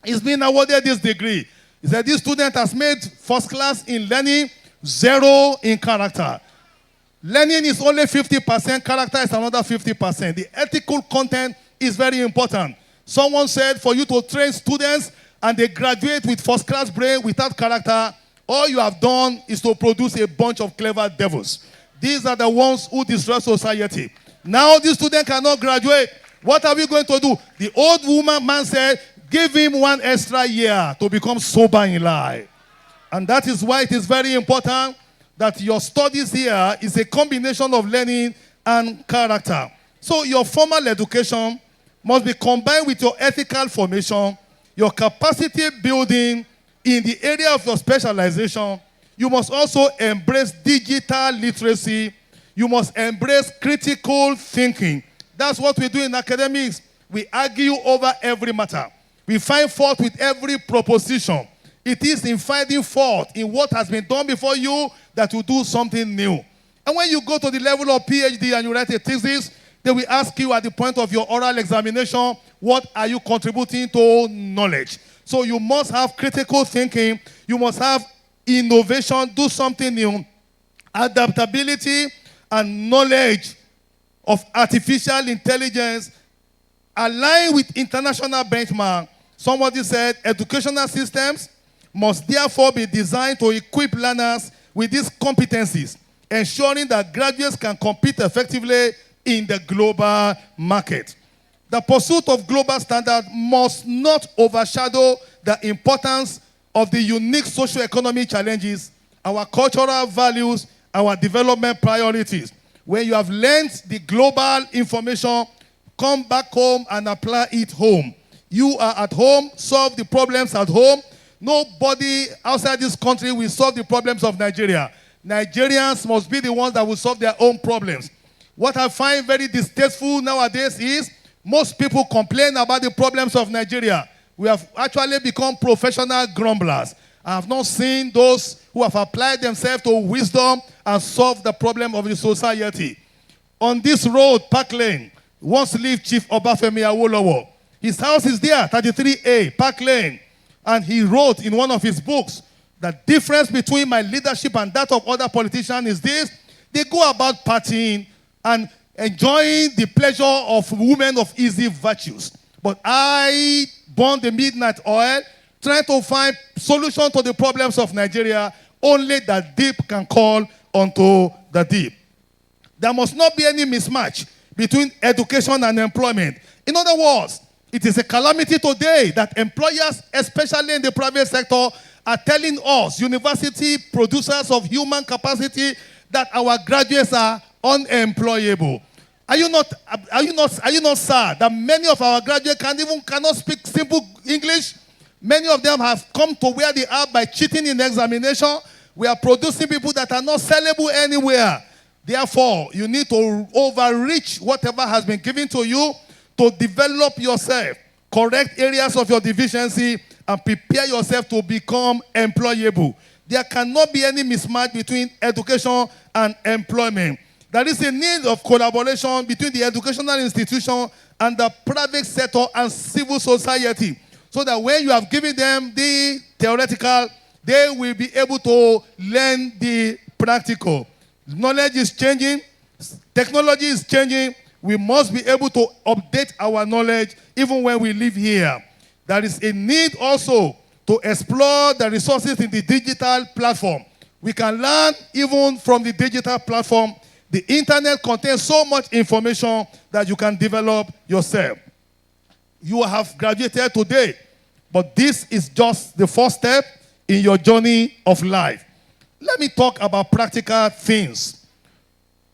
He's been awarded this degree. He said, this student has made first class in learning, 0 in character. Learning is only 50%, character is another 50%. The ethical content is very important. Someone said for you to train students and they graduate with first-class brain without character, all you have done is to produce a bunch of clever devils. These are the ones who destroy society. Now this student cannot graduate. What are we going to do? The old man said, give him 1 extra year to become sober in life. And that is why it is very important that your studies here is a combination of learning and character. So your formal education must be combined with your ethical formation, your capacity building in the area of your specialization. You must also embrace digital literacy. You must embrace critical thinking. That's what we do in academics. We argue over every matter. We find fault with every proposition. It is in finding fault in what has been done before you that you do something new. And when you go to the level of PhD and you write a thesis, they will ask you at the point of your oral examination, what are you contributing to knowledge? So you must have critical thinking. You must have innovation, do something new, adaptability, and knowledge of artificial intelligence, align with international benchmark. Somebody said educational systems must therefore be designed to equip learners with these competencies, ensuring that graduates can compete effectively in the global market. The pursuit of global standards must not overshadow the importance of the unique socio-economic challenges, our cultural values, our development priorities. When you have learned the global information, come back home and apply it home. You are at home, solve the problems at home. Nobody outside this country will solve the problems of Nigeria. Nigerians must be the ones that will solve their own problems. What I find very distasteful nowadays is most people complain about the problems of Nigeria. We have actually become professional grumblers. I have not seen those who have applied themselves to wisdom and solved the problem of the society. On this road, Park Lane, once lived Chief Obafemi Awolowo. His house is there, 33A, Park Lane. And he wrote in one of his books, the difference between my leadership and that of other politicians is this: they go about partying and enjoying the pleasure of women of easy virtues. But I burn the midnight oil, trying to find solution to the problems of Nigeria. Only the deep can call unto the deep. There must not be any mismatch between education and employment. In other words, it is a calamity today that employers, especially in the private sector, are telling us, university producers of human capacity, that our graduates are unemployable. Are you not sad that many of our graduates cannot speak simple English? Many of them have come to where they are by cheating in examination. We are producing people that are not sellable anywhere. Therefore, you need to overreach whatever has been given to you to develop yourself, correct areas of your deficiency, and prepare yourself to become employable. There cannot be any mismatch between education and employment. There is a need of collaboration between the educational institution and the private sector and civil society, so that when you have given them the theoretical, they will be able to learn the practical. Knowledge is changing, technology is changing. We must be able to update our knowledge even when we live here. There is a need also to explore the resources in the digital platform. We can learn even from the digital platform. The internet contains so much information that you can develop yourself. You have graduated today, but this is just the first step in your journey of life. Let me talk about practical things.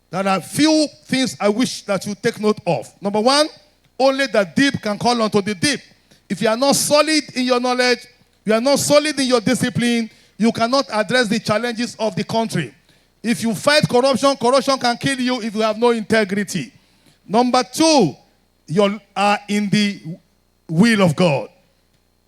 There are few things I wish that you take note of. Number one, only the deep can call unto the deep. If you are not solid in your knowledge, you are not solid in your discipline, you cannot address the challenges of the country. If you fight corruption, corruption can kill you if you have no integrity. Number two, you are in the will of God.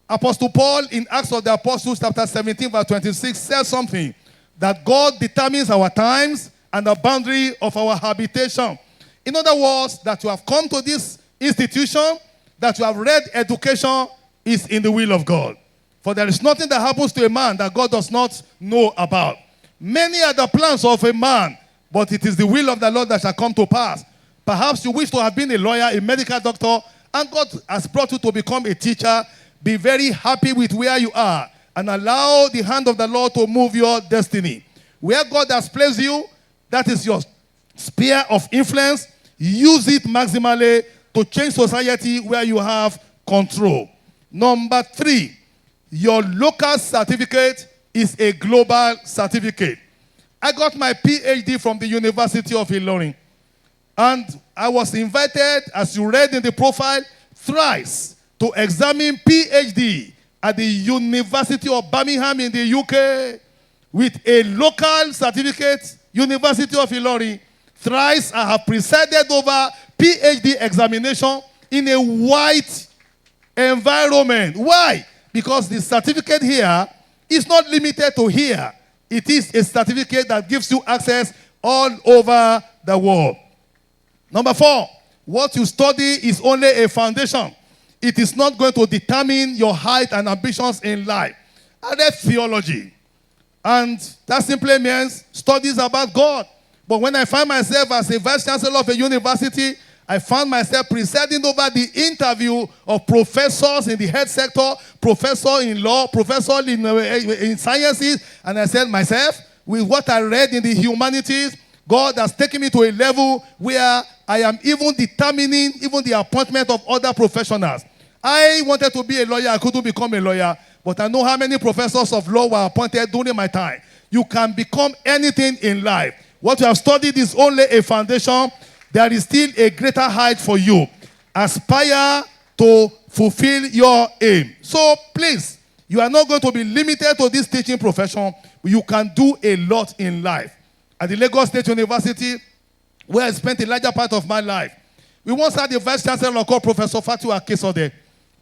Apostle Paul in Acts of the Apostles chapter 17 verse 26 says something, that God determines our times and the boundary of our habitation. In other words, that you have come to this institution, that you have read education, is in the will of God. For there is nothing that happens to a man that God does not know about. Many are the plans of a man, but it is the will of the Lord that shall come to pass. Perhaps you wish to have been a lawyer, a medical doctor, and God has brought you to become a teacher. Be very happy with where you are and allow the hand of the Lord to move your destiny. Where God has placed you, that is your sphere of influence. Use it maximally to change society where you have control. Number 3, your local certificate is a global certificate. I got my PhD from the University of Ilorin. And I was invited, as you read in the profile, thrice to examine PhD at the University of Birmingham in the UK with a local certificate, University of Ilorin. Thrice I have presided over PhD examination in a white environment. Why? Because the certificate here is not limited to here. It is a certificate that gives you access all over the world. Number 4, what you study is only a foundation. It is not going to determine your height and ambitions in life. I read theology, and that simply means studies about God. But when I find myself as a vice chancellor of a university, I found myself presiding over the interview of professors in the health sector, professor in law, professor in sciences, and I said myself, with what I read in the humanities, God has taken me to a level where I am even determining even the appointment of other professionals. I wanted to be a lawyer. I couldn't become a lawyer. But I know how many professors of law were appointed during my time. You can become anything in life. What you have studied is only a foundation. There is still a greater height for you. Aspire to fulfill your aim. So please, you are not going to be limited to this teaching profession. You can do a lot in life. At the Lagos State University, where I spent a larger part of my life, we once had a vice chancellor called Professor Fatu Akesode,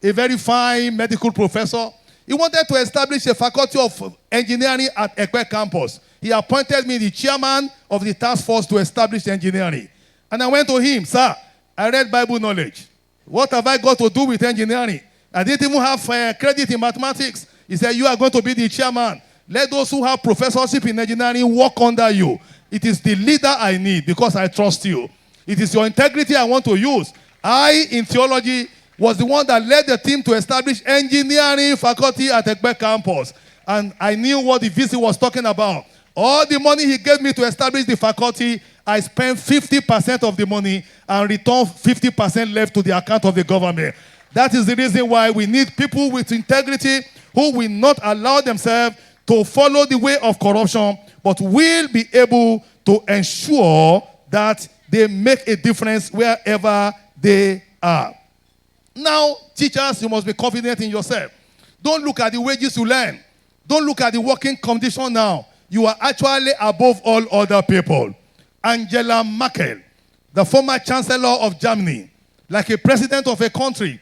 a very fine medical professor. He wanted to establish a faculty of engineering at Ekpe campus. He appointed me the chairman of the task force to establish engineering. And I went to him, sir, I read Bible knowledge. What have I got to do with engineering? I didn't even have credit in mathematics. He said, you are going to be the chairman. Let those who have professorship in engineering work under you. It is the leader I need because I trust you. It is your integrity I want to use. I, in theology, was the one that led the team to establish engineering faculty at Ekpe campus. And I knew what the VC was talking about. All the money he gave me to establish the faculty, I spent 50% of the money and returned 50% left to the account of the government. That is the reason why we need people with integrity who will not allow themselves to follow the way of corruption, but will be able to ensure that they make a difference wherever they are. Now, teachers, you must be confident in yourself. Don't look at the wages you learn. Don't look at the working condition now. You are actually above all other people. Angela Merkel, the former chancellor of Germany, like a president of a country,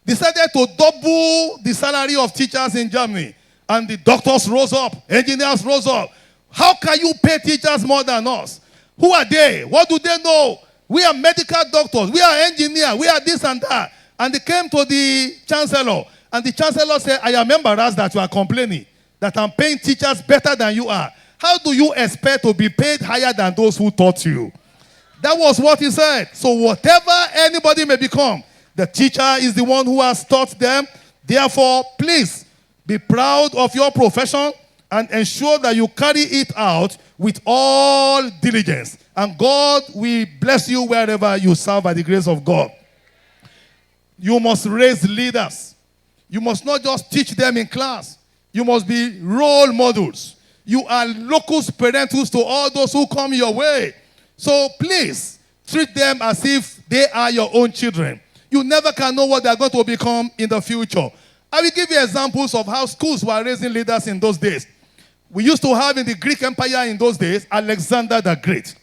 decided to double the salary of teachers in Germany. And the doctors rose up, engineers rose up. How can you pay teachers more than us? Who are they? What do they know? We are medical doctors. We are engineers. We are this and that. And they came to the chancellor. And the chancellor said, I am embarrassed that you are complaining that I'm paying teachers better than you are. How do you expect to be paid higher than those who taught you? That was what he said. So whatever anybody may become, the teacher is the one who has taught them. Therefore, please be proud of your profession and ensure that you carry it out with all diligence. And God will bless you wherever you serve by the grace of God. You must raise leaders. You must not just teach them in class. You must be role models. You are locus parentus to all those who come your way. So please, treat them as if they are your own children. You never can know what they are going to become in the future. I will give you examples of how schools were raising leaders in those days. We used to have in the Greek Empire in those days, Alexander the Great.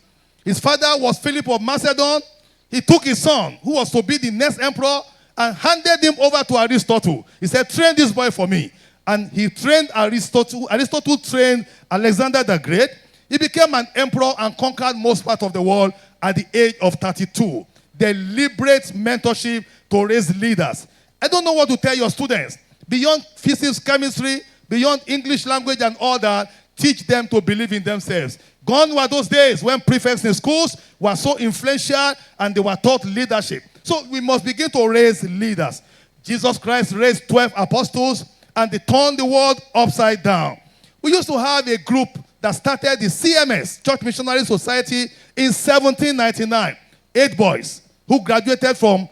His father was Philip of Macedon. He took his son, who was to be the next emperor, and handed him over to Aristotle. He said, train this boy for me. And he trained Aristotle. Aristotle trained Alexander the Great. He became an emperor and conquered most part of the world at the age of 32. Deliberate mentorship to raise leaders. I don't know what to tell your students. Beyond physics, chemistry, beyond English language and all that, teach them to believe in themselves. Gone were those days when prefects in schools were so influential and they were taught leadership. So we must begin to raise leaders. Jesus Christ raised 12 apostles and they turned the world upside down. We used to have a group that started the CMS, Church Missionary Society, in 1799. 8 boys who graduated from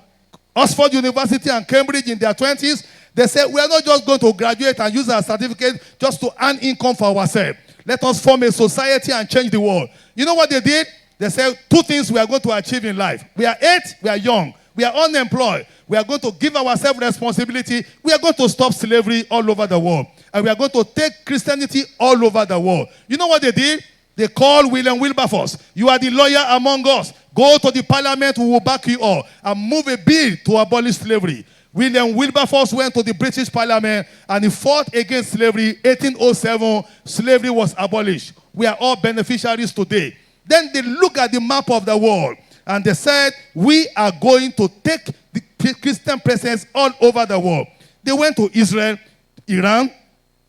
Oxford University and Cambridge in their 20s. They said, we are not just going to graduate and use our certificate just to earn income for ourselves. Let us form a society and change the world. You know what they did? They said 2 things we are going to achieve in life. We are 8, we are young, we are unemployed. We are going to give ourselves responsibility. We are going to stop slavery all over the world. And we are going to take Christianity all over the world. You know what they did? They called William Wilberforce. You are the lawyer among us. Go to the parliament, we will back you all. And move a bill to abolish slavery. William Wilberforce went to the British Parliament and he fought against slavery. 1807, slavery was abolished. We are all beneficiaries today. Then they look at the map of the world and they said, we are going to take the Christian presence all over the world. They went to Israel, Iran,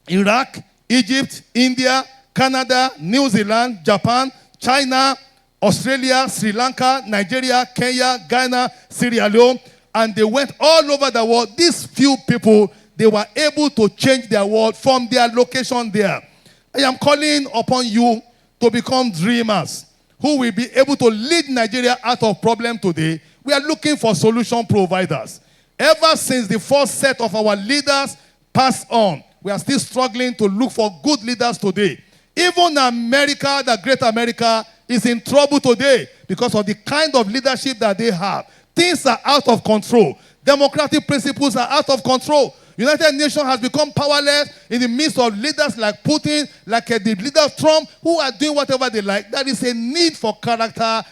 Iraq, Egypt, India, Canada, New Zealand, Japan, China, Australia, Sri Lanka, Nigeria, Kenya, Ghana, Sierra Leone, and they went all over the world. These few people, they were able to change their world from their location there. I am calling upon you to become dreamers who will be able to lead Nigeria out of problem today. We are looking for solution providers. Ever since the first set of our leaders passed on, we are still struggling to look for good leaders today. Even America, the great America, is in trouble today because of the kind of leadership that they have. Things are out of control. Democratic principles are out of control. United Nations has become powerless in the midst of leaders like Putin, like the leader of Trump, who are doing whatever they like. There is a need for character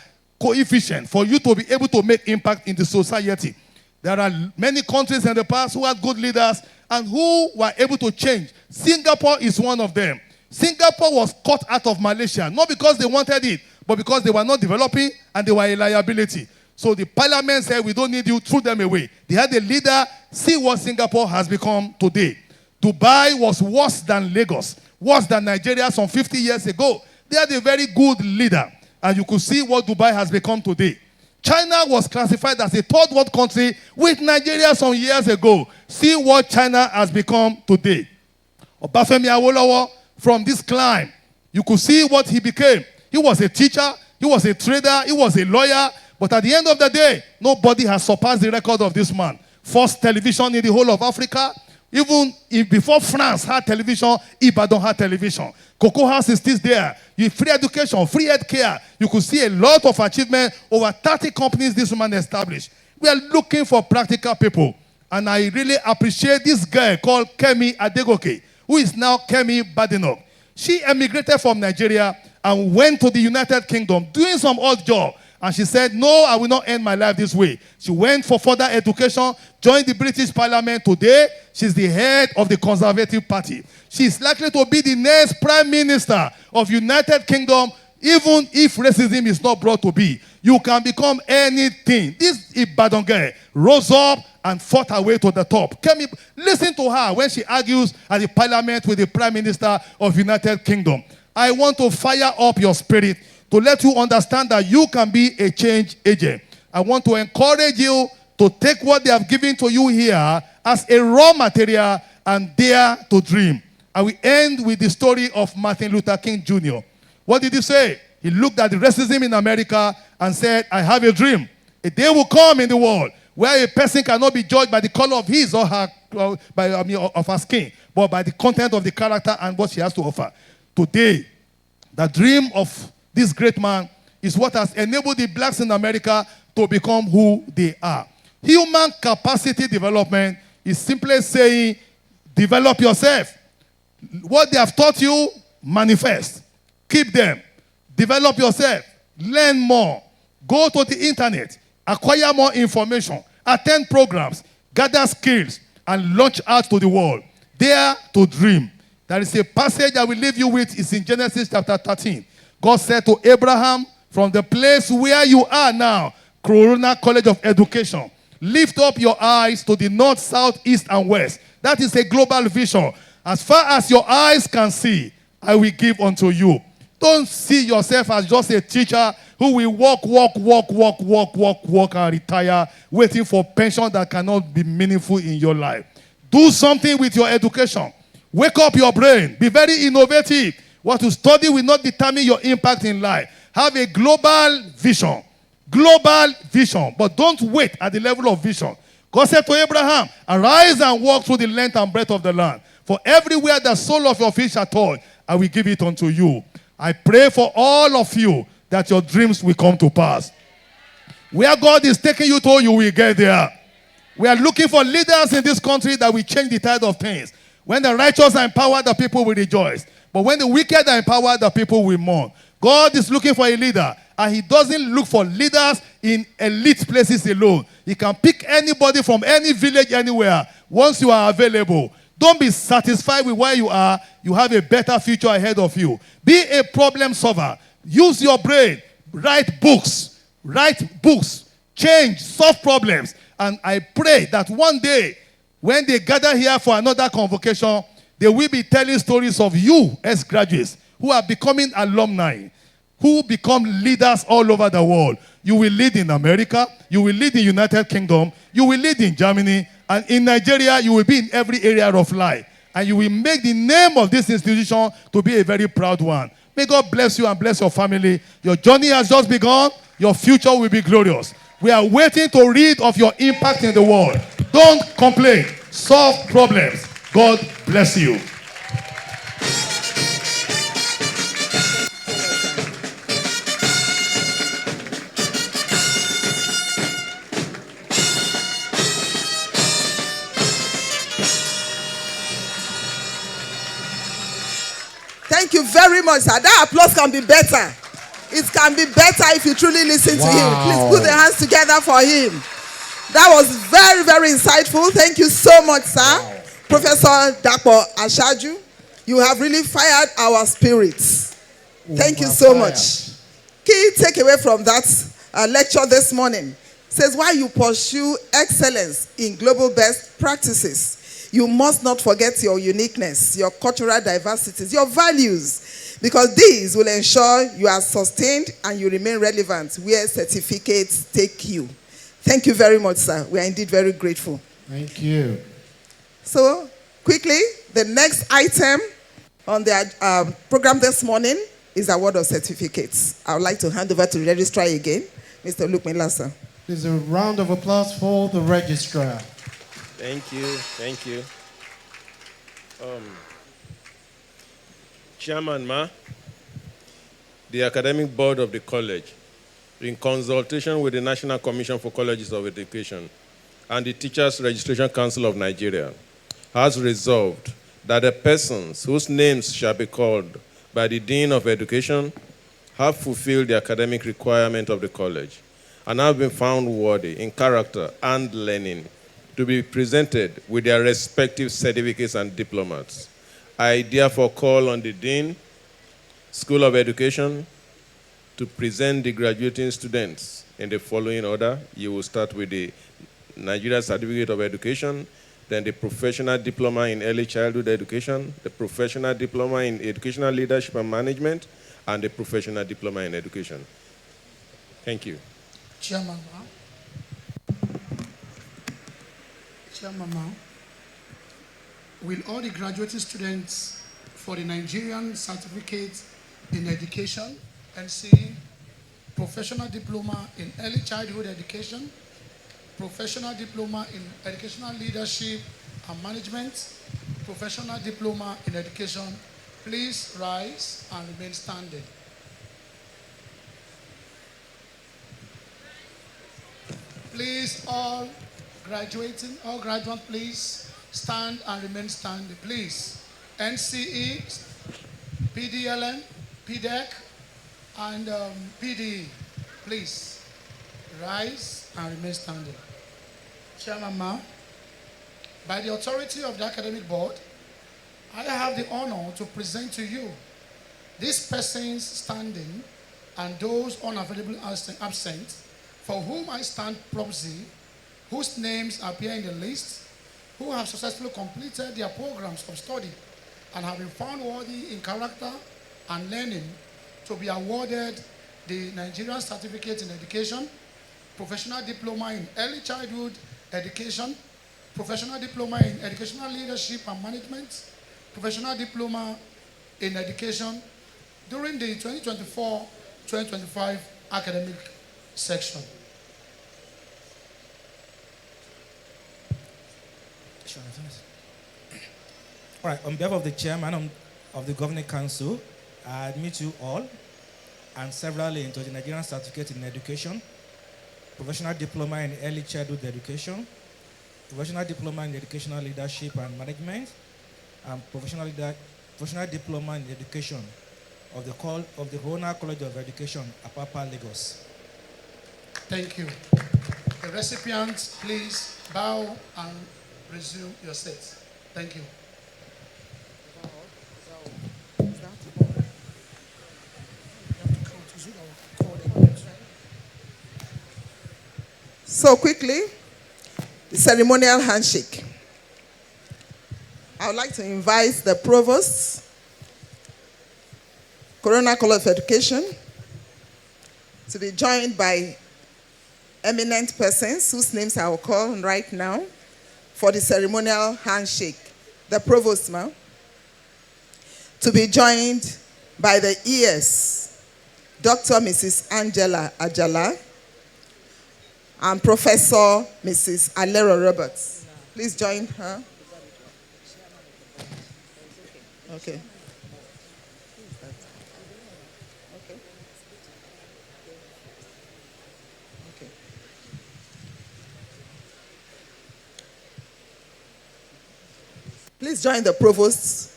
coefficient for you to be able to make impact in the society. There are many countries in the past who had good leaders and who were able to change. Singapore is one of them. Singapore was cut out of Malaysia, not because they wanted it, but because they were not developing and they were a liability. So the parliament said, we don't need you, threw them away. They had a leader. See what Singapore has become today. Dubai was worse than Lagos, worse than Nigeria some 50 years ago. They had a very good leader. And you could see what Dubai has become today. China was classified as a third world country with Nigeria some years ago. See what China has become today. Obafemi Awolowo, from this climb, you could see what he became. He was a teacher, he was a trader, he was a lawyer. But at the end of the day, nobody has surpassed the record of this man. First television in the whole of Africa. Even if before France had television, Ibadan had television. Cocoa House is still there. You free education, free health care. You could see a lot of achievement. Over 30 companies this man established. We are looking for practical people. And I really appreciate this girl called Kemi Adegoke, who is now Kemi Badenoch. She emigrated from Nigeria and went to the United Kingdom doing some odd job. And she said, no, I will not end my life this way. She went for further education, joined the British Parliament. Today, she's the head of the Conservative Party. She's likely to be the next Prime Minister of United Kingdom, even if racism is not brought to be. You can become anything. This Ibadan girl rose up and fought her way to the top. Listen to her when she argues at the Parliament with the Prime Minister of United Kingdom. I want to fire up your spirit to let you understand that you can be a change agent. I want to encourage you to take what they have given to you here as a raw material and dare to dream. I will end with the story of Martin Luther King Jr. What did he say? He looked at the racism in America and said, I have a dream. A day will come in the world where a person cannot be judged by the color of his or her, of her skin, but by the content of the character and what she has to offer. Today, the dream of this great man is what has enabled the blacks in America to become who they are. Human capacity development is simply saying, develop yourself. What they have taught you, manifest. Keep them. Develop yourself. Learn more. Go to the internet. Acquire more information. Attend programs. Gather skills. And launch out to the world. Dare to dream. There is a passage I will leave you with. It's in Genesis chapter 13. God said to Abraham, from the place where you are now, Corona College of Education, lift up your eyes to the north, south, east, and west. That is a global vision. As far as your eyes can see, I will give unto you. Don't see yourself as just a teacher who will work, and retire, waiting for pension that cannot be meaningful in your life. Do something with your education. Wake up your brain. Be very innovative. What you study will not determine your impact in life. Have a global vision. Global vision. But don't wait at the level of vision. God said to Abraham, arise and walk through the length and breadth of the land. For everywhere the sole of your feet shall touch, I will give it unto you. I pray for all of you that your dreams will come to pass. Where God is taking you to, you will get there. We are looking for leaders in this country that will change the tide of things. When the righteous are empowered, the people will rejoice. But when the wicked are empowered, the people will mourn. God is looking for a leader, and he doesn't look for leaders in elite places alone. He can pick anybody from any village, anywhere, once you are available. Don't be satisfied with where you are. You have a better future ahead of you. Be a problem solver. Use your brain. Write books. Write books. Change. Solve problems. And I pray that one day, when they gather here for another convocation, they will be telling stories of you as graduates who are becoming alumni, who become leaders all over the world. You will lead in America. You will lead in the United Kingdom. You will lead in Germany. And in Nigeria, you will be in every area of life. And you will make the name of this institution to be a very proud one. May God bless you and bless your family. Your journey has just begun. Your future will be glorious. We are waiting to read of your impact in the world. Don't complain. Solve problems. God bless you. Thank you very much, sir. That applause can be better. It can be better if you truly listen to him. Please put the hands together for him. That was very, very insightful. Thank you so much, sir. Wow. Professor Dapo Ashaju, you have really fired our spirits. Thank you so much. Key takeaway from that lecture this morning says, while you pursue excellence in global best practices, you must not forget your uniqueness, your cultural diversities, your values, because these will ensure you are sustained and you remain relevant where certificates take you. Thank you very much, sir. We are indeed very grateful. Thank you. So, quickly, the next item on the program this morning is award of certificates. I would like to hand over to the registrar again, Mr. Luke Milasa. There's a round of applause for the registrar. Thank you. Thank you. Chairman Ma, the academic board of the college, in consultation with the National Commission for Colleges of Education and the Teachers Registration Council of Nigeria, has resolved that the persons whose names shall be called by the Dean of Education have fulfilled the academic requirement of the college and have been found worthy in character and learning to be presented with their respective certificates and diplomas. I therefore call on the Dean, School of Education, to present the graduating students in the following order. You will start with the Nigeria Certificate of Education, then the Professional Diploma in Early Childhood Education, the Professional Diploma in Educational Leadership and Management, and the Professional Diploma in Education. Thank you. Chairman, will all the graduating students for the Nigerian Certificate in Education, NCE, Professional Diploma in Early Childhood Education, Professional Diploma in Educational Leadership and Management, Professional Diploma in Education, please rise and remain standing. Please, all graduates, please stand and remain standing, please. NCE, PDLN, PDEC, and PDE, please rise and remain standing. Chairman Ma, by the authority of the academic board, I have the honor to present to you these persons standing and those unavailable absent, for whom I stand proxy, whose names appear in the list, who have successfully completed their programs of study and have been found worthy in character and learning to be awarded the Nigerian Certificate in Education, Professional Diploma in Early Childhood Education, Professional Diploma in Educational Leadership and Management, Professional Diploma in Education during the 2024-2025 academic section. All right, on behalf of the chairman of the Governing Council, I admit you all and severally into the Nigerian Certificate in Education, Professional Diploma in Early Childhood Education, Professional Diploma in Educational Leadership and Management, and Professional Diploma in Education of the Corona College of Education, Apapa, Lagos. Thank you. The recipients, please bow and resume your seats. Thank you. So quickly, the ceremonial handshake. I would like to invite the Provost, Corona College of Education, to be joined by eminent persons whose names I will call right now for the ceremonial handshake. The Provost, ma'am, to be joined by the ES, Dr. Mrs. Angela Ajala, and Professor Mrs. Alero Roberts. Please join her. Okay. Please join the Provost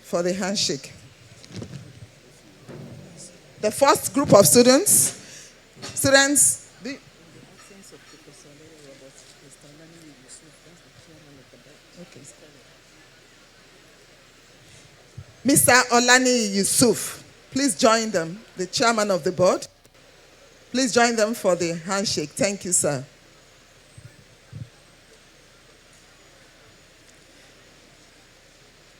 for the handshake. The first group of students, Mr. Olani Yusuf, please join them, the chairman of the board. Please join them for the handshake. Thank you, sir.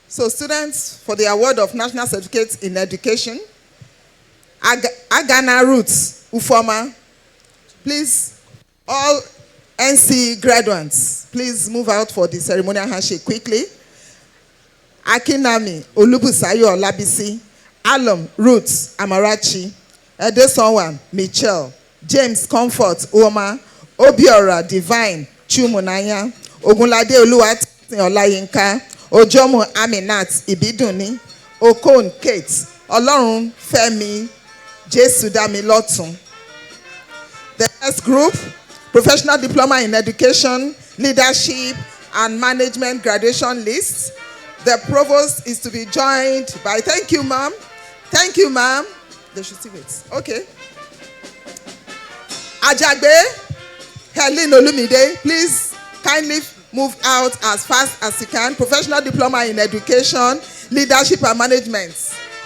So students, for the award of National Certificate in Education, Agana Roots Ufoma, please, all NC graduates, please move out for the ceremonial handshake quickly. Akinami Olubusayo Olabisi, Alum Roots Amarachi, Edesonwan Michelle, James Comfort Oma, Obiora Divine Chumunaya, Ogunlade Oluwatosin Olayinka, Ojomu Aminat Ibiduni, Okon Kate, Olorun Femi Jesu Damilotun. The next group, Professional Diploma in Education, Leadership and Management graduation list. The Provost is to be joined by, thank you, ma'am. Thank you, ma'am. They should see it. Okay. Ajagbe Helen Olumide, please kindly move out as fast as you can. Professional Diploma in Education, Leadership and Management.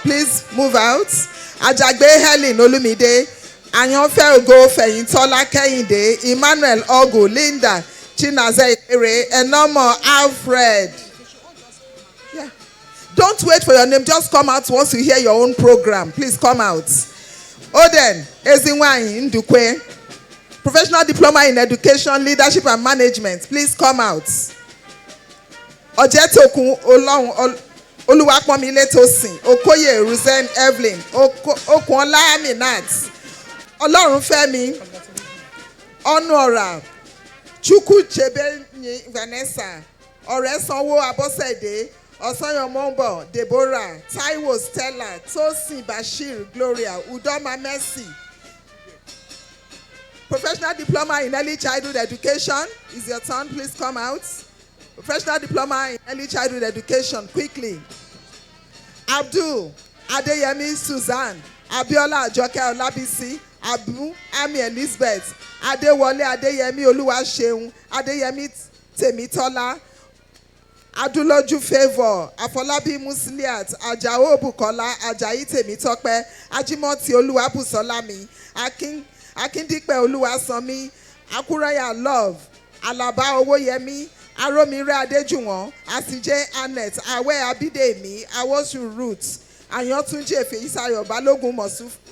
Please move out. Ajagbe Helen Olumide, Ayanfe Ogo Feyintola Kehinde, Emmanuel Ogu, Linda Chinaze Ere, Enomo Alfred. Yeah. Don't wait for your name. Just come out once you hear your own program. Please come out. Oden Ezinwanyi Ndukwe, Professional Diploma in Education, Leadership and Management. Please come out. Ojetokun Oluwapomile Tosin, Okoye Ruzen Evelyn, Okunla Aminat, Olorunfemi, Honora, Chukwu Chebe Vanessa, Oresanwo Abosede, Osanyomombo, Deborah, Taiwo Stella, Tosin Bashir Gloria, Udoma Mercy. Professional Diploma in Early Childhood Education, is your turn, please come out. Professional Diploma in Early Childhood Education, quickly. Abdul Adeyemi Suzanne, Abiola Ajoke Olabisi, Abu Ami Elizabeth, Adewole Adeyemi Oluwaseun, Adeyemi Temitola, Aduloju Favour, Afolabi Musliat, Ajao Bukola, Ajayi Temitope, Ajimoti Oluwabusolami, Akindipe Oluwasanmi, Akuraya Love, Alaba Owoyemi, Aromire Adejuwon, Asije Annette, Awe Abidemi, Awosu Roots, Àyàntúnjí Èfèyísáyọ̀ Balógun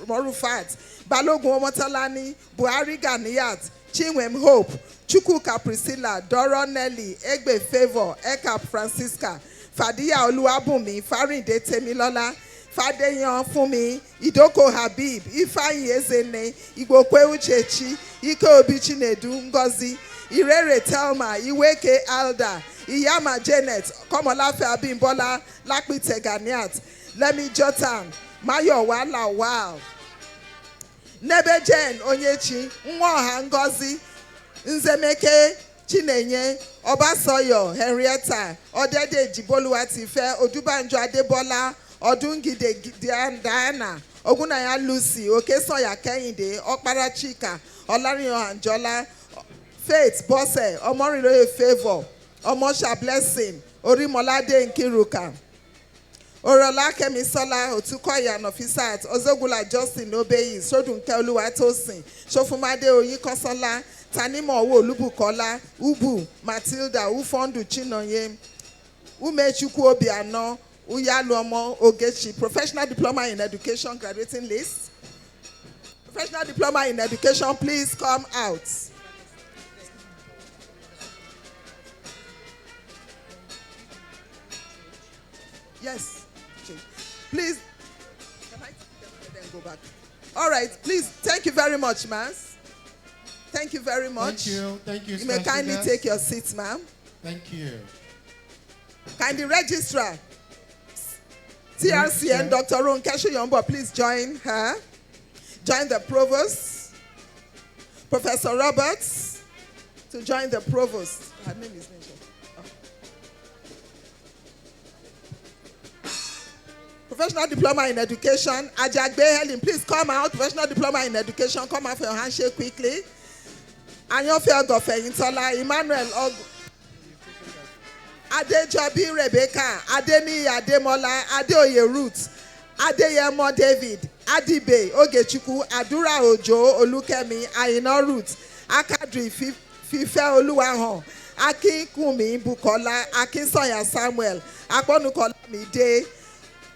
Morufat Balógun Ọmọtọ́lání Buhari Ganiyat Chinwem Hope Chukwuka Priscilla Doro Nelly Egbe Favour Eka Francisca Fàdíyà Olúwabùnmi Fárìndé Tèmilọ́lá Fàdéyàn Fúnmi Ìdókò Habib Ifeanyi Ezene Igbokwe Uchechi Ike Obi Chinedu Ngozi Irere Telma Iweke Alda Iyama Janet Kọ́mọláfẹ́ Abímbọ́lá Lápìtẹ̀ Ganiat Lẹ́mí Jotan Mayowa Lawal Nebejen Onyechi Nwaọha Ngozi Nzemeke Chinenye Ọbásanyọ̀ Henrietta Ọdẹ́dèjì Bólúwatifẹ́ Odúbánjọ Adébọ́lá Ọdúngìdè Diana Ogunaya Lucy Òkèsànyà Kẹ́hìndé Ọ̀pára Chika Ọláríyàn Anjola Faith Bọ́sẹ̀ Ọmọrìnlóye Favour Ọmọṣà Blessing Orímọládé Nkiruka Orola Kẹ́misọ́lá Òtúkọ̀yà Nọ̀físàt Ozógùlà Justin Obeyi Sódùnkẹ́ Olúwatósìn Ṣófúnmádé Oyínkọ́sọ́lá Tanímọ̀ Owó Olúbùkọ́lá Ubu Matilda Ufondu Chinonye Umechukwu Obiano Uyaluomo Ogechi Professional Diploma in Education graduating list. Professional Diploma in Education, please come out. Yes, please. Can I then go back? All right, please. Thank you very much, ma'am. Thank you very much. Thank you. Thank you. You may kindly take your seats, ma'am. Thank you. Kindly registrar, TRCN, Dr. Ronkesho Yombo, please join her. Join the provost, Professor Roberts, to join the provost. Her name is mentioned. Professional Diploma in Education, Ajagbe Helen, please come out. Professional Diploma in Education, come out for your handshake quickly. Anyofe Ogofeyintola, Emmanuel Adejobi Rebecca, Adeniyi Ademola, Adeoye Ruth, Adeyemo David, Adibe Ogechukwu, Adura Ojo, Olukemi, Ayina Ruth, Akadri Fife Oluwahan, Akinkumi Bukola, Akinsanya Samuel, Akponukola Mide,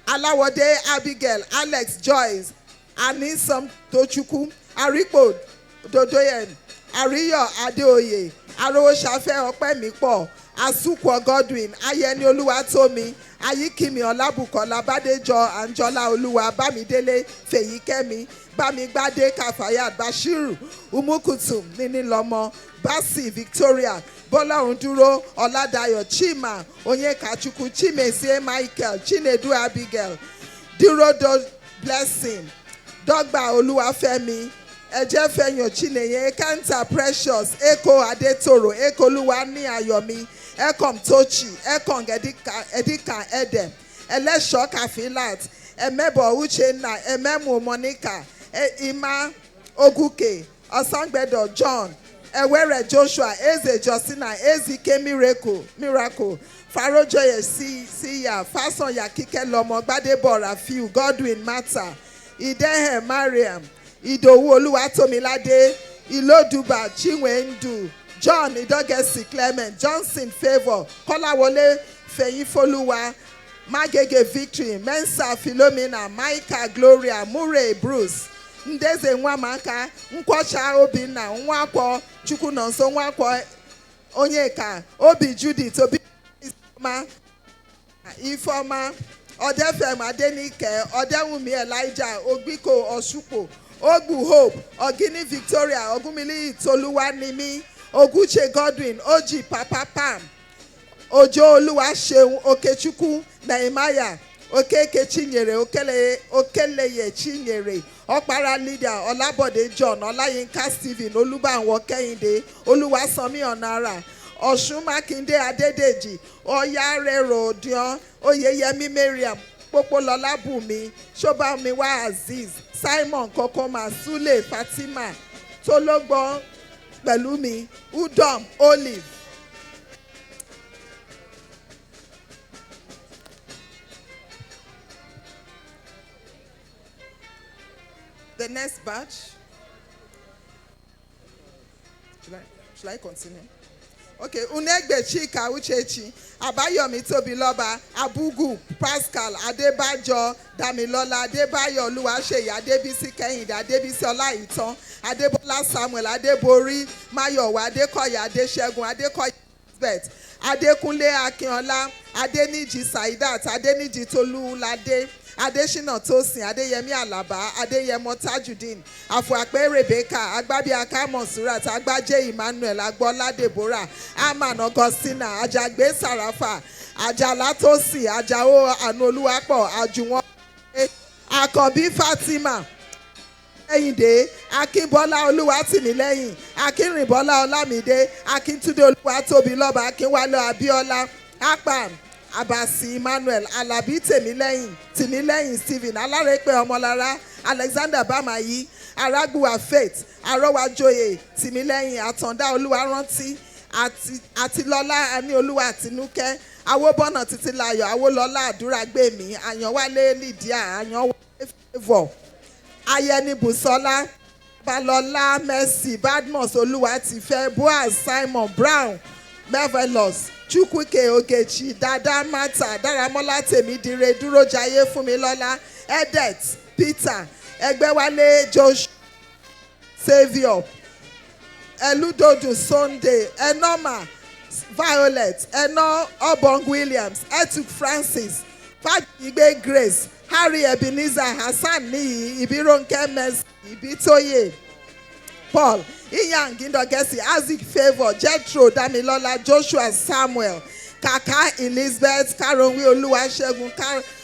Alawode Abigail, Alex Joyce, Anisom Tochukwu, Aripo Dodoyen, Ariyo Adeoye, Arowosafe Opemipo, Asukwo Godwin, Ayeni Oluwatomi, Ayikimi Olabukola, Badejo Anjola Oluwa, Bamidele Feyikemi, Bamigbade Kafayat, Bashiru, Umukutum, Ninilomo, Basi Victoria, Bola Onduro, Oladayo, Chima, Onyekachukwu, Chimezie Michael, Chinedu Abigail, Dirodo Blessing, Dogba Oluwafemi, Ejefenyo Chineye, Kanta Precious, Eko Adetoro, Eko Luwani Ayomi, Ekom Tochi, Ekong Edika Edem, Elesho Kafilat, Emebo Uchenna, Ememu Monica, Ima Oguke, Osangbedo John, Ewere Joshua, Eze Justina, Ezike Miracle, Faro Joye Siya, Fason Yakike Lomo, Gbadebo Rafiu, Godwin Mata, Idehe Mariam, Idowu Oluwatomilade, Iloduba Chinwendu, John Idogesi Clement, Johnson Favour, Kolawole Feyifoluwa, Magege Victory, Mensa Philomena, Micah Gloria, Murray Bruce, Ndeze Nwamaka, Nkwocha Obinna, Nwakwo Chukwunonso, Nwakwo Onyeka, Obi Judith, Obi Ifeoma, Odefem Adenike, Odewumi Elijah, Ogbiko Osupo, Ogbu Hope, Ogini Victoria, Ogumili Toluwanimi, Oguche Godwin, Oji Papa Pam, Ojo Oluwaseun, Okechukwu, Nehemiah, Okeke Chinyere, Okeleye Chinyere, Okpara Lydia, Olabode John, Olayinka Stephen, Olubanwo Kehinde, Oluwasanmi Onara, Osun Makinde Adedeji, Oyarero Odion, Oyeyemi Mariam, Popolola Bumi, Shobamiwa Aziz, Simon Kokoma, Sule Fatima, Tologbo Belumi, Udom Olive. The next batch. Should I continue? Okay, Unegbe Chika Uchechi, Abayomi Tobiloba, Abugu, Pascal, Adebajo, Damilola, Adebayo, Oluwaseyi, Adebisi Kehinde, Adebisi Olaitan, Adebola Samuel, Adebori, Mayowa, Adekoya, Adesegun, Adekoya Elizabeth, Adekunle Akinola, Adeniji Saidat, Adeniji Tolulade, Adesina Tosin, Adeyemi Alaba, Adeyemo Tajudeen, Afuakpe Rebecca, Agbabiaka Monsurat, Agbaje Emmanuel, Agbola Deborah, Aman Augustina, Ajagbe Sarafa, Ajala Tosin, Ajao Anoluwapo, Ajuwon, Akanbi Fatima, Kehinde, Akinbola Oluwatimileyin, Akinrinbola Olamide, Akintunde Oluwatobiloba, Akinwale Abiola, Akpan, Abasi Emmanuel, Alabi Timileyin Stephen, Alarepe Omolara, Alexander Bamayi, Aragbuwa Faith, Arowajoye, Timileyin, Atanda Oluwaranti, Atilola Anioluwa Atinuke, Awobona Titilayo, Awolola Aduragbemi, Ayanwale Lydia, Ayanwale Favour, Ayeni Busola, Balola Mercy, Badmus Oluwatife, Boaz Simon Brown, Marvelous, Chukwuke Ogechi, Dada Mata, Daramola Temidire, Durojaye Fumilola, Edet, Peter, Egbewale Joshua, Saviour, Eludodun Sunday, Enoma, Violet, Eno Obong Williams, Etuk Francis, Fagigbe Grace, Harry Ebenezer, Hassan Niyi, Ibironke Mercy, Ibitoye, Paul, Iyan Gindogesi, Isaac Favour, Jethro Damilola, Joshua Samuel, Kaka Elizabeth, Karonwi Oluwasegun,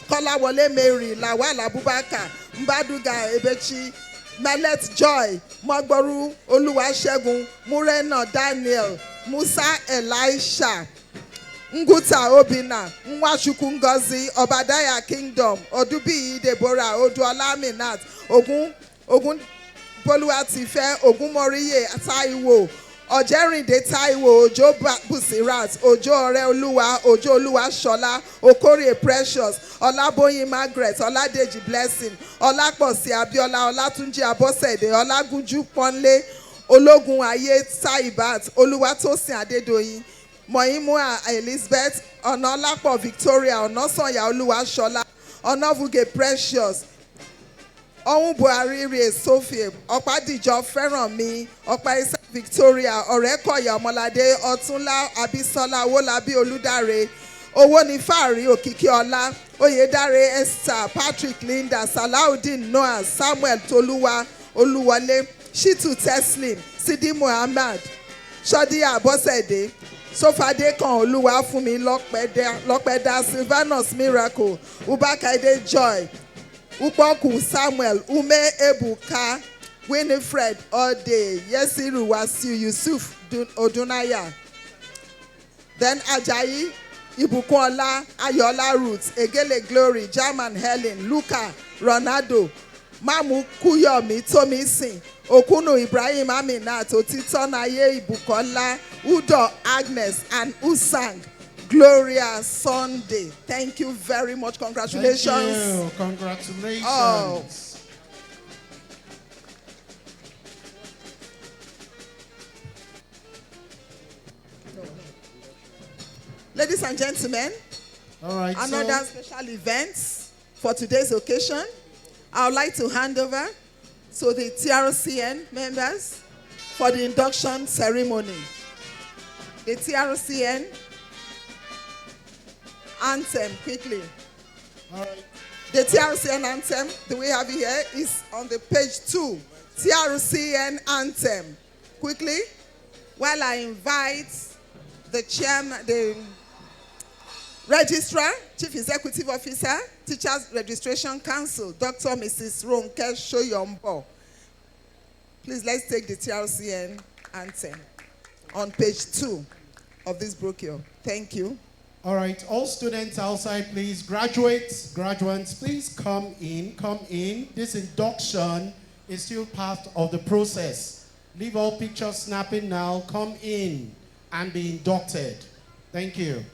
Kolawole Mary, Lawal Abubakar, Mbaduga Ebechi, Melet Joy, Mogboru Oluwasegun, Murena Daniel, Musa Elisha, Nguta Obina, Nwachukwu Ngozi, Obadiah Kingdom, Odubiyi Deborah, Oduola Minat, Ogun Boluwatife, Ogunmoriye Taiwo, Ojerinde Taiwo, Ojo Busirat, Ojo Oreoluwa, Ojo Oluwashola, Okorie Precious, Olaboyin Margaret, Oladeji Blessing, Olaposi Abiola, Olatunji Abosede, Olagunju Ponle, Ologun Aye Saibat, Oluwatosin Adedoyin, Moimua Elizabeth, Onolapo Victoria, Onosanya Oluwashola, Onovuge Precious, Ohun Buhari Sophie, Ọ̀pádìjọ Fẹ́rànmi, Ọ̀páìsá Victoria, Ọ̀rẹ́kọ̀yà Ọmọládé, Ọ̀túnlá Abisola, Owólabí Olúdáre, Owónífàárí Òkìkíọlá, Oyèdáre Esther, Patrick Linda, Salaudeen Noah, Samuel Tolúwa, Olúwọlé, Shitu Teslim, Sidi Muhammad, Ṣọ́díyà Bọ́sẹ̀dé, Sófadékan Olúwafúnmi Lọ́pẹ́dá, Sylvanus Miracle, Ubakaide Joy, Upoku Samuel, Ume Ebuka, Winifred Ode, Yesiru Wasiu, Yusuf Odunaya. Then Ajayi, Ibukunola, Ayola Ruth, Egele Glory, German Helen, Luca, Ronaldo, Mamu Kuyomi, Tomisin, Okunu Ibrahim Aminat, Otitonaye Ibukola, Udo Agnes, and Usang. Gloria Sunday. Thank you very much. Congratulations. Thank you. Congratulations. Oh. Ladies and gentlemen, all right, another special event for today's occasion. I would like to hand over to the TRCN members for the induction ceremony. The TRCN anthem, quickly. All right. The TRCN anthem that we have here is on the page 2. TRCN anthem. Quickly, while I invite the chairman, the registrar, Chief Executive Officer, Teachers Registration Council, Dr. Mrs. Ronke Shoyombo. Please, let's take the TRCN anthem on page 2 of this brochure. Thank you. All right, all students outside, please. Graduates, graduates, please come in, come in. This induction is still part of the process. Leave all picture snapping now. Come in and be inducted. Thank you.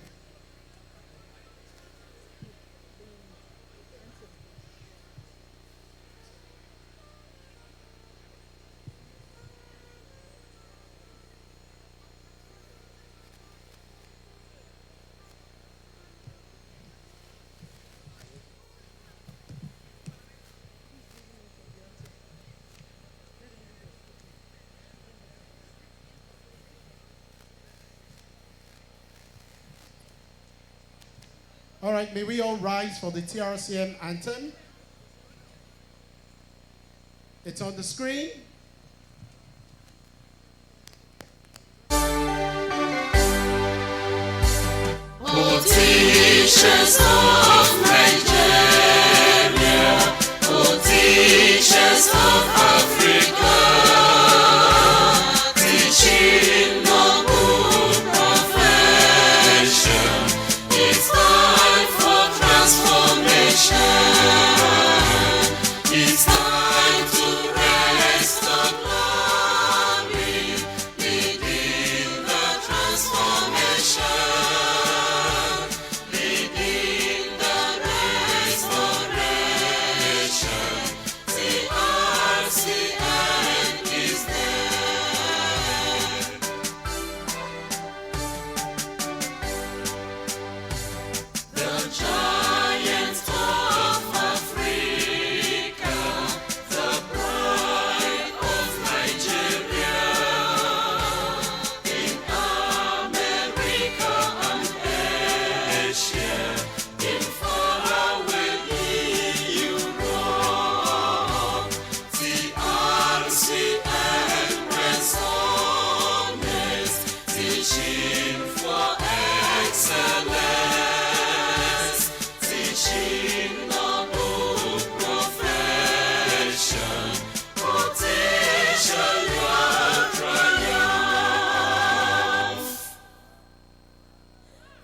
All right, may we all rise for the TRCM anthem. It's on the screen. O teachers of Nigeria, O teachers of Africa, teaching noble profession, it's time for transformation. It's time to restore glory, leading the transformation.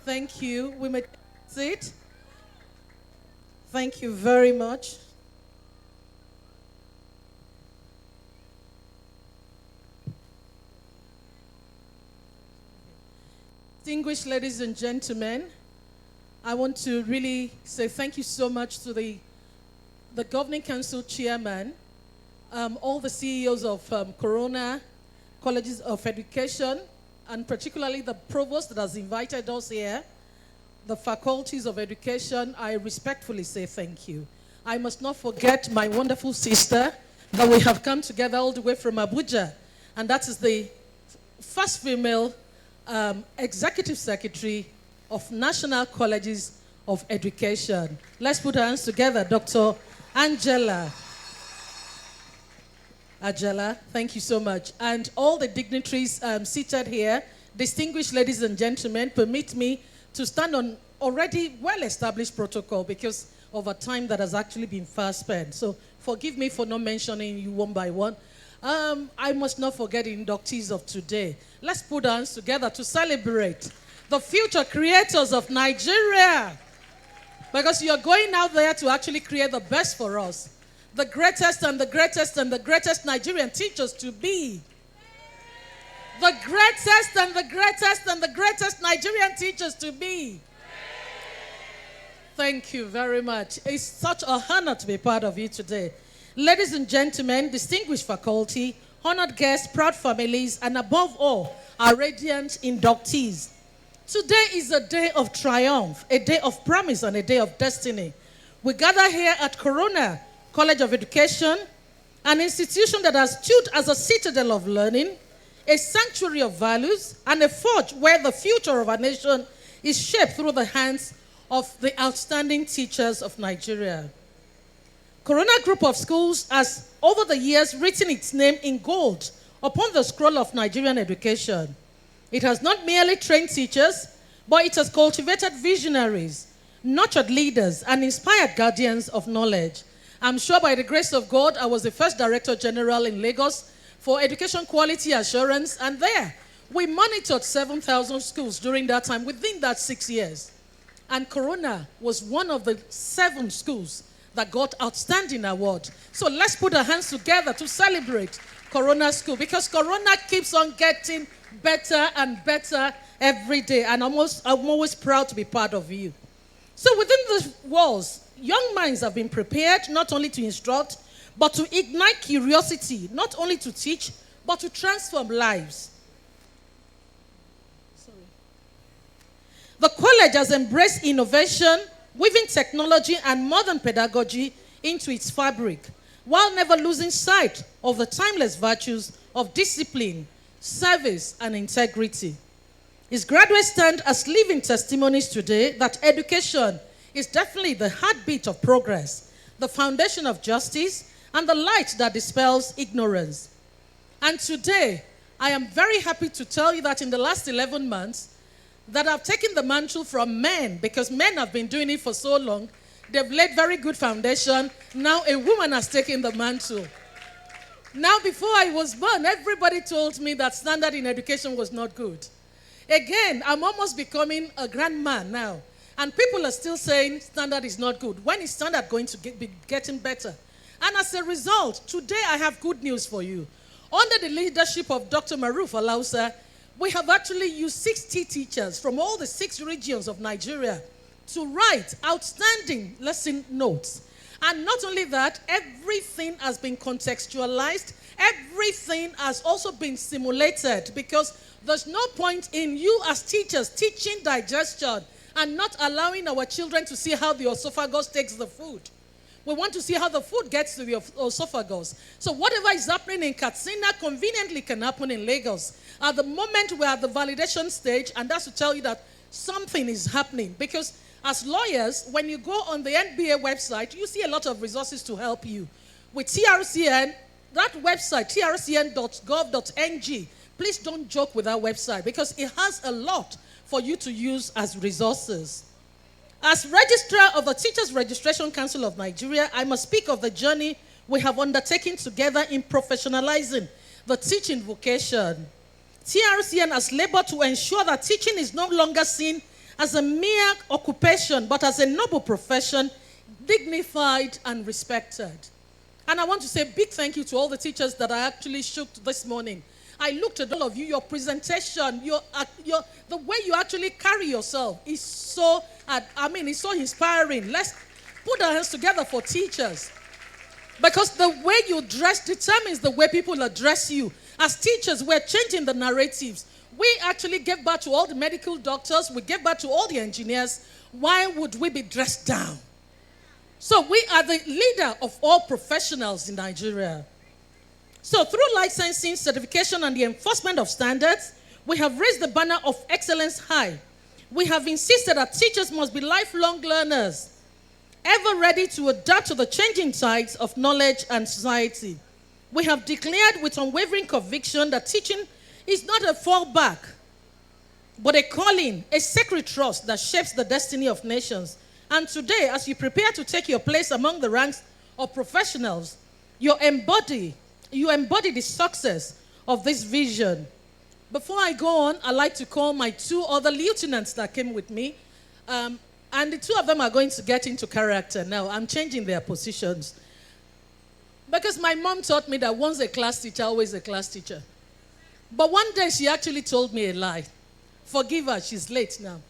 Thank you. We may sit. Thank you very much. Distinguished ladies and gentlemen, I want to really say thank you so much to the Governing Council Chairman, all the CEOs of Corona Colleges of Education, and particularly the provost that has invited us here, the faculties of education. I respectfully say thank you. I must not forget my wonderful sister that we have come together all the way from Abuja, and that is the first female Executive Secretary of National Colleges of Education. Let's put our hands together, Dr. Angela. Thank you so much. And all the dignitaries seated here, distinguished ladies and gentlemen, permit me to stand on already well-established protocol because of a time that has actually been fast spent. So forgive me for not mentioning you one by one. I must not forget the inductees of today. Let's put our hands together to celebrate the future creators of Nigeria, because you're going out there to actually create the best for us. The greatest and the greatest and the greatest Nigerian teachers to be. The greatest and the greatest and the greatest Nigerian teachers to be. Thank you very much. It's such an honor to be part of you today. Ladies and gentlemen, distinguished faculty, honored guests, proud families, and above all, our radiant inductees. Today is a day of triumph, a day of promise, and a day of destiny. We gather here at Corona College of Education, an institution that has stood as a citadel of learning, a sanctuary of values, and a forge where the future of our nation is shaped through the hands of the outstanding teachers of Nigeria. Corona Group of Schools has, over the years, written its name in gold upon the scroll of Nigerian education. It has not merely trained teachers, but it has cultivated visionaries, nurtured leaders, and inspired guardians of knowledge. I'm sure by the grace of God, I was the first Director General in Lagos for Education Quality Assurance, and there we monitored 7,000 schools during that time, within that 6 years. And Corona was one of the 7 schools that got outstanding award. So let's put our hands together to celebrate Corona School, because Corona keeps on getting better and better every day, and I'm always proud to be part of you. So within the walls, young minds have been prepared not only to instruct, but to ignite curiosity, not only to teach, but to transform lives. The college has embraced innovation, weaving technology and modern pedagogy into its fabric, while never losing sight of the timeless virtues of discipline, service, and integrity. Its graduates stand as living testimonies today that education is definitely the heartbeat of progress, the foundation of justice, and the light that dispels ignorance. And today, I am very happy to tell you that in the last 11 months, that I've taken the mantle from men, because men have been doing it for so long. They've laid very good foundation. Now a woman has taken the mantle. Now, before I was born, everybody told me that standard in education was not good. Again, I'm almost becoming a grandma now. And people are still saying standard is not good. When is standard going to be getting better? And as a result, today I have good news for you. Under the leadership of Dr. Maruf Alausa, we have actually used 60 teachers from all the 6 regions of Nigeria to write outstanding lesson notes. And not only that, everything has been contextualized. Everything has also been simulated, because there's no point in you as teachers teaching digestion and not allowing our children to see how the esophagus takes the food. We want to see how the food gets to the esophagus. So whatever is happening in Katsina conveniently can happen in Lagos. At the moment, we're at the validation stage, and that's to tell you that something is happening. Because as lawyers, when you go on the NBA website, you see a lot of resources to help you. With TRCN, that website, trcn.gov.ng, please don't joke with that website, because it has a lot for you to use as resources. As Registrar of the Teachers Registration Council of Nigeria, I must speak of the journey we have undertaken together in professionalizing the teaching vocation. TRCN has labored to ensure that teaching is no longer seen as a mere occupation, but as a noble profession, dignified and respected. And I want to say a big thank you to all the teachers that I actually shook this morning. I looked at all of you, your presentation, the way you actually carry yourself is so, it's so inspiring. Let's put our hands together for teachers. Because the way you dress determines the way people address you. As teachers, we're changing the narratives. We actually gave birth to all the medical doctors. We gave birth to all the engineers. Why would we be dressed down? So we are the leader of all professionals in Nigeria. So through licensing, certification, and the enforcement of standards, we have raised the banner of excellence high. We have insisted that teachers must be lifelong learners, ever ready to adapt to the changing tides of knowledge and society. We have declared with unwavering conviction that teaching is not a fallback, but a calling, a sacred trust that shapes the destiny of nations. And today, as you prepare to take your place among the ranks of professionals, you embody the success of this vision. Before I go on, I'd like to call my 2 other lieutenants that came with me. And the 2 of them are going to get into character now. I'm changing their positions. Because my mom taught me that once a class teacher, always a class teacher. But one day she actually told me a lie. Forgive her, she's late now.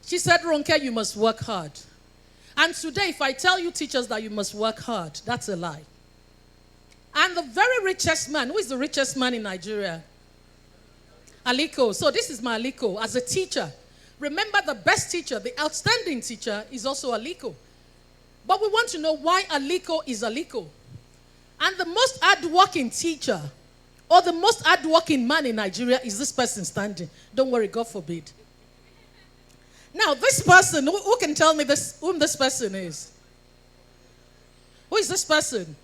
She said, Ronke, you must work hard. And today, if I tell you teachers that you must work hard, that's a lie. And the very richest man, who is the richest man in Nigeria? Aliko. So this is my Aliko as a teacher. Remember, the best teacher, the outstanding teacher is also Aliko. But we want to know why Aliko is Aliko. And the most hardworking teacher or the most hardworking man in Nigeria is this person standing. Don't worry, God forbid. Now, this person, who can tell me whom this person is? Who is this person?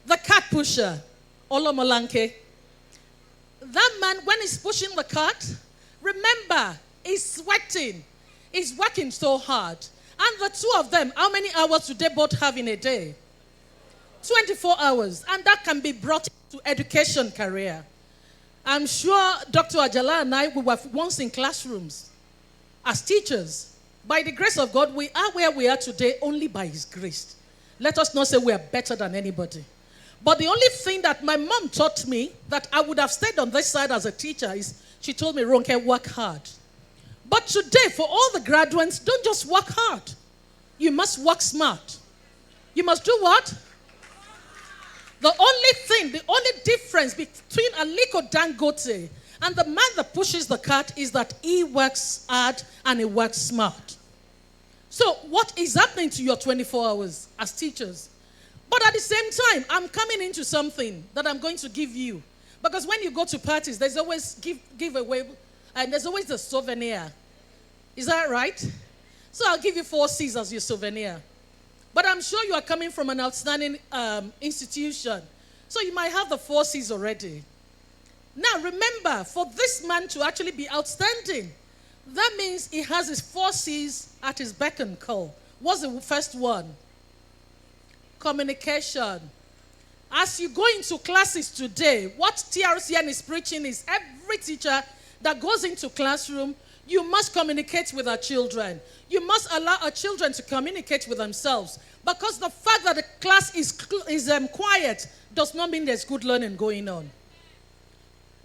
The cart pusher, Olomolanke. That man, when he's pushing the cart, remember, he's sweating. He's working so hard. And the 2 of them, how many hours do they both have in a day? 24 hours. And that can be brought to education career. I'm sure Dr. Ajala and I, we were once in classrooms as teachers. By the grace of God, we are where we are today only by His grace. Let us not say we are better than anybody. But the only thing that my mom taught me that I would have stayed on this side as a teacher is she told me, Ronke, work hard. But today, for all the graduates, don't just work hard. You must work smart. You must do what? The only difference between Aliko Dangote and the man that pushes the cart is that he works hard and he works smart. So what is happening to your 24 hours as teachers? But at the same time, I'm coming into something that I'm going to give you. Because when you go to parties, there's always giveaway, and there's always the souvenir. Is that right? So I'll give you 4 C's as your souvenir. But I'm sure you are coming from an outstanding institution. So you might have the 4 C's already. Now remember, for this man to actually be outstanding, that means he has his 4 C's at his beck and call. What's the first one? Communication. As you go into classes today, what TRCN is preaching is every teacher that goes into classroom, you must communicate with our children. You must allow our children to communicate with themselves. Because the fact that the class is quiet does not mean there's good learning going on.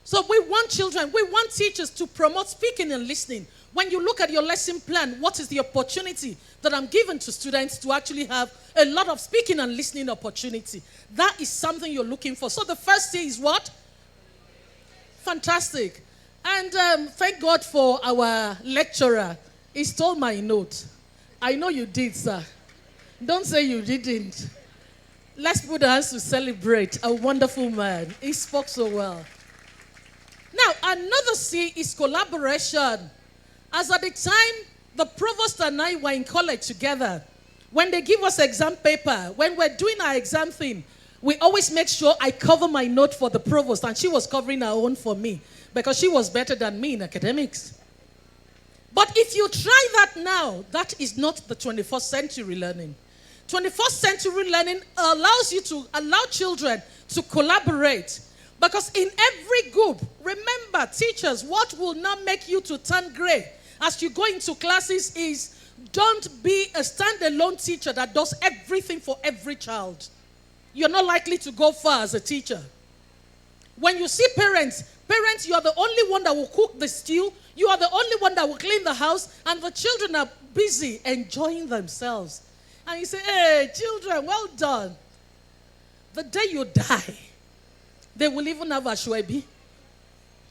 So we want children, we want teachers to promote speaking and listening. When you look at your lesson plan, what is the opportunity that I'm giving to students to actually have a lot of speaking and listening opportunity? That is something you're looking for. So the first thing is what? Fantastic. And thank God for our lecturer. He stole my note. I know you did, sir. Don't say you didn't. Let's put our hands to celebrate a wonderful man. He spoke so well. Now, another C is collaboration. As at the time the provost and I were in college together, when they give us exam paper, when we're doing our exam thing, we always make sure I cover my note for the provost, and she was covering her own for me because she was better than me in academics. But if you try that now, that is not the 21st century learning. 21st century learning allows you to allow children to collaborate. Because in every group, remember, teachers, what will not make you to turn gray as you go into classes is don't be a standalone teacher that does everything for every child. You're not likely to go far as a teacher. When you see parents, you are the only one that will cook the stew, you are the only one that will clean the house, and the children are busy enjoying themselves. And you say, hey, children, well done. The day you die, they will even have a shwebi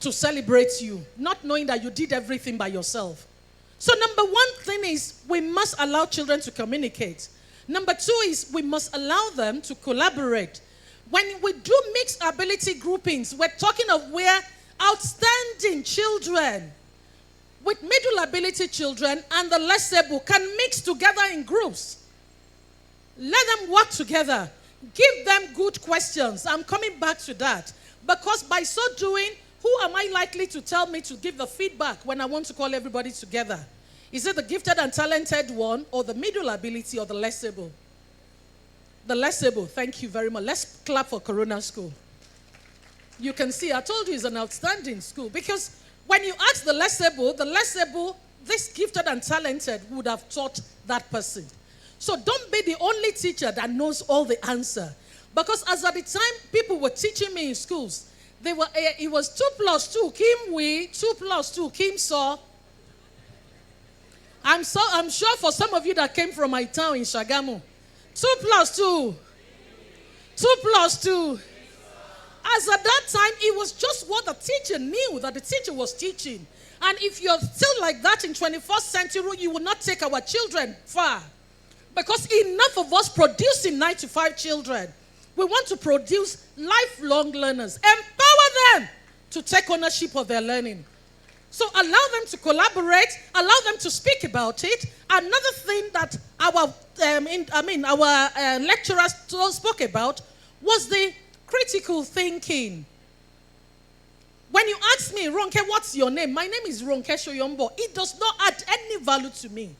to celebrate you, not knowing that you did everything by yourself. So number one thing is we must allow children to communicate. Number 2 is we must allow them to collaborate. When we do mixed ability groupings, we're talking of where outstanding children with middle ability children and the less able can mix together in groups. Let them work together. Give them good questions. I'm coming back to that. Because by so doing, who am I likely to tell me to give the feedback when I want to call everybody together? Is it the gifted and talented one, or the middle ability, or the less able? The less able. Thank you very much. Let's clap for Corona School. You can see, I told you it's an outstanding school. Because when you ask the less able, this gifted and talented would have taught that person. So don't be the only teacher that knows all the answer. Because as at the time people were teaching me in schools, it was 2 plus 2, Kim we, 2 plus 2, Kim saw. I'm sure for some of you that came from my town in Shagamu, 2 plus 2, 2 plus 2. As at that time, it was just what the teacher knew that the teacher was teaching. And if you're still like that in 21st century, you will not take our children far. Because enough of us producing 9 to 5 children. We want to produce lifelong learners. Empower them to take ownership of their learning. So allow them to collaborate. Allow them to speak about it. Another thing that our lecturers spoke about was the critical thinking. When you ask me, Ronke, what's your name? My name is Ronke Shoyombo. It does not add any value to me.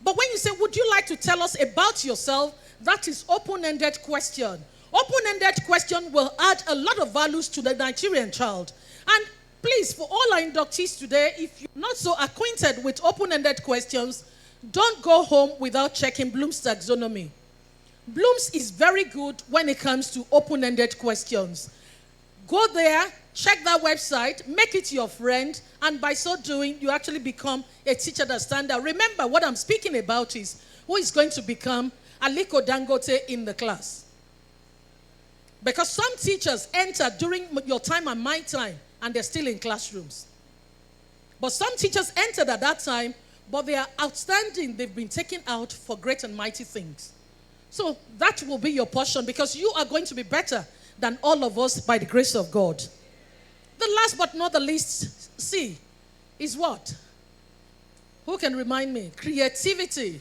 But when you say, would you like to tell us about yourself? That is open-ended question. Open-ended question will add a lot of values to the Nigerian child. And please, for all our inductees today, if you're not so acquainted with open-ended questions, don't go home without checking Bloom's taxonomy. Bloom's is very good when it comes to open-ended questions. Go there, check that website, make it your friend, and by so doing, you actually become a teacher that stands out. Remember, what I'm speaking about is who is going to become Aliko Dangote in the class. Because some teachers enter during your time and my time, and they're still in classrooms. But some teachers entered at that time, but they are outstanding. They've been taken out for great and mighty things. So that will be your portion, because you are going to be better than all of us by the grace of God. The last but not the least C is what? Who can remind me? Creativity.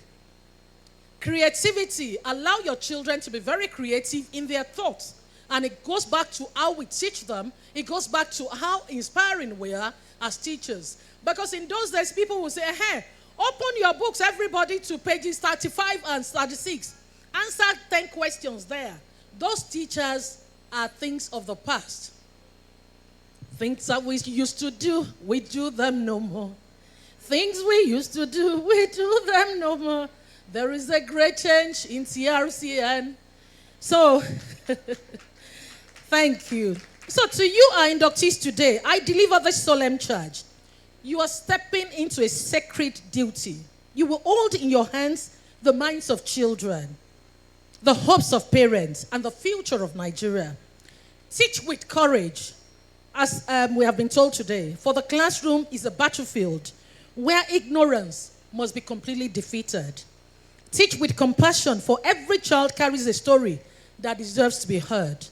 Creativity. Allow your children to be very creative in their thoughts. And it goes back to how we teach them. It goes back to how inspiring we are as teachers. Because in those days, people will say, hey, open your books, everybody, to pages 35 and 36. Answer 10 questions there. Those teachers are things of the past. Things that we used to do, we do them no more. Things we used to do, we do them no more. There is a great change in TRCN. So, thank you. So to you, our inductees today, I deliver this solemn charge. You are stepping into a sacred duty. You will hold in your hands the minds of children, the hopes of parents, and the future of Nigeria. Teach with courage, as we have been told today, for the classroom is a battlefield where ignorance must be completely defeated. Teach with compassion, for every child carries a story that deserves to be heard.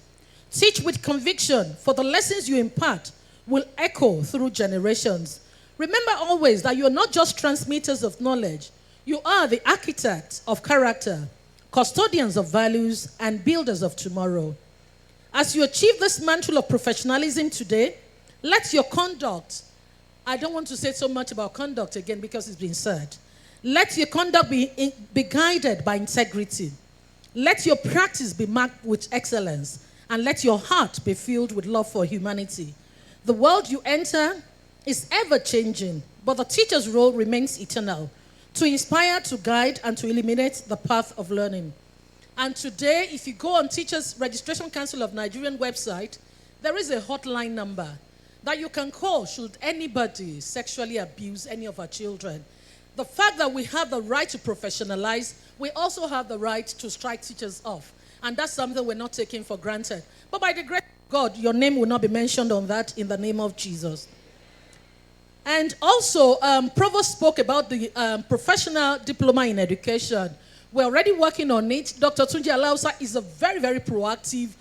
Teach with conviction, for the lessons you impart will echo through generations. Remember always that you are not just transmitters of knowledge. You are the architects of character, custodians of values, and builders of tomorrow. As you achieve this mantle of professionalism today, let your conduct, I don't want to say so much about conduct again because it's been said. Let your conduct be guided by integrity. Let your practice be marked with excellence. And let your heart be filled with love for humanity. The world you enter is ever-changing, but the teacher's role remains eternal, to inspire, to guide, and to illuminate the path of learning. And today, if you go on Teachers Registration Council of Nigerian website, there is a hotline number that you can call should anybody sexually abuse any of our children. The fact that we have the right to professionalize, we also have the right to strike teachers off. And that's something we're not taking for granted. But by the grace of God, your name will not be mentioned on that in the name of Jesus. And also, Provost spoke about the professional diploma in education. We're already working on it. Dr. Tunji Alausa is a very, very proactive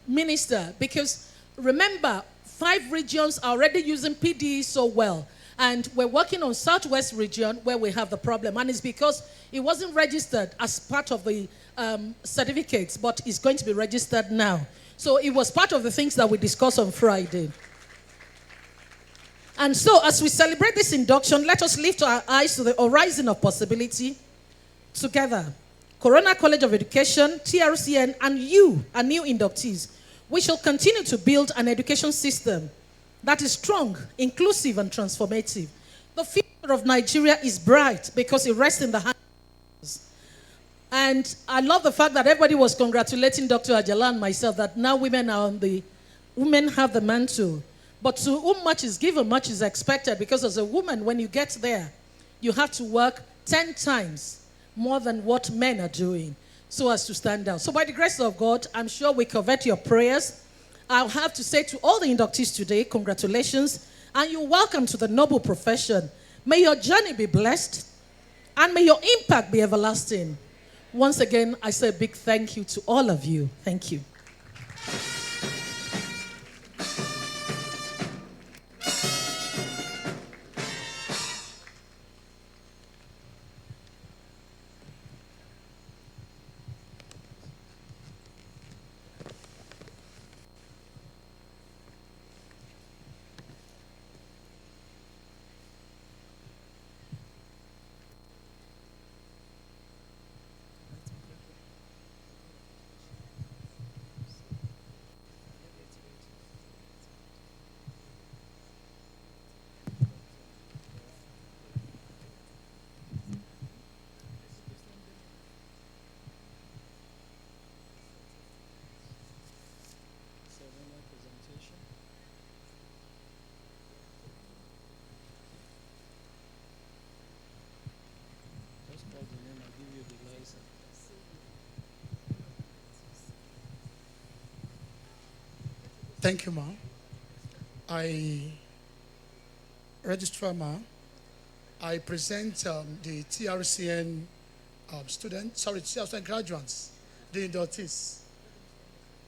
minister because remember, 5 regions are already using PDE so well. And we're working on Southwest region where we have the problem. And it's because it wasn't registered as part of the certificates, but it's going to be registered now. So it was part of the things that we discussed on Friday. And so as we celebrate this induction, let us lift our eyes to the horizon of possibility together. Corona College of Education, TRCN, and you, our new inductees, we shall continue to build an education system that is strong, inclusive, and transformative. The future of Nigeria is bright because it rests in the hands. And I love the fact that everybody was congratulating Dr. Ajala and myself that now women have the mantle. But to whom much is given, much is expected, because as a woman, when you get there, you have to work 10 times more than what men are doing so as to stand out. So by the grace of God, I'm sure we covet your prayers. I'll have to say to all the inductees today, congratulations, and you're welcome to the noble profession. May your journey be blessed, and may your impact be everlasting. Once again, I say a big thank you to all of you. Thank you. Thank you, Ma. Registrar Ma, I present the TRCN TRCN graduates, the inductees.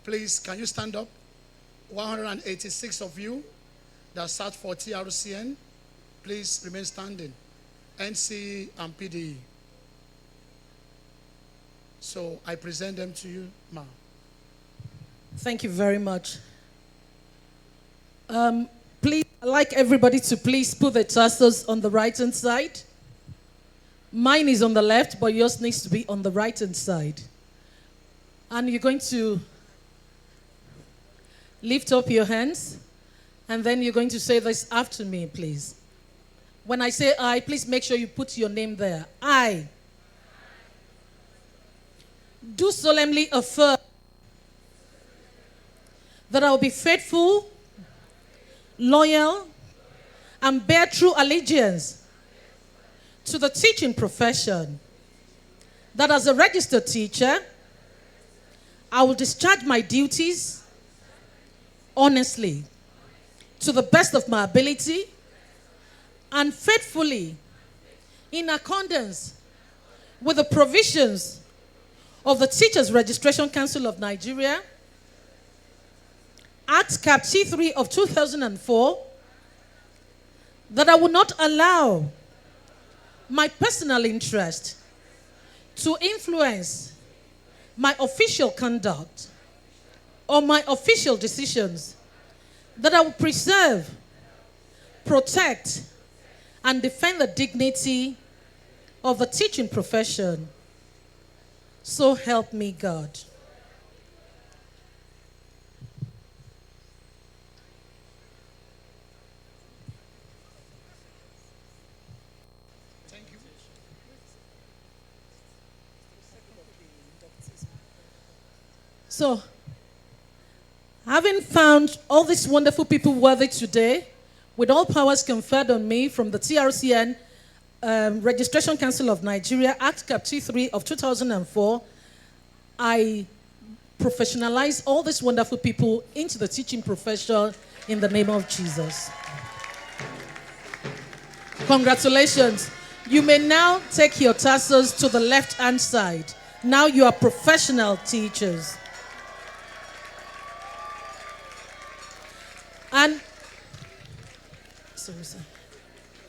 Please, can you stand up? 186 of you that sat for TRCN, please remain standing. NC, and PDE. So I present them to you, ma'am. Thank you very much. Please, I'd like everybody to please put the tassels on the right-hand side. Mine is on the left, but yours needs to be on the right-hand side. And you're going to lift up your hands, and then you're going to say this after me, please. When I say I, please make sure you put your name there. I do solemnly affirm that I will be faithful, loyal, and bear true allegiance to the teaching profession. That as a registered teacher, I will discharge my duties honestly, to the best of my ability, and faithfully, in accordance with the provisions of the Teachers Registration Council of Nigeria, Act Cap C3 of 2004, that I will not allow my personal interest to influence my official conduct or my official decisions, that I will preserve, protect, and defend the dignity of the teaching profession. So help me God. Thank you. So, having found all these wonderful people worthy today, with all powers conferred on me from the TRCN Registration Council of Nigeria, Act Cap T3 of 2004, I professionalize all these wonderful people into the teaching profession in the name of Jesus. Congratulations. You may now take your tassels to the left-hand side. Now you are professional teachers.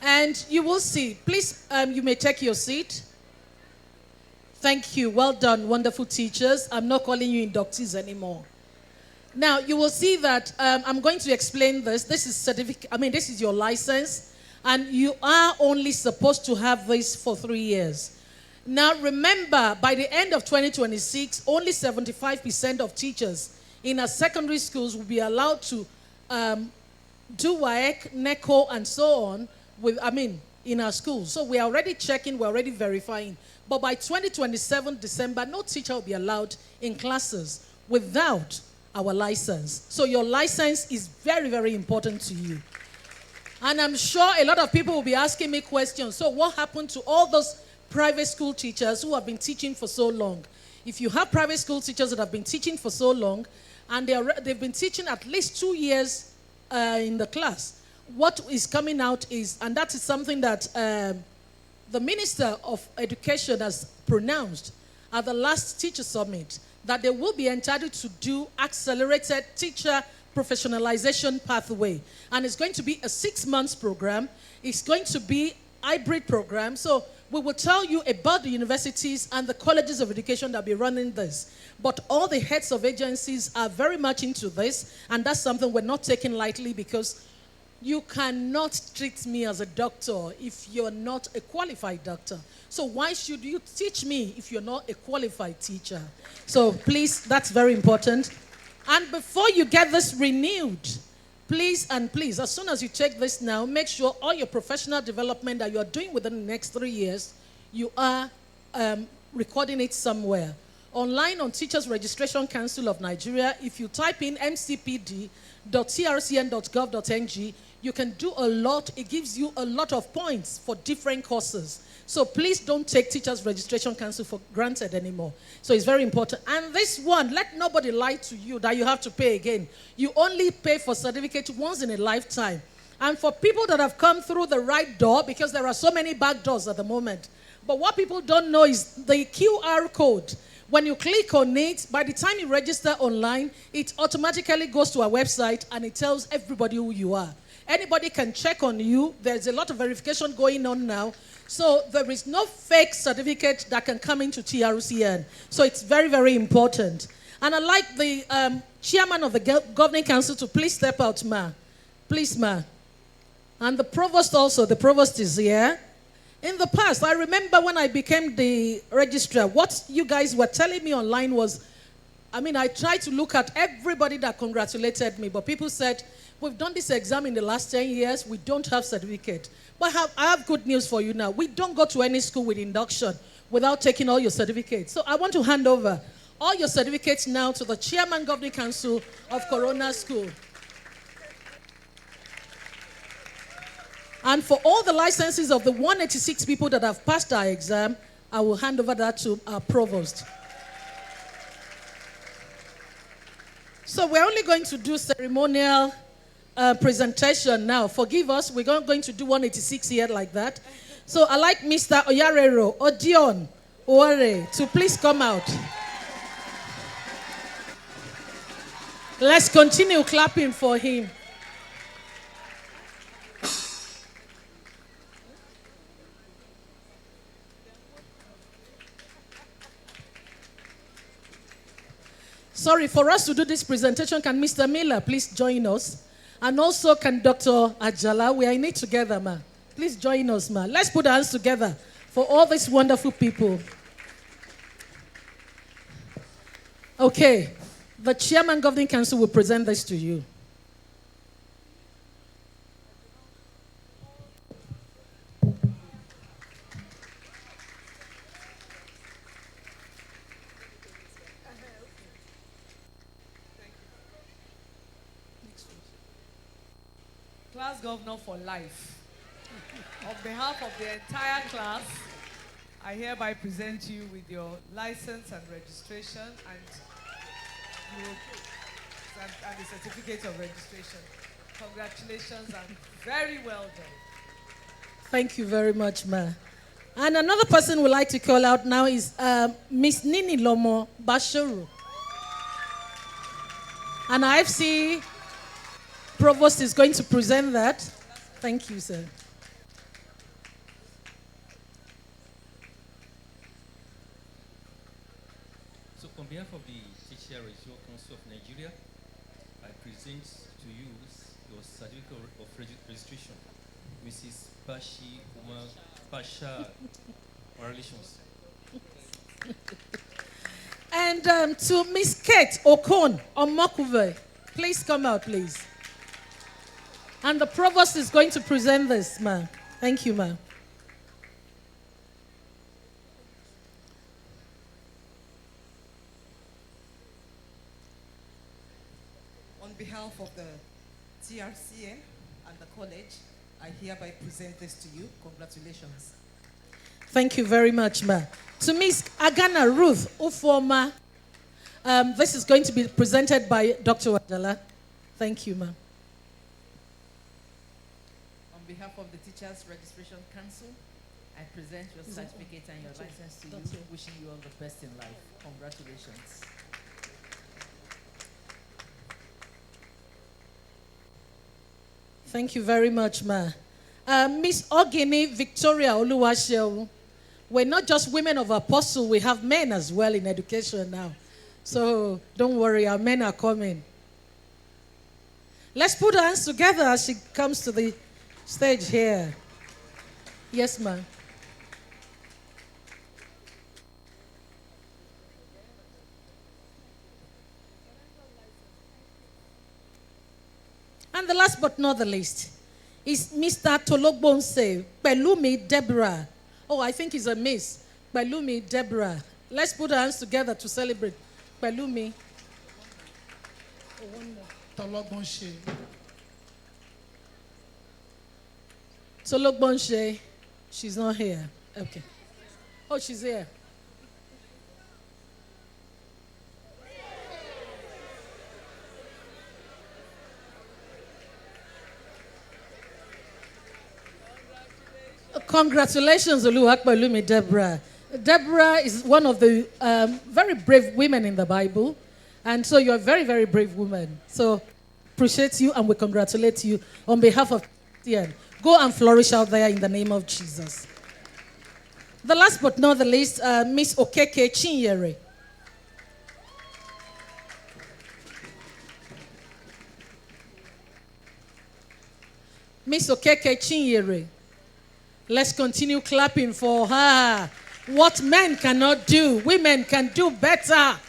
And you will see, please, you may take your seat. Thank you. Well done, wonderful teachers. I'm not calling you inductees anymore. Now, you will see that I'm going to explain this. This is this is your license, and you are only supposed to have this for 3 years. Now, remember, by the end of 2026, only 75% of teachers in our secondary schools will be allowed to do WAEC, NECO, and so on in our schools. So we're already checking, we're already verifying. But by 2027 December, no teacher will be allowed in classes without our license. So your license is very, very important to you. And I'm sure a lot of people will be asking me questions. So what happened to all those private school teachers who have been teaching for so long? If you have private school teachers that have been teaching for so long, and they've been teaching at least 2 years in the class, what is coming out is, and that is something that the Minister of Education has pronounced at the last teacher summit, that they will be entitled to do accelerated teacher professionalization pathway. And it's going to be a 6-month program. It's going to be hybrid program. So we will tell you about the universities and the colleges of education that will be running this. But all the heads of agencies are very much into this, and that's something we're not taking lightly, because you cannot treat me as a doctor if you're not a qualified doctor. So why should you teach me if you're not a qualified teacher? So please, that's very important. And before you get this renewed, please, as soon as you take this now, make sure all your professional development that you are doing within the next 3 years, you are recording it somewhere. Online on Teachers Registration Council of Nigeria, if you type in mcpd.trcn.gov.ng, you can do a lot. It gives you a lot of points for different courses. So please don't take Teachers Registration Council for granted anymore. So it's very important. And this one, let nobody lie to you that you have to pay again. You only pay for certificate once in a lifetime. And for people that have come through the right door, because there are so many back doors at the moment, but what people don't know is the QR code. When you click on it, by the time you register online, it automatically goes to our website and it tells everybody who you are. Anybody can check on you. There's a lot of verification going on now. So there is no fake certificate that can come into TRCN. So it's very, very important. And I'd like the chairman of the governing council to please step out, ma. Please, ma. And the provost also. The provost is here. In the past, I remember when I became the registrar, what you guys were telling me online was, I tried to look at everybody that congratulated me, but people said, we've done this exam in the last 10 years, we don't have certificate. But I have good news for you now. We don't go to any school with induction without taking all your certificates. So I want to hand over all your certificates now to the chairman governing council of Corona School. And for all the licenses of the 186 people that have passed our exam, I will hand over that to our provost. So we're only going to do ceremonial presentation now. Forgive us, we're not going to do 186 here like that. So I'd like Mr. Oyarero Odion Ore to please come out. Let's continue clapping for him. Sorry, for us to do this presentation, can Mr. Miller please join us? And also can Dr. Ajala, we are in it together, ma. Please join us, ma. Let's put our hands together for all these wonderful people. Okay, the chairman governing council will present this to you. Class governor for life. On behalf of the entire class, I hereby present you with your license and registration and the certificate of registration. Congratulations and very well done. Thank you very much, ma. And another person we'd like to call out now is Miss Nini Lomo Basharu. And IFC Provost is going to present that. Thank you, sir. So on behalf of the Teacher Regional Council of Nigeria, I present to you your certificate of registration, Mrs. Bashi Umar Pasha Relations. And to Miss Kate Okon Omokuve, please come out, please. And the provost is going to present this, ma'am. Thank you, ma'am. On behalf of the TRCN and the college, I hereby present this to you. Congratulations. Thank you very much, ma'am. To Miss Agana Ruth Ufoma, this is going to be presented by Dr. Wadala. Thank you, ma'am. On behalf of the Teachers Registration Council, I present your certificate and your license to you, wishing you all the best in life. Congratulations. Thank you very much, ma. Miss Ogini Victoria Oluwashewu. We're not just women of apostle, we have men as well in education now. So don't worry, our men are coming. Let's put our hands together as she comes to the stage here. Yes, ma'am. And the last but not the least is Mr. Tologbonse Pelumi Deborah. Oh, I think he's a miss. Pelumi Deborah. Let's put our hands together to celebrate Pelumi. Tologbonse. Tologbonse. She's not here. Okay. Oh, she's here. Congratulations, Oluwapelumi Deborah. Deborah is one of the very brave women in the Bible. And so you're a very, very brave woman. So appreciate you and we congratulate you on behalf of TN. Go and flourish out there in the name of Jesus. The last but not the least, Miss Okeke Chinyere. Miss Okeke Chinyere. Let's continue clapping for her. What men cannot do, women can do better.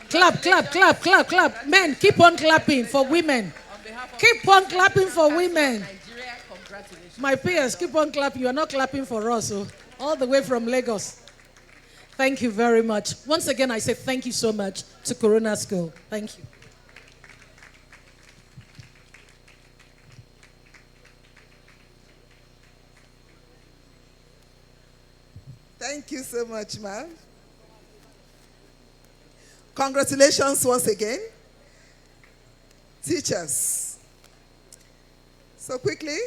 Clap, clap, clap, clap, clap. Men, keep on clapping for women. Keep on clapping for women. My peers, keep on clapping. You are not clapping for us, so all the way from Lagos. Thank you very much. Once again, I say thank you so much to Corona School. Thank you. Thank you so much, ma'am. Congratulations once again. Teachers. So quickly,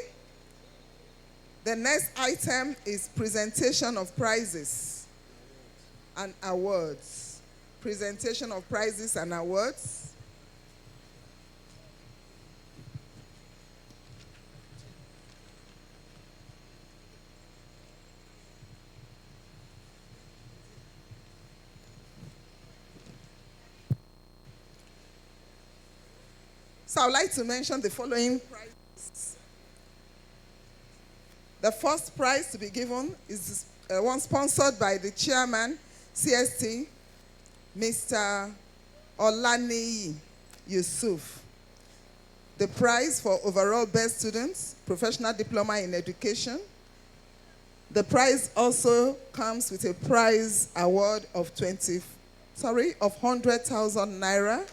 the next item is presentation of prizes and awards. Presentation of prizes and awards. So I would like to mention the following prizes. The first prize to be given is one sponsored by the chairman, CST, Mr. Olaniyi Yusuf. The prize for overall best students, professional diploma in education. The prize also comes with a prize award of 100,000 naira.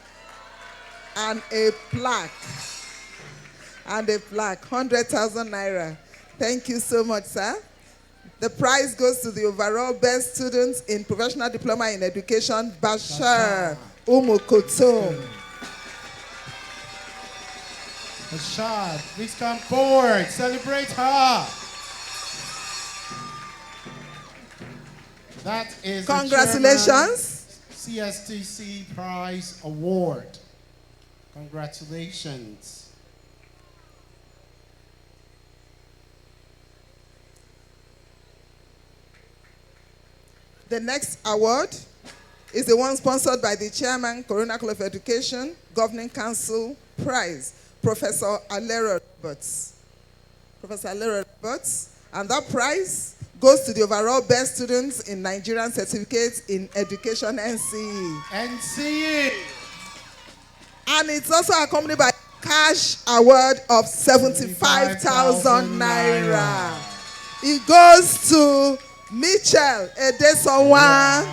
And a plaque. 100,000 naira. Thank you so much, sir. The prize goes to the overall best students in professional diploma in education, Bashar Umukotum. Bashar, please come forward. Celebrate her. That is congratulations. The CSTC Prize Award. Congratulations. The next award is the one sponsored by the chairman, Corona College of Education, Governing Council Prize, Professor Alera Roberts. Professor Alera Roberts. And that prize goes to the overall best students in Nigerian Certificates in Education, NCE. NCE. And it's also accompanied by cash award of 75,000 naira. It goes to Mitchell Edesonwa.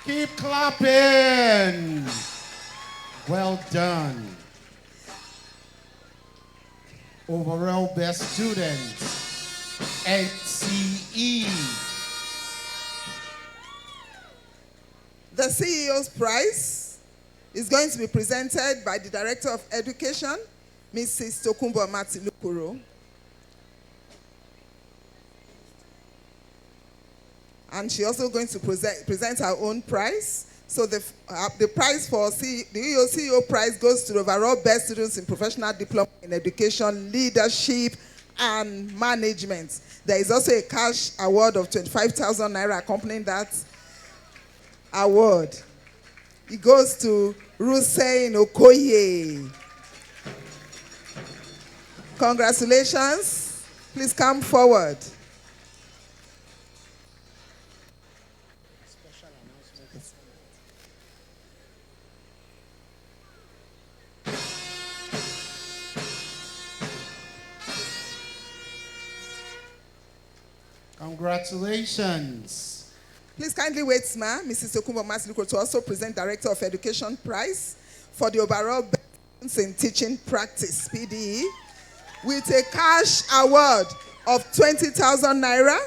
Keep clapping. Well done. Overall best student, NCE. The CEO's prize is going to be presented by the Director of Education, Mrs. Tokumbo Matilukuro. And she's also going to present her own prize. So the prize for the CEO prize goes to the overall best students in professional diploma in education, leadership, and management. There is also a cash award of 25,000 naira accompanying that award. It goes to Rusein Okoye. Congratulations. Please come forward. Congratulations. Please kindly wait, ma'am. Mrs. Tokumbo Masluko to also present Director of Education Prize for the overall best in teaching practice, PDE, with a cash award of 20,000 naira,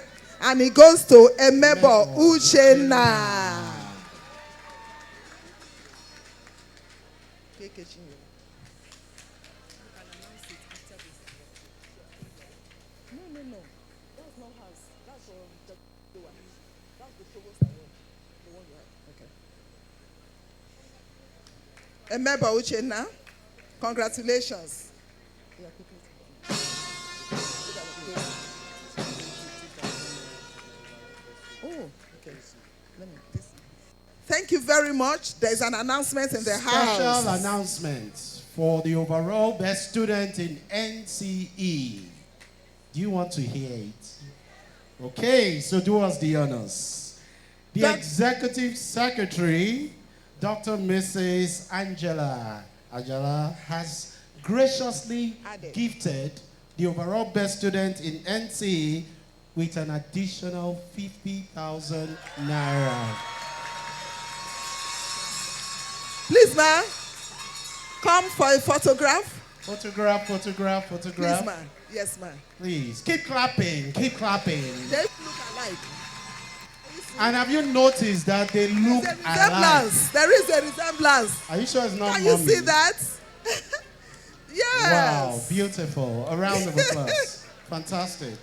and it goes to Emebo Uchenna. Emeba Uchenna, congratulations. Oh, okay. Thank you very much. There's an announcement in the house. Special announcement for the overall best student in NCE. Do you want to hear it? Okay, so do us the honors. The Executive Secretary, Dr. Mrs. Angela has graciously gifted the overall best student in NCE with an additional 50,000 naira. Please, ma'am, come for a photograph. Photograph. Please, ma'am. Yes, ma'am. Please, keep clapping. They look alike. And have you noticed that they look alike? There is a resemblance. Are you sure it's not Can mommy? you see that? Yes. Wow, beautiful. A round of applause. Fantastic.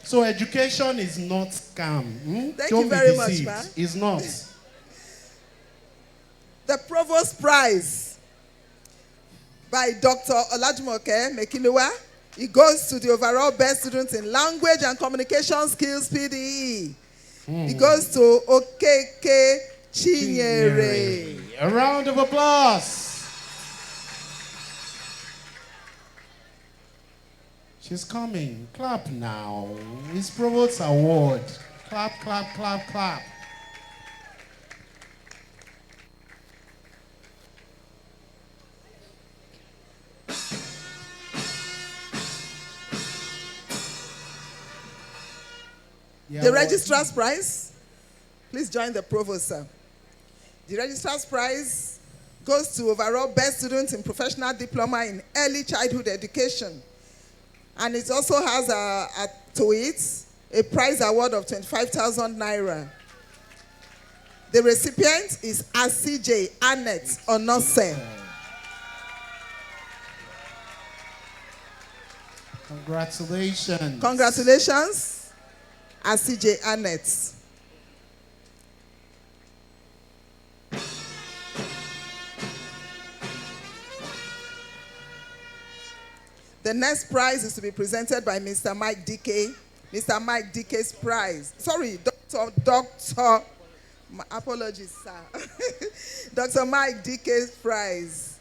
So education is not scam. Thank Don't you very be much, deceived. ma'am. It's not. The Provost Prize by Dr. Olajumoke Mekiluwa. It goes to the overall best students in language and communication skills, PDE. It goes to Okeke Chinyere. A round of applause. She's coming. Clap now. It's Provost's award. Clap. The Registrar's Prize, please join the Provost, sir. The Registrar's Prize goes to overall best student in professional diploma in early childhood education. And it also has to it a prize award of 25,000 naira. The recipient is ACJ Annette Onose. Congratulations. Congratulations, ACJ Annette. The next prize is to be presented by Mr. Mike DK. Mr. Mike DK's prize. Sorry, Dr. Apologies, sir. Dr. Mike DK's prize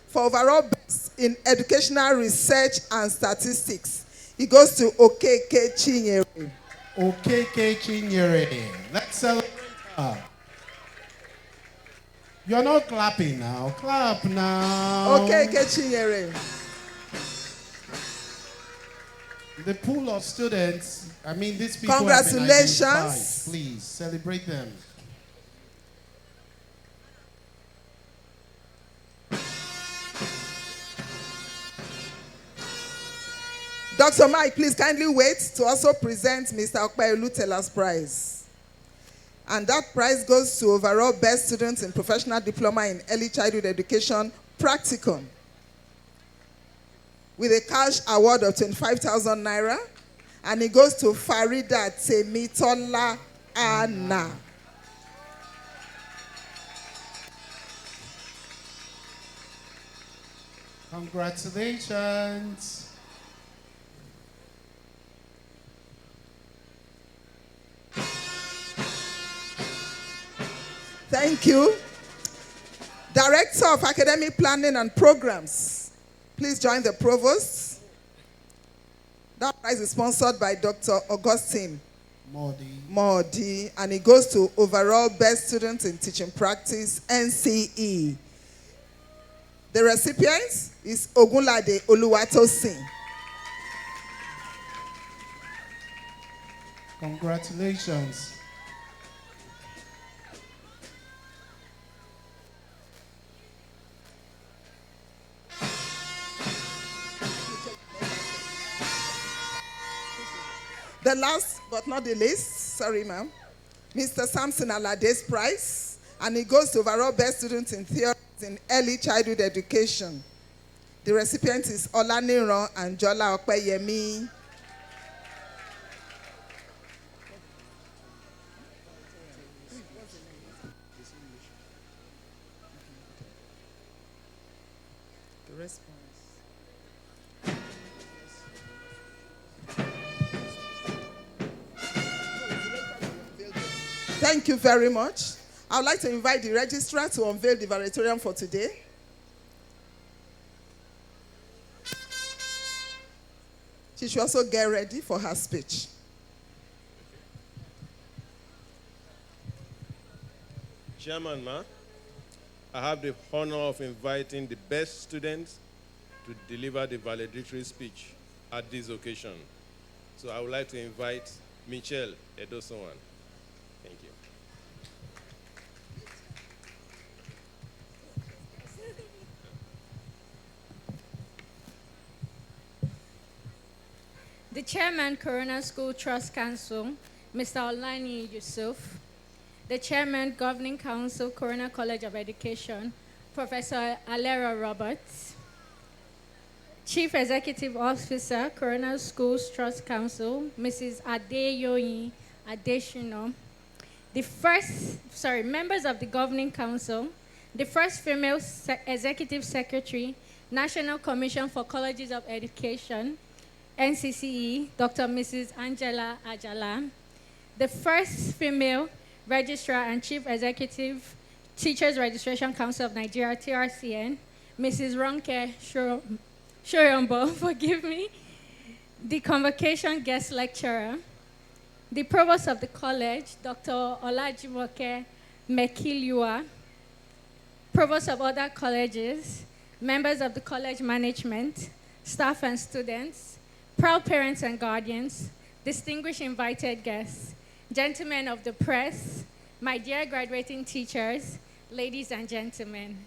for overall best in educational research and statistics. It goes to Okeke Chinyere. Okeke Chinyere. Let's celebrate her. You're not clapping now. Clap now. Okeke Chinyere. The pool of students, I mean, these people Congratulations. Have been identified. Please celebrate them. Dr. Mike, please kindly wait to also present Mr. Okpayolu Teller's prize. And that prize goes to overall best students in professional diploma in early childhood education, practicum, with a cash award of 25,000 naira. And it goes to Farida Temitola Anna. Congratulations. Thank you. Director of Academic Planning and Programs, please join the Provost. That prize is sponsored by Dr. Augustine Modi, and it goes to overall best student in teaching practice, NCE. The recipient is Ogunlade Oluwatosin. Congratulations. The last but not the least, sorry ma'am, Mr. Samson Alade's prize, and it goes to overall best student in theory in early childhood education. The recipient is Olaniran and Jola Okpeyemi. response. Thank you very much. I would like to invite the registrar to unveil the valedictorian for today. She should also get ready for her speech. Chairman, I have the honor of inviting the best students to deliver the valedictory speech at this occasion. So I would like to invite Michelle Edosowan. Thank you. The Chairman, Corona School Trust Council, Mr. Olani Yusuf. The Chairman, Governing Council, Corona College of Education, Professor Alera Roberts. Chief Executive Officer, Corona Schools Trust Council, Mrs. Adeyoyi Adeshino. Members of the Governing Council, the first female Executive Secretary, National Commission for Colleges of Education, NCCE, Dr. Mrs. Angela Ajala. The first female Registrar and Chief Executive, Teachers Registration Council of Nigeria, TRCN, Mrs. Ronke Shoyombo, forgive me. The Convocation Guest Lecturer, the Provost of the College, Dr. Olajimoke Mekiliwa, Provost of other colleges, members of the college management, staff and students, proud parents and guardians, distinguished invited guests, gentlemen of the press, my dear graduating teachers, ladies and gentlemen.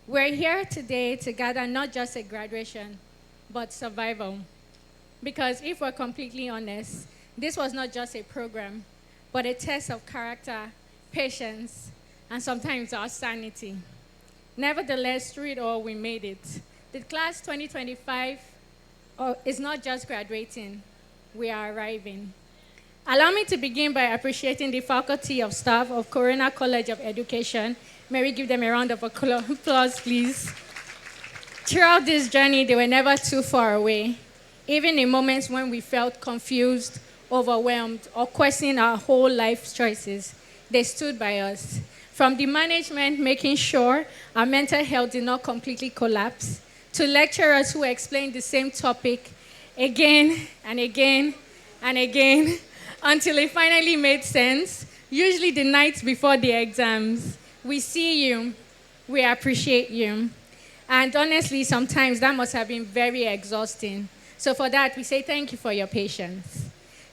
We're here today to gather not just a graduation, but survival. Because if we're completely honest, this was not just a program, but a test of character, patience, and sometimes our sanity. Nevertheless, through it all, we made it. The class 2025 is not just graduating, we are arriving. Allow me to begin by appreciating the faculty of staff of Corona College of Education. May we give them a round of applause, please. Throughout this journey, they were never too far away. Even in moments when we felt confused, overwhelmed, or questioning our whole life choices, they stood by us. From the management making sure our mental health did not completely collapse, to lecturers who explained the same topic again and again and again, until it finally made sense, usually the night before the exams. We see you, we appreciate you. And honestly, sometimes that must have been very exhausting. So for that, we say thank you for your patience.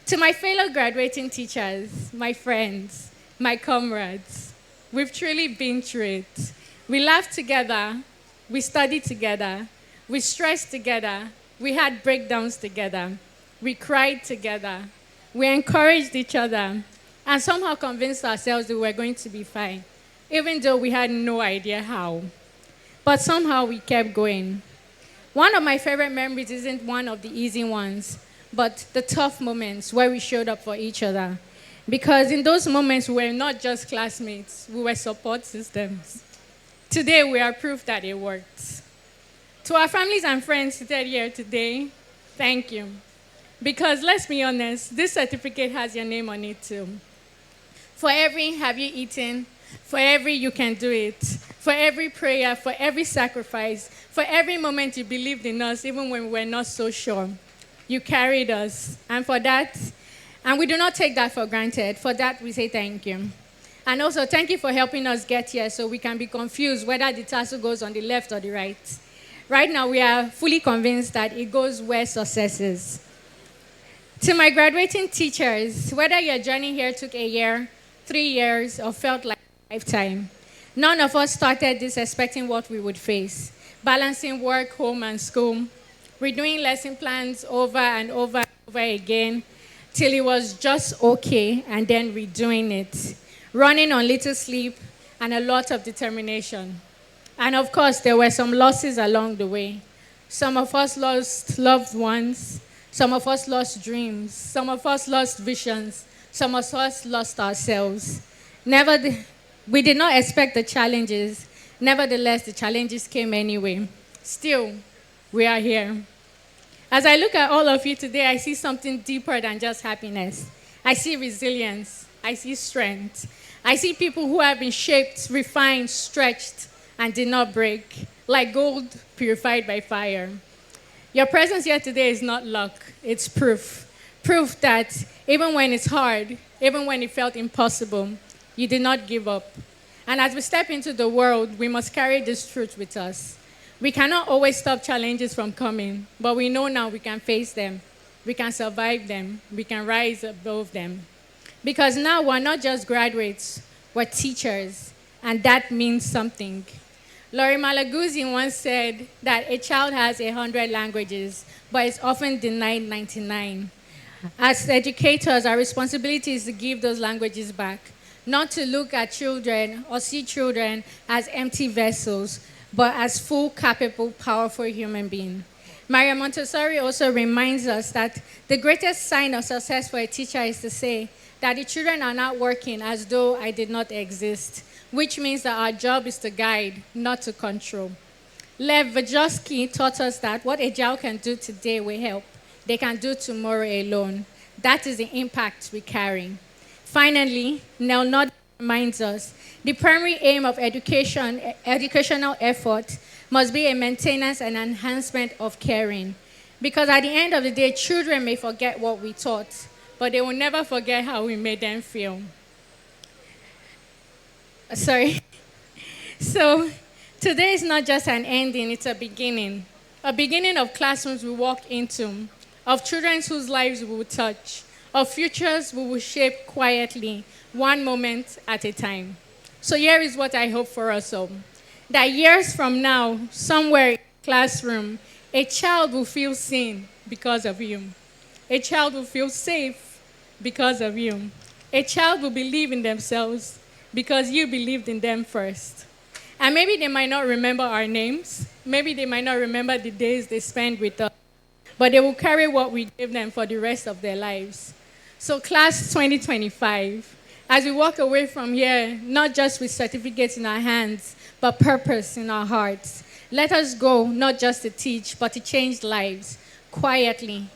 To my fellow graduating teachers, my friends, my comrades, we've truly been through it. We laughed together, we studied together, we stressed together, we had breakdowns together, we cried together, we encouraged each other, and somehow convinced ourselves that we were going to be fine, even though we had no idea how. But somehow we kept going. One of my favorite memories isn't one of the easy ones, but the tough moments where we showed up for each other. Because in those moments, we were not just classmates, we were support systems. Today, we are proof that it worked. To our families and friends seated here today, thank you. Because let's be honest, this certificate has your name on it too. For every have you eaten, for every you can do it, for every prayer, for every sacrifice, for every moment you believed in us, even when we were not so sure. You carried us, and for that, and we do not take that for granted. For that, we say thank you. And also, thank you for helping us get here so we can be confused whether the tassel goes on the left or the right. Right now, we are fully convinced that it goes where success is. To my graduating teachers, whether your journey here took a year, 3 years, or felt like a lifetime, none of us started this expecting what we would face. Balancing work, home, and school, redoing lesson plans over and over and over again, till it was just okay, and then redoing it. Running on little sleep and a lot of determination. And of course, there were some losses along the way. Some of us lost loved ones. Some of us lost dreams. Some of us lost visions. Some of us lost ourselves. We did not expect the challenges. Nevertheless, the challenges came anyway. Still, we are here. As I look at all of you today, I see something deeper than just happiness. I see resilience. I see strength. I see people who have been shaped, refined, stretched, and did not break, like gold purified by fire. Your presence here today is not luck, it's proof. Proof that even when it's hard, even when it felt impossible, you did not give up. And as we step into the world, we must carry this truth with us. We cannot always stop challenges from coming, but we know now we can face them, we can survive them, we can rise above them. Because now we're not just graduates, we're teachers, and that means something. Lori Malaguzzi once said that a child has 100 languages, but is often denied 99. As educators, our responsibility is to give those languages back, not to look at children or see children as empty vessels, but as full, capable, powerful human beings. Maria Montessori also reminds us that the greatest sign of success for a teacher is to say that the children are not working as though I did not exist, which means that our job is to guide, not to control. Lev Vygotsky taught us that what a child can do today will help. They can do tomorrow alone. That is the impact we carry. Finally, Nell Nod reminds us the primary aim of educational effort must be a maintenance and enhancement of caring. Because at the end of the day, children may forget what we taught, but they will never forget how we made them feel. Sorry. So today is not just an ending, it's a beginning. A beginning of classrooms we walk into, of children whose lives we will touch, of futures we will shape quietly, one moment at a time. So here is what I hope for us all. That years from now, somewhere in the classroom, a child will feel seen because of you. A child will feel safe because of you. A child will believe in themselves because you believed in them first. And maybe they might not remember our names. Maybe they might not remember the days they spent with us. But they will carry what we gave them for the rest of their lives. So class 2025, as we walk away from here, not just with certificates in our hands, but purpose in our hearts, let us go not just to teach, but to change lives, quietly,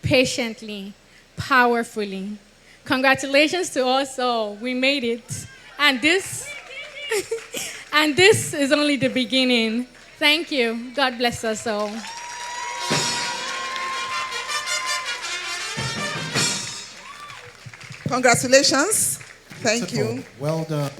patiently, powerfully. Congratulations to us all. We made it. And this, and this is only the beginning. Thank you. God bless us all. Congratulations. Thank you. Well done.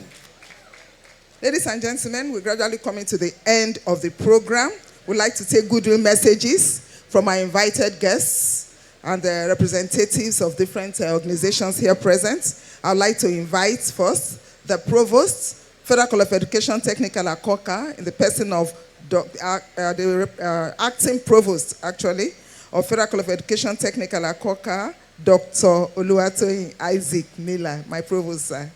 Ladies and gentlemen, we're gradually coming to the end of the program. We'd like to take goodwill messages from our invited guests and the representatives of different organizations here present. I'd like to invite first the Provost, Federal College of Education Technical Akoka, in the person of the acting Provost, actually, of Federal College of Education Technical Akoka, Dr. Oluwatoyin Isaac Miller, my Provost, sir.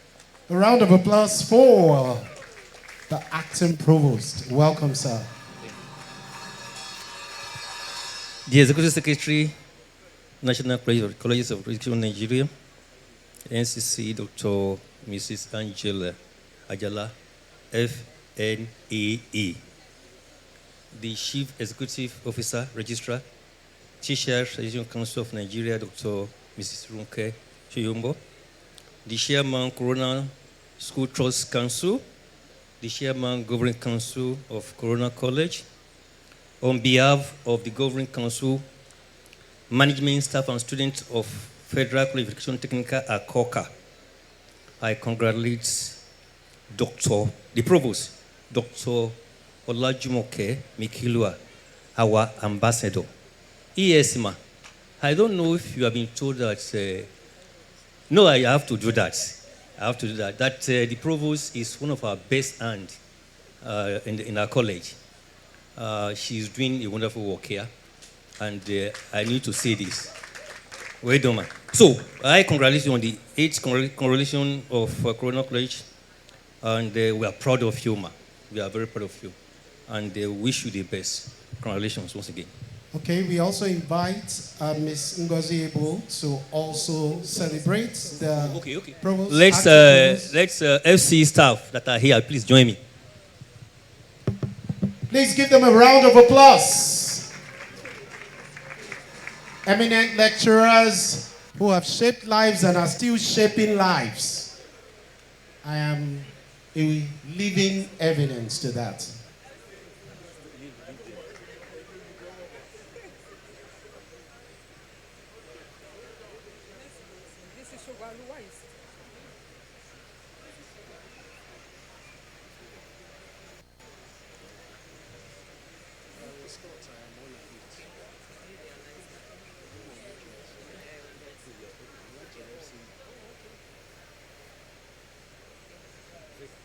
A round of applause for the acting Provost. Welcome, sir. The Executive Secretary, National Colleges of Education Nigeria, NCC, Dr. Mrs. Angela Ajala, FNAE. The Chief Executive Officer, Registrar, Teachers Education Council of Nigeria, Dr. Mrs. Runke Chuyumbo. The Chairman, Corona School Trust Council, the Chairman, Governing Council of Corona College. On behalf of the Governing Council, management staff and students of Federal College of Education Technical Akoka, I congratulate the Provost, Dr. Olajumoke Mikilua, our ambassador. Yes, ma. I don't know if you have been told that. No, I have to do that. I have to do that. That the Provost is one of our best hands in our college. She's doing a wonderful work here, and I need to say this. Well done, man. So, I congratulate you on the 8th congratulations of Corona College, and we are proud of you, ma. We are very proud of you, and wish you the best. Congratulations once again. Okay, we also invite Ms. Ngozi Ebo to also celebrate the Provost. Let's FC staff that are here, please join me. Please give them a round of applause. Eminent lecturers who have shaped lives and are still shaping lives. I am a living evidence to that.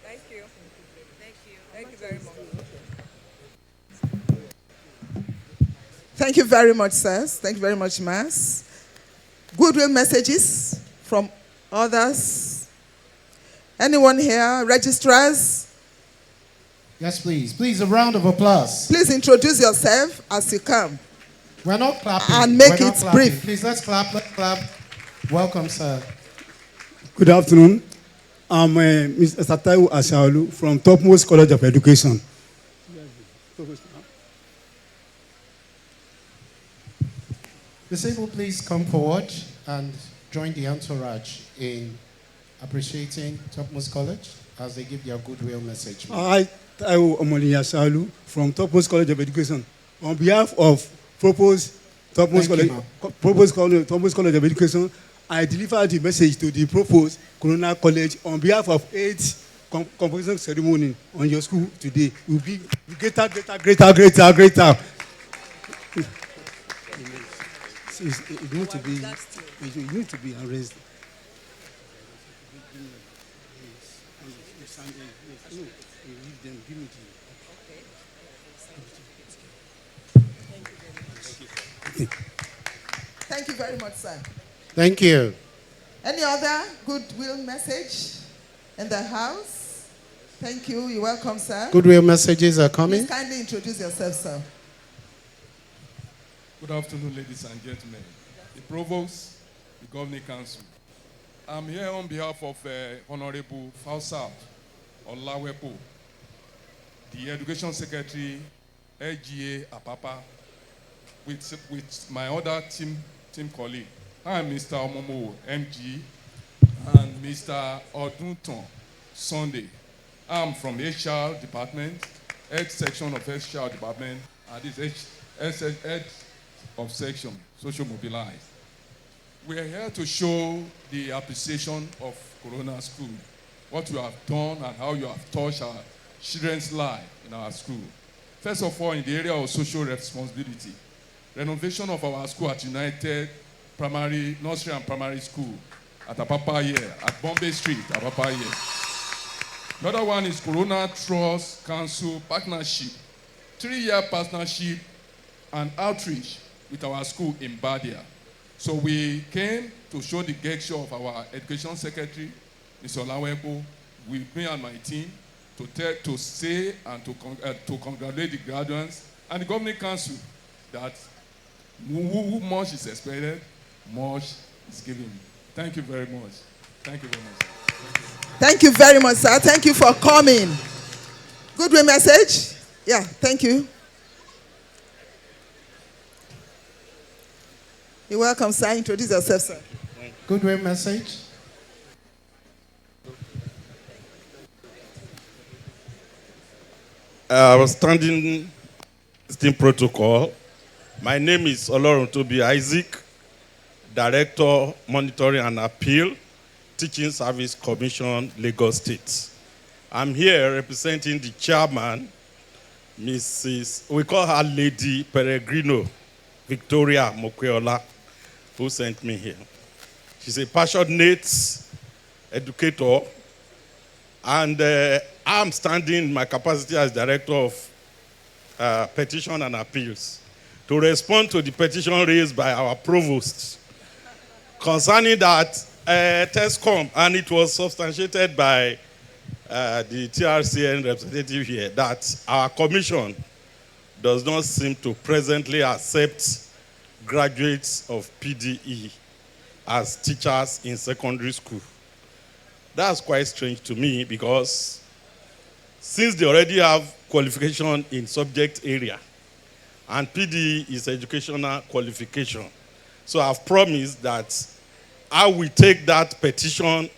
Thank you. Thank you. Thank you very much. Thank you very much, sirs. Thank you very much, Mas. Goodwill messages from others. Anyone here? Registrars? Yes, please. Please, a round of applause. Please introduce yourself as you come. We're not clapping. And make We're not it clapping. brief. Please, let's clap. Let's clap. Welcome, sir. Good afternoon. I'm Mr. Sataiwu Ashaolu from Topmost College of Education. Disabled, please come forward and join the entourage in appreciating Topmost College as they give their goodwill message. I, Taiwo Omoli Ashaolu from Topmost College of Education. On behalf of Topmost College of Education, I deliver the message to the proposed Corona College on behalf of 8 convocation ceremony on your school today. It will be greater. It needs to be arrested. Thank you very much, sir. Thank you. Any other goodwill message in the house? Thank you. You're welcome, sir. Goodwill messages are coming. Please kindly introduce yourself, sir. Good afternoon, ladies and gentlemen. The Provost, the Governing Council. I'm here on behalf of Honorable Fausat Olawepo, the Education Secretary, LGA Apapa, with my other team colleague. I'm Mr. Omomo, MG, and Mr. Odunton Sunday. I'm from HR Department, Head Section of HR Department, and this Head of Section, Social Mobilized. We are here to show the appreciation of Corona School, what you have done and how you have touched our children's life in our school. First of all, in the area of social responsibility, renovation of our school at United Primary, Nursery and Primary School at Apapa here, at Bombay Street, Apapa here. Another one is Corona Trust Council Partnership, 3-year partnership and outreach with our school in Badia. So we came to show the gesture of our Education Secretary, Mr. Olawepo, with me and my team, to say and to congratulate the graduates and the Governing Council that much is expected, much is given. Thank you very much. Thank you very much. Thank you very much, sir. Thank you for coming. Goodwill message? Yeah, thank you. You're welcome, sir. Introduce yourself, sir. Goodwill message. Standing protocol. My name is Oloruntobi Isaac, Director, Monitoring and Appeal, Teaching Service Commission, Lagos State. I'm here representing the chairman, we call her Lady Peregrino Victoria Mokweola, who sent me here. She's a passionate educator, and I'm standing in my capacity as Director of Petition and Appeals to respond to the petition raised by our provost concerning that TESCOM, and it was substantiated by the TRCN representative here, that our commission does not seem to presently accept graduates of PDE as teachers in secondary school. That's quite strange to me, because since they already have qualification in subject area, and PD is educational qualification. So I've promised that I will take that petition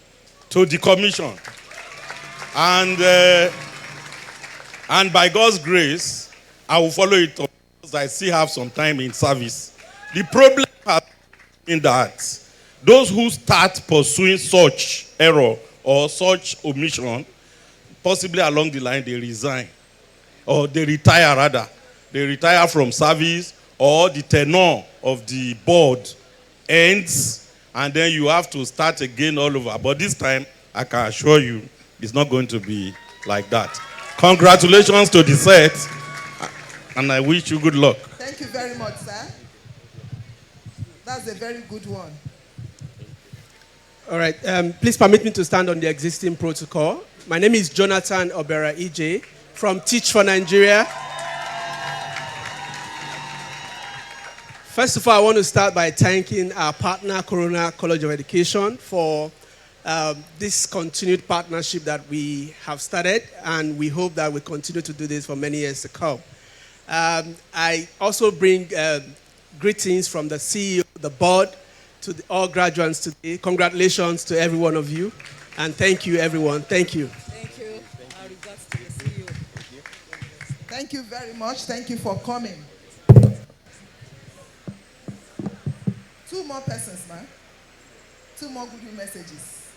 to the commission. And by God's grace, I will follow it up because I still have some time in service. The problem has been that those who start pursuing such error or such omission, possibly along the line, they resign. Or they retire, rather. They retire from service, or the tenure of the board ends, and then you have to start again all over. But this time, I can assure you, it's not going to be like that. Congratulations to the set, and I wish you good luck. Thank you very much, sir. That's a very good one. All right, please permit me to stand on the existing protocol. My name is Jonathan Obera EJ from Teach for Nigeria. First of all, I want to start by thanking our partner, Corona College of Education, for this continued partnership that we have started, and we hope that we continue to do this for many years to come. I also bring greetings from the CEO, the board, to all graduates today. Congratulations to every one of you, and thank you, everyone. Thank you. Thank you. Our regards to the CEO. Thank you very much. Thank you for coming. 2 more persons, man. 2 more goodwill messages.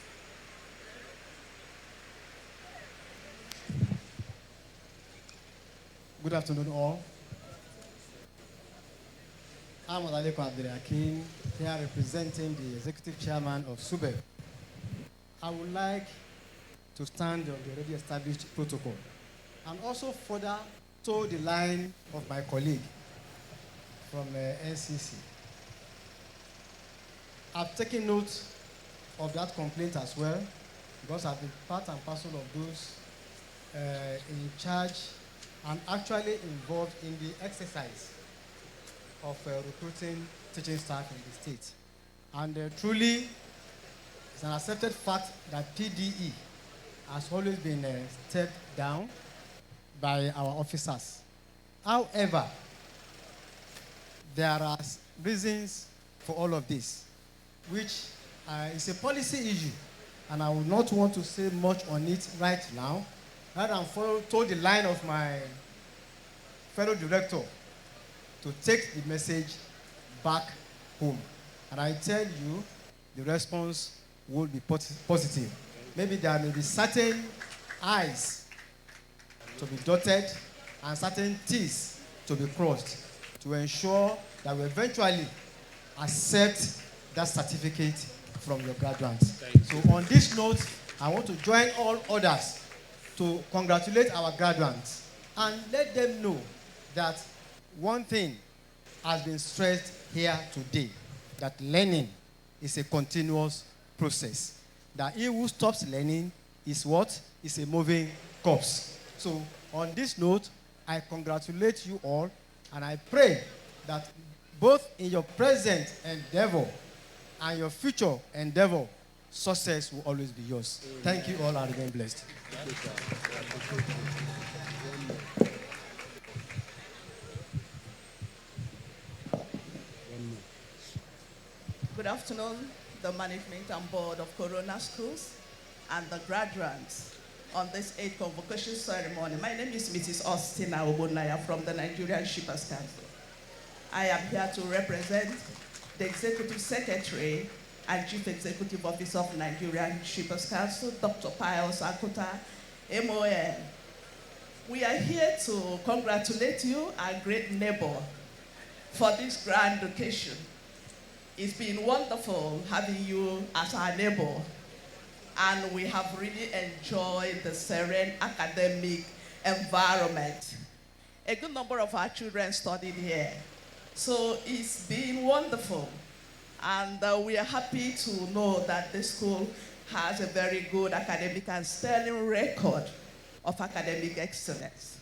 Good afternoon, all. I'm Adaleko Abdelakin, here representing the Executive Chairman of SUBEB. I would like to stand on the already established protocol and also further toe the line of my colleague from NCC. I've taken note of that complaint as well, because I've been part and parcel of those in charge and actually involved in the exercise of recruiting teaching staff in the state. And truly, it's an accepted fact that PDE has always been stepped down by our officers. However, there are reasons for all of this, which is a policy issue, and I would not want to say much on it right now, rather than follow the line of my fellow director to take the message back home. And I tell you, the response will be positive. Maybe there may be certain I's to be dotted and certain T's to be crossed to ensure that we eventually accept that certificate from your graduates. So on this note, I want to join all others to congratulate our graduates and let them know that one thing has been stressed here today, that learning is a continuous process. That he who stops learning is what? Is a moving corpse. So on this note, I congratulate you all, and I pray that both in your present endeavor and your future endeavor, success will always be yours. Thank you all, and remain blessed. Good afternoon, the management and board of Corona Schools and the graduates on this 8th convocation ceremony. My name is Mrs. Austina Obonaya from the Nigerian Shippers Council. I am here to represent the Executive Secretary and Chief Executive Officer of Nigerian Shippers Council, Dr. Pius Akuta, MON. We are here to congratulate you, our great neighbor, for this grand occasion. It's been wonderful having you as our neighbor, and we have really enjoyed the serene academic environment. A good number of our children studied here, so it's been wonderful. And we are happy to know that this school has a very good academic and sterling record of academic excellence.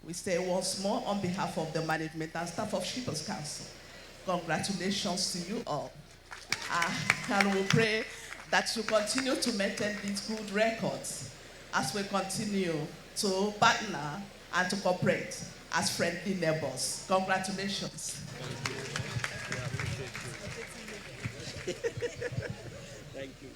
We say once more on behalf of the management and staff of Shippers Council, congratulations to you all. And we pray that you continue to maintain these good records as we continue to partner and to cooperate as friendly neighbors. Congratulations. Thank you.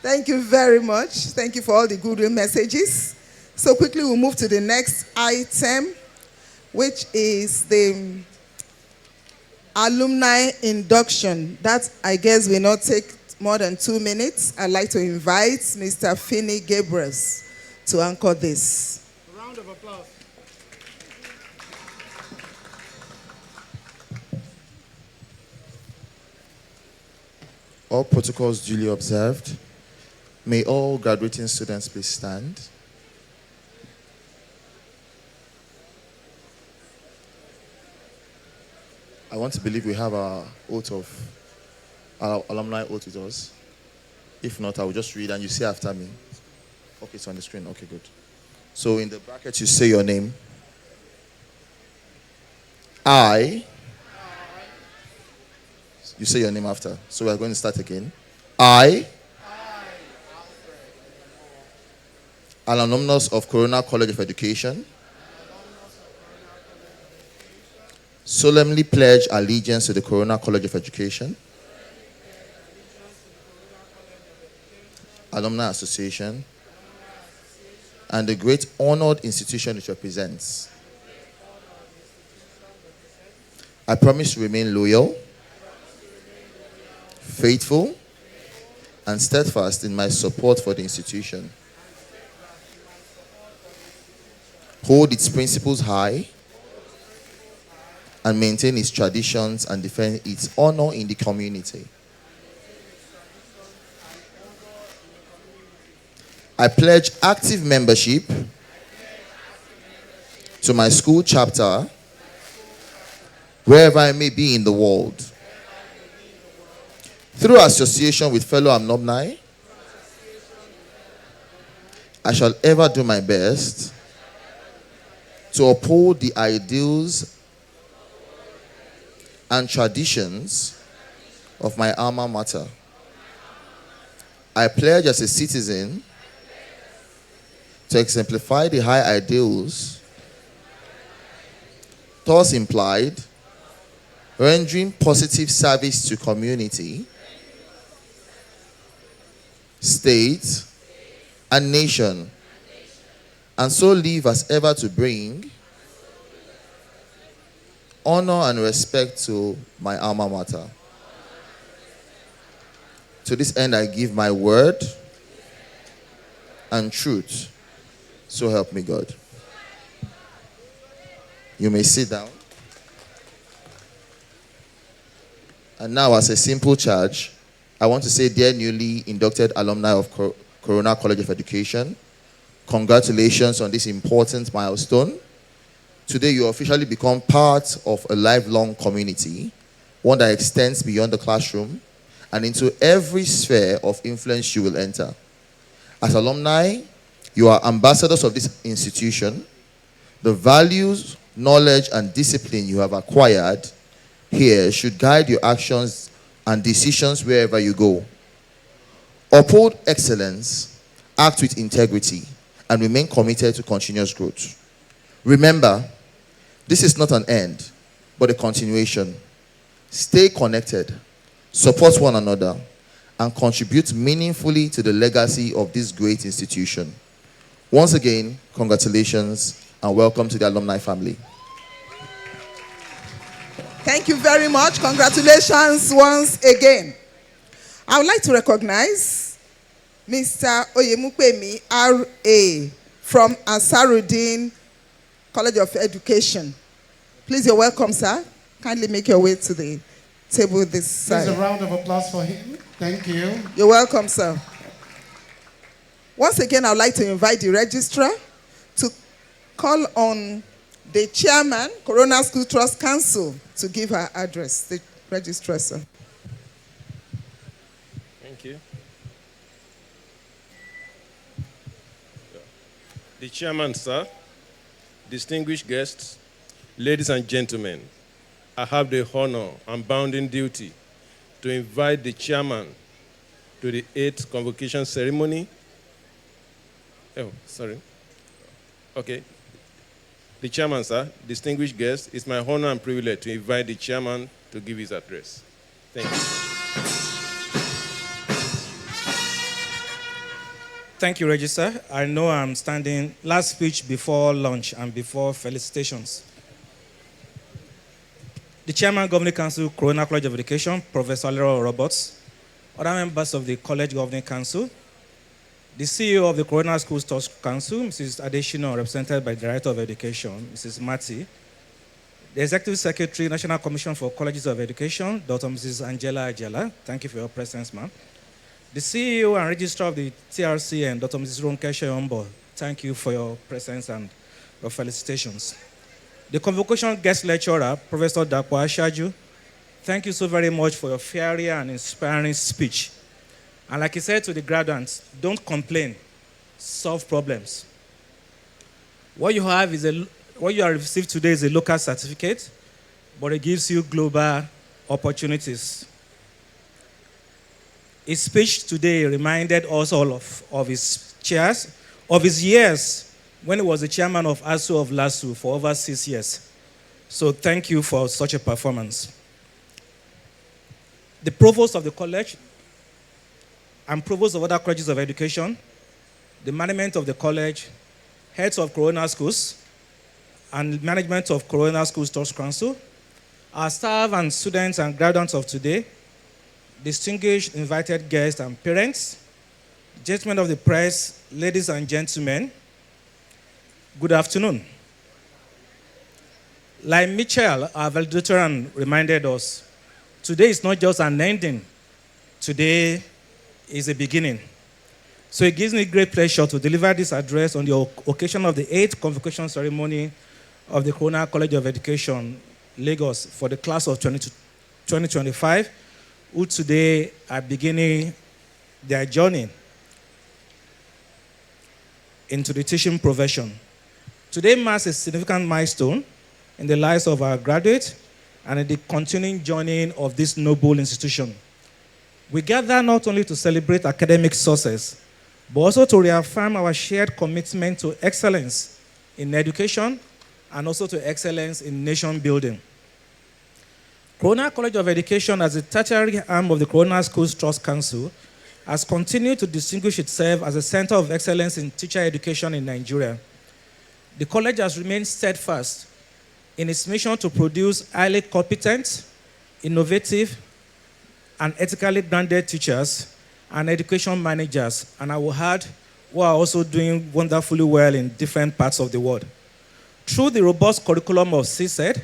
Thank you very much. Thank you for all the goodwill messages. So quickly we'll move to the next item, which is the alumni induction. That, I guess, will not take more than 2 minutes. I'd like to invite Mr. Finney Gabriels to anchor this. A round of applause. All protocols duly observed. May all graduating students please stand. I want to believe we have our alumni oath with us. If not, I will just read and you say after me. Okay, it's on the screen. Okay, good. So in the bracket, you say your name. You say your name after. So we're going to start again. I, an alumnus of Corona College of Education, solemnly pledge allegiance to the Corona College of Education, Alumni Association, and the great honored institution it represents. I promise to remain loyal, faithful, and steadfast in my support for the institution, hold its principles high, and maintain its traditions and defend its honor in the community. I pledge active membership to my school chapter wherever I may be in the world. Through association with fellow alumni, I shall ever do my best to uphold the ideals and traditions of my alma mater. I pledge as a citizen to exemplify the high ideals thus implied, rendering positive service to community, state, and nation, and so live as ever to bring honor and respect to my alma mater. To this end, I give my word and truth. So help me God. You may sit down. And now, as a simple charge, I want to say, dear newly inducted alumni of Corona College of Education, congratulations on this important milestone. Today, you officially become part of a lifelong community, one that extends beyond the classroom and into every sphere of influence you will enter. As alumni, you are ambassadors of this institution. The values, knowledge, and discipline you have acquired here should guide your actions and decisions wherever you go. Uphold excellence, act with integrity, and remain committed to continuous growth. Remember, this is not an end, but a continuation. Stay connected, support one another, and contribute meaningfully to the legacy of this great institution. Once again, congratulations and welcome to the alumni family. Thank you very much. Congratulations once again. I would like to recognize Mr. Oyemupemi R.A. from Ansarudin College of Education. Please, you're welcome, sir. Kindly make your way to the table this side. There's a round of applause for him. Thank you. You're welcome, sir. Once again, I would like to invite the registrar to call on the chairman, Corona School Trust Council, to give her address. The registrar, sir. Thank you. The chairman, sir, distinguished guests, ladies and gentlemen, I have the honor and bounden duty to invite the chairman to the 8th convocation ceremony. Oh, sorry. Okay. The chairman, sir, distinguished guests, it's my honor and privilege to invite the chairman to give his address. Thank you. Thank you, Register. I know I'm standing last speech before lunch and before felicitations. The Chairman, Governing Council, Corona College of Education, Professor Leroy Roberts, other members of the College Governing Council, the CEO of the Corona Schools Trust Council, Mrs. Adeshino, represented by the Director of Education, Mrs. Mati, the Executive Secretary, National Commission for Colleges of Education, Dr. Mrs. Angela Ajala, thank you for your presence, ma'am. The CEO and Registrar of the TRCN, Dr. Mrs. Ronke Sheyombo, thank you for your presence and your felicitations. The Convocation Guest Lecturer, Professor Dapo Ashaju, thank you so very much for your fiery and inspiring speech. And like he said to the graduates, don't complain, solve problems. What you have is what you have received today is a local certificate, but it gives you global opportunities. His speech today reminded us all of his years when he was the chairman of ASU of LASU for over 6 years. So thank you for such a performance. The provost of the college and provost of other colleges of education, the management of the college, heads of Corona schools, and management of Corona Schools Trust Council, our staff and students and graduates of today, distinguished invited guests and parents, gentlemen of the press, ladies and gentlemen, good afternoon. Like Michelle, our valedictorian, reminded us, today is not just an ending, today is a beginning. So it gives me great pleasure to deliver this address on the occasion of the 8th convocation ceremony of the Corona College of Education, Lagos, for the class of 2025, who today are beginning their journey into the teaching profession. Today marks a significant milestone in the lives of our graduates and in the continuing journey of this noble institution. We gather not only to celebrate academic success, but also to reaffirm our shared commitment to excellence in education and also to excellence in nation building. Corona College of Education, as a tertiary arm of the Corona Schools Trust Council, has continued to distinguish itself as a center of excellence in teacher education in Nigeria. The college has remained steadfast in its mission to produce highly competent, innovative, and ethically grounded teachers and education managers, and I will add, who are also doing wonderfully well in different parts of the world. Through the robust curriculum of CSED,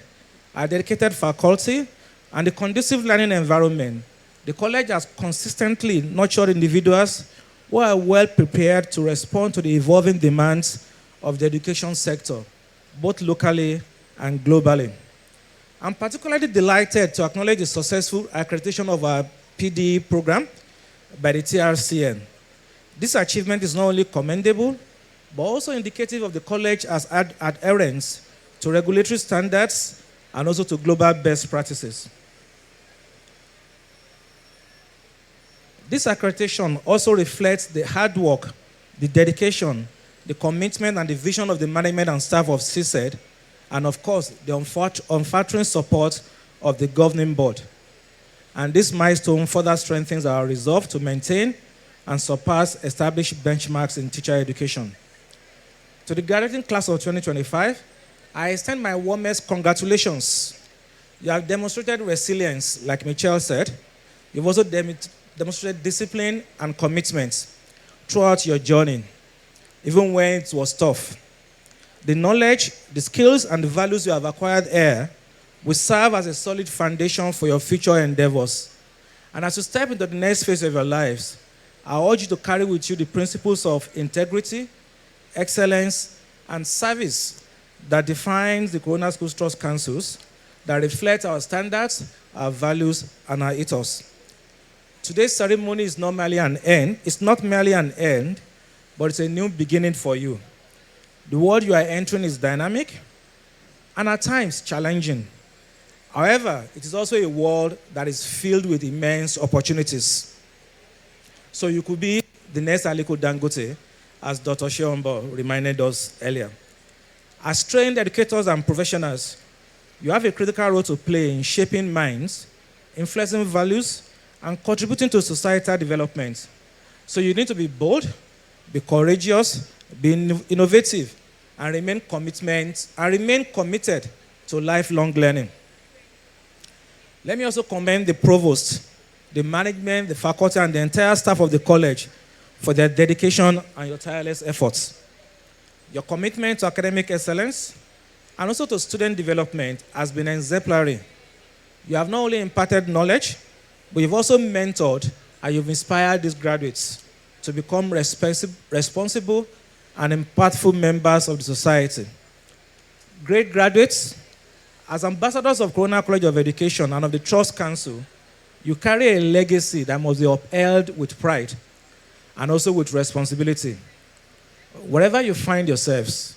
our dedicated faculty, and the conducive learning environment, the college has consistently nurtured individuals who are well prepared to respond to the evolving demands of the education sector, both locally and globally. I'm particularly delighted to acknowledge the successful accreditation of our PDE program by the TRCN. This achievement is not only commendable, but also indicative of the college's adherence to regulatory standards and also to global best practices. This accreditation also reflects the hard work, the dedication, the commitment, and the vision of the management and staff of CSED, and of course, the unfaltering support of the governing board. And this milestone further strengthens our resolve to maintain and surpass established benchmarks in teacher education. To the graduating class of 2025, I extend my warmest congratulations. You have demonstrated resilience, like Michelle said. You've also demonstrated discipline and commitment throughout your journey, even when it was tough. The knowledge, the skills, and the values you have acquired here will serve as a solid foundation for your future endeavors. And as you step into the next phase of your lives, I urge you to carry with you the principles of integrity, excellence, and service that defines the Corona Schools Trust Councils, that reflect our standards, our values, and our ethos. Today's ceremony is not merely an end. It's not merely an end, but it's a new beginning for you. The world you are entering is dynamic and at times challenging. However, it is also a world that is filled with immense opportunities. So you could be the next Aliko Dangote, as Dr. Sheombo reminded us earlier. As trained educators and professionals, you have a critical role to play in shaping minds, influencing values, and contributing to societal development. So you need to be bold, be courageous, be innovative, and remain committed to lifelong learning. Let me also commend the provost, the management, the faculty, and the entire staff of the college for their dedication and your tireless efforts. Your commitment to academic excellence and also to student development has been exemplary. You have not only imparted knowledge, but you've also mentored and you've inspired these graduates to become responsible and impactful members of the society. Great graduates, as ambassadors of Corona College of Education and of the Trust Council, you carry a legacy that must be upheld with pride and also with responsibility. Wherever you find yourselves,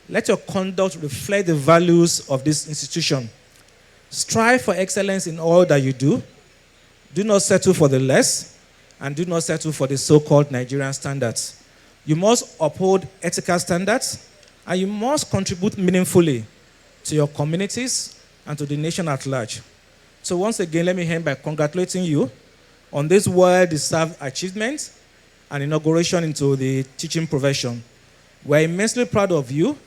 let your conduct reflect the values of this institution. Strive for excellence in all that you do. Do not settle for the less, and do not settle for the so-called Nigerian standards. You must uphold ethical standards, and you must contribute meaningfully to your communities and to the nation at large. So once again, let me end by congratulating you on this well-deserved achievement and inauguration into the teaching profession. We're immensely proud of you,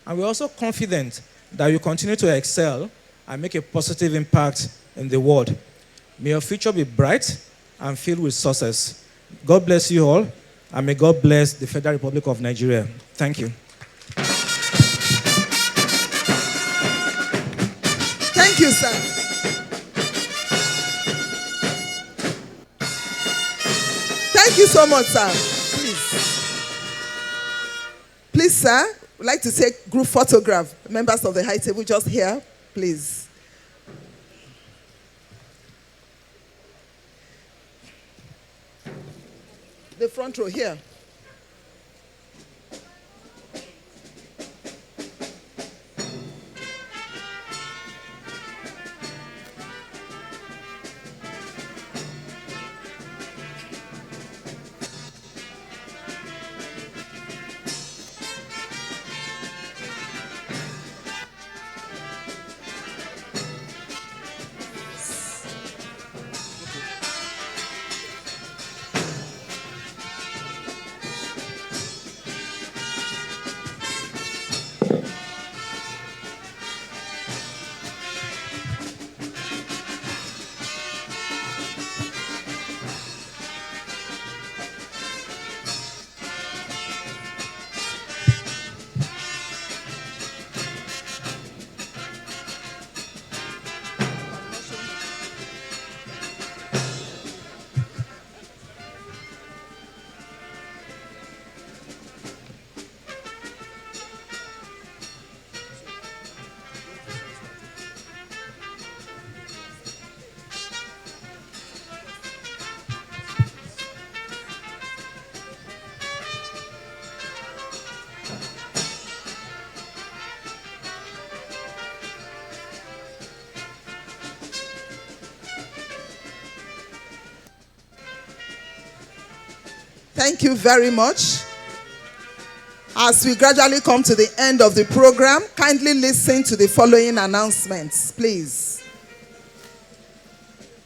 and we're also confident that you continue to excel and make a positive impact in the world. May your future be bright and filled with success. God bless you all, and may God bless the Federal Republic of Nigeria. Thank you. Thank you, sir. Thank you so much, sir. Please, sir, we'd like to take group photograph. Members of the high table just here, please. The front row here. Thank you very much. As we gradually come to the end of the program, kindly listen to the following announcements, please.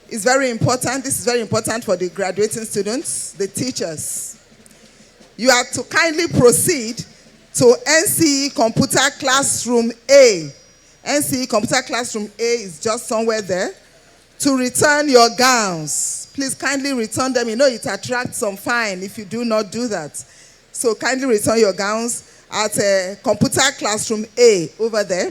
It's very important. This is very important for the graduating students, the teachers. You are to kindly proceed to NCE Computer Classroom A. NCE Computer Classroom A is just somewhere there. To return your gowns. Please kindly return them. You know it attracts some fine if you do not do that. So kindly return your gowns at Computer Classroom A over there.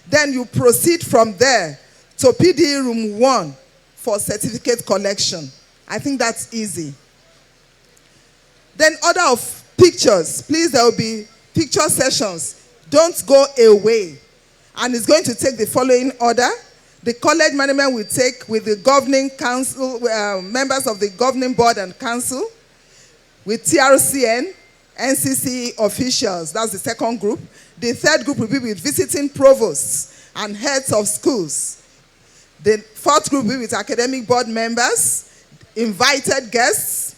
Then you proceed from there to PD Room 1 for certificate collection. I think that's easy. Then order of pictures. Please, there will be picture sessions. Don't go away. And it's going to take the following order. The college management will take with the governing council, members of the governing board and council, with TRCN, NCC officials. That's the second group. The third group will be with visiting provosts and heads of schools. The fourth group will be with academic board members, invited guests,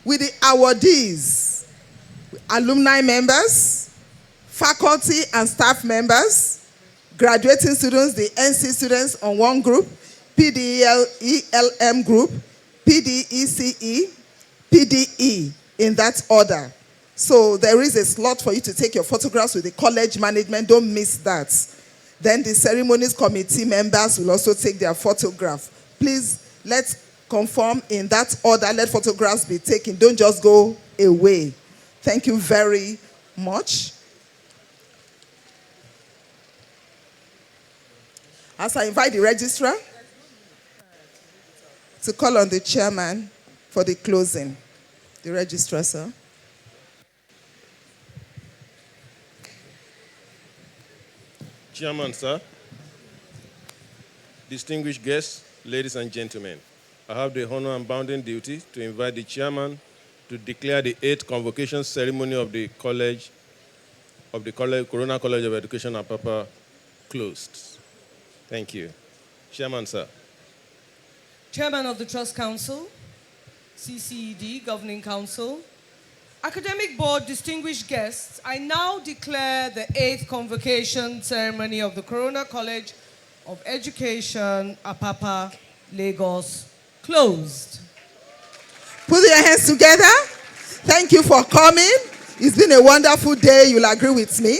with the awardees, alumni members, faculty and staff members, graduating students, the NC students on one group, PDELM group, PDECE, PDE, in that order. So there is a slot for you to take your photographs with the college management. Don't miss that. Then the ceremonies committee members will also take their photograph. Please, let's conform in that order. Let photographs be taken. Don't just go away. Thank you very much. As I invite the registrar to call on the chairman for the closing. The registrar, sir. Chairman, sir, distinguished guests, ladies and gentlemen, I have the honor and bounden duty to invite the chairman to declare the 8th convocation ceremony of the Corona College of Education Apapa closed. Thank you. Chairman, sir. Chairman of the Trust Council, CCED, Governing Council, Academic Board, distinguished guests, I now declare the 8th convocation ceremony of the Corona College of Education, Apapa, Lagos, closed. Put your hands together. Thank you for coming. It's been a wonderful day. You'll agree with me.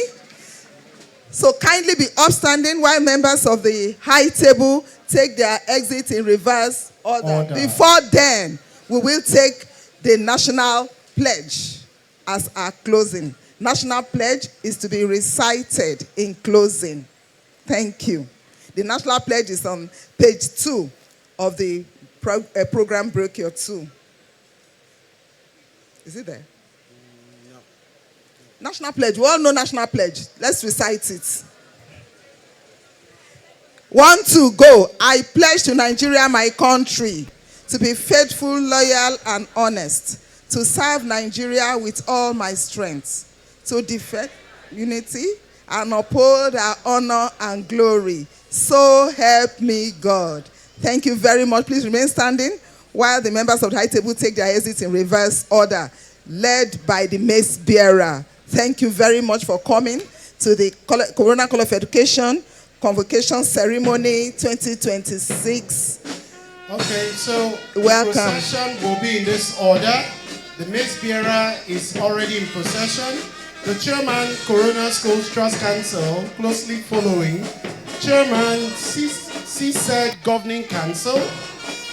So kindly be upstanding while members of the high table take their exit in reverse order. Before then, we will take the national pledge as our closing. National pledge is to be recited in closing. Thank you. The national pledge is on page 2 of the program brochure 2. Is it there? No. National pledge. We all know national pledge. Let's recite it. 1, 2, go. I pledge to Nigeria, my country, to be faithful, loyal, and honest, to serve Nigeria with all my strength, to defend unity and uphold our honor and glory. So help me God. Thank you very much. Please remain standing while the members of the high table take their exits in reverse order, led by the mace bearer. Thank you very much for coming to the Corona College of Education Convocation Ceremony 2026. Okay, so welcome. The procession will be in this order. The mace bearer is already in procession. The chairman, Corona Schools Trust Council, closely following. Chairman, CSED Governing Council.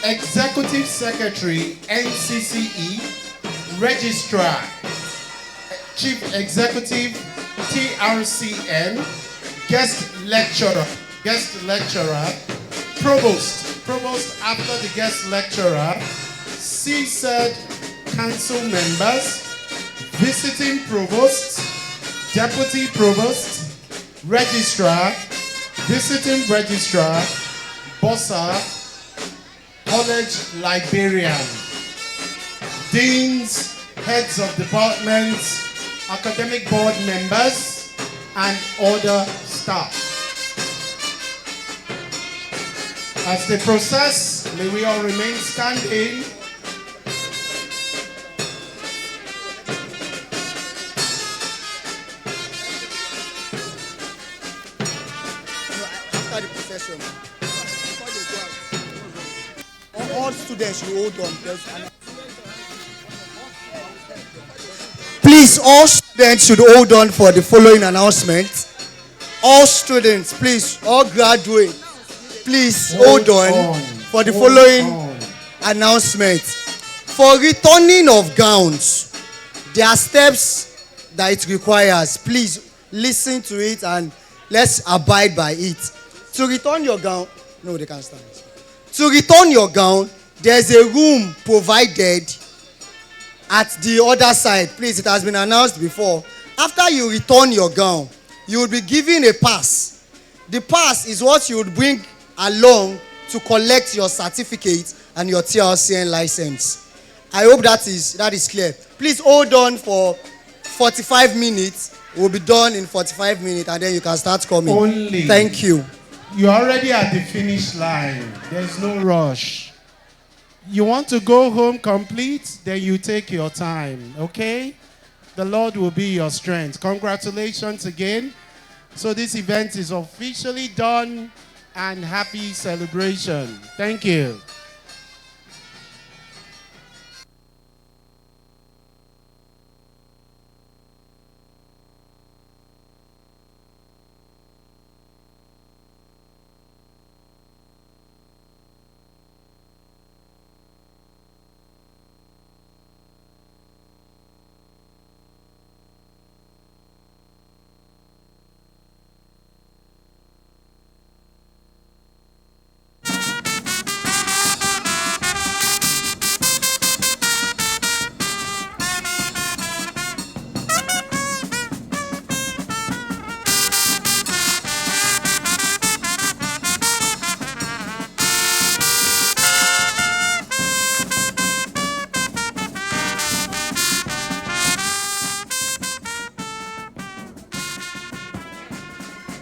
Executive Secretary, NCCE. Registrar, Chief Executive, TRCN. Guest lecturer, provost after the guest lecturer, CSED council members, visiting provost, deputy provost, registrar, visiting registrar, bossa, college librarian, deans, heads of departments, academic board members, and other staff. As they process, may we all remain standing. After the procession, before they go out, all students should hold on. Please, all students should hold on for the following announcement. All students, please, all graduates, please hold on for the following announcement. For returning of gowns, there are steps that it requires. Please listen to it and let's abide by it. To return your gown, no, they can't stand. To return your gown, there's a room provided at the other side. Please, it has been announced before. After you return your gown, you will be given a pass. The pass is what you would bring along to collect your certificate and your TRCN license. I hope that is clear. Please hold on for 45 minutes. We'll be done in 45 minutes and then you can start coming. Only. Thank you. You're already at the finish line. There's no rush. You want to go home complete, then you take your time, okay? The Lord will be your strength. Congratulations again. So this event is officially done, and happy celebration. Thank you.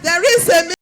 There is a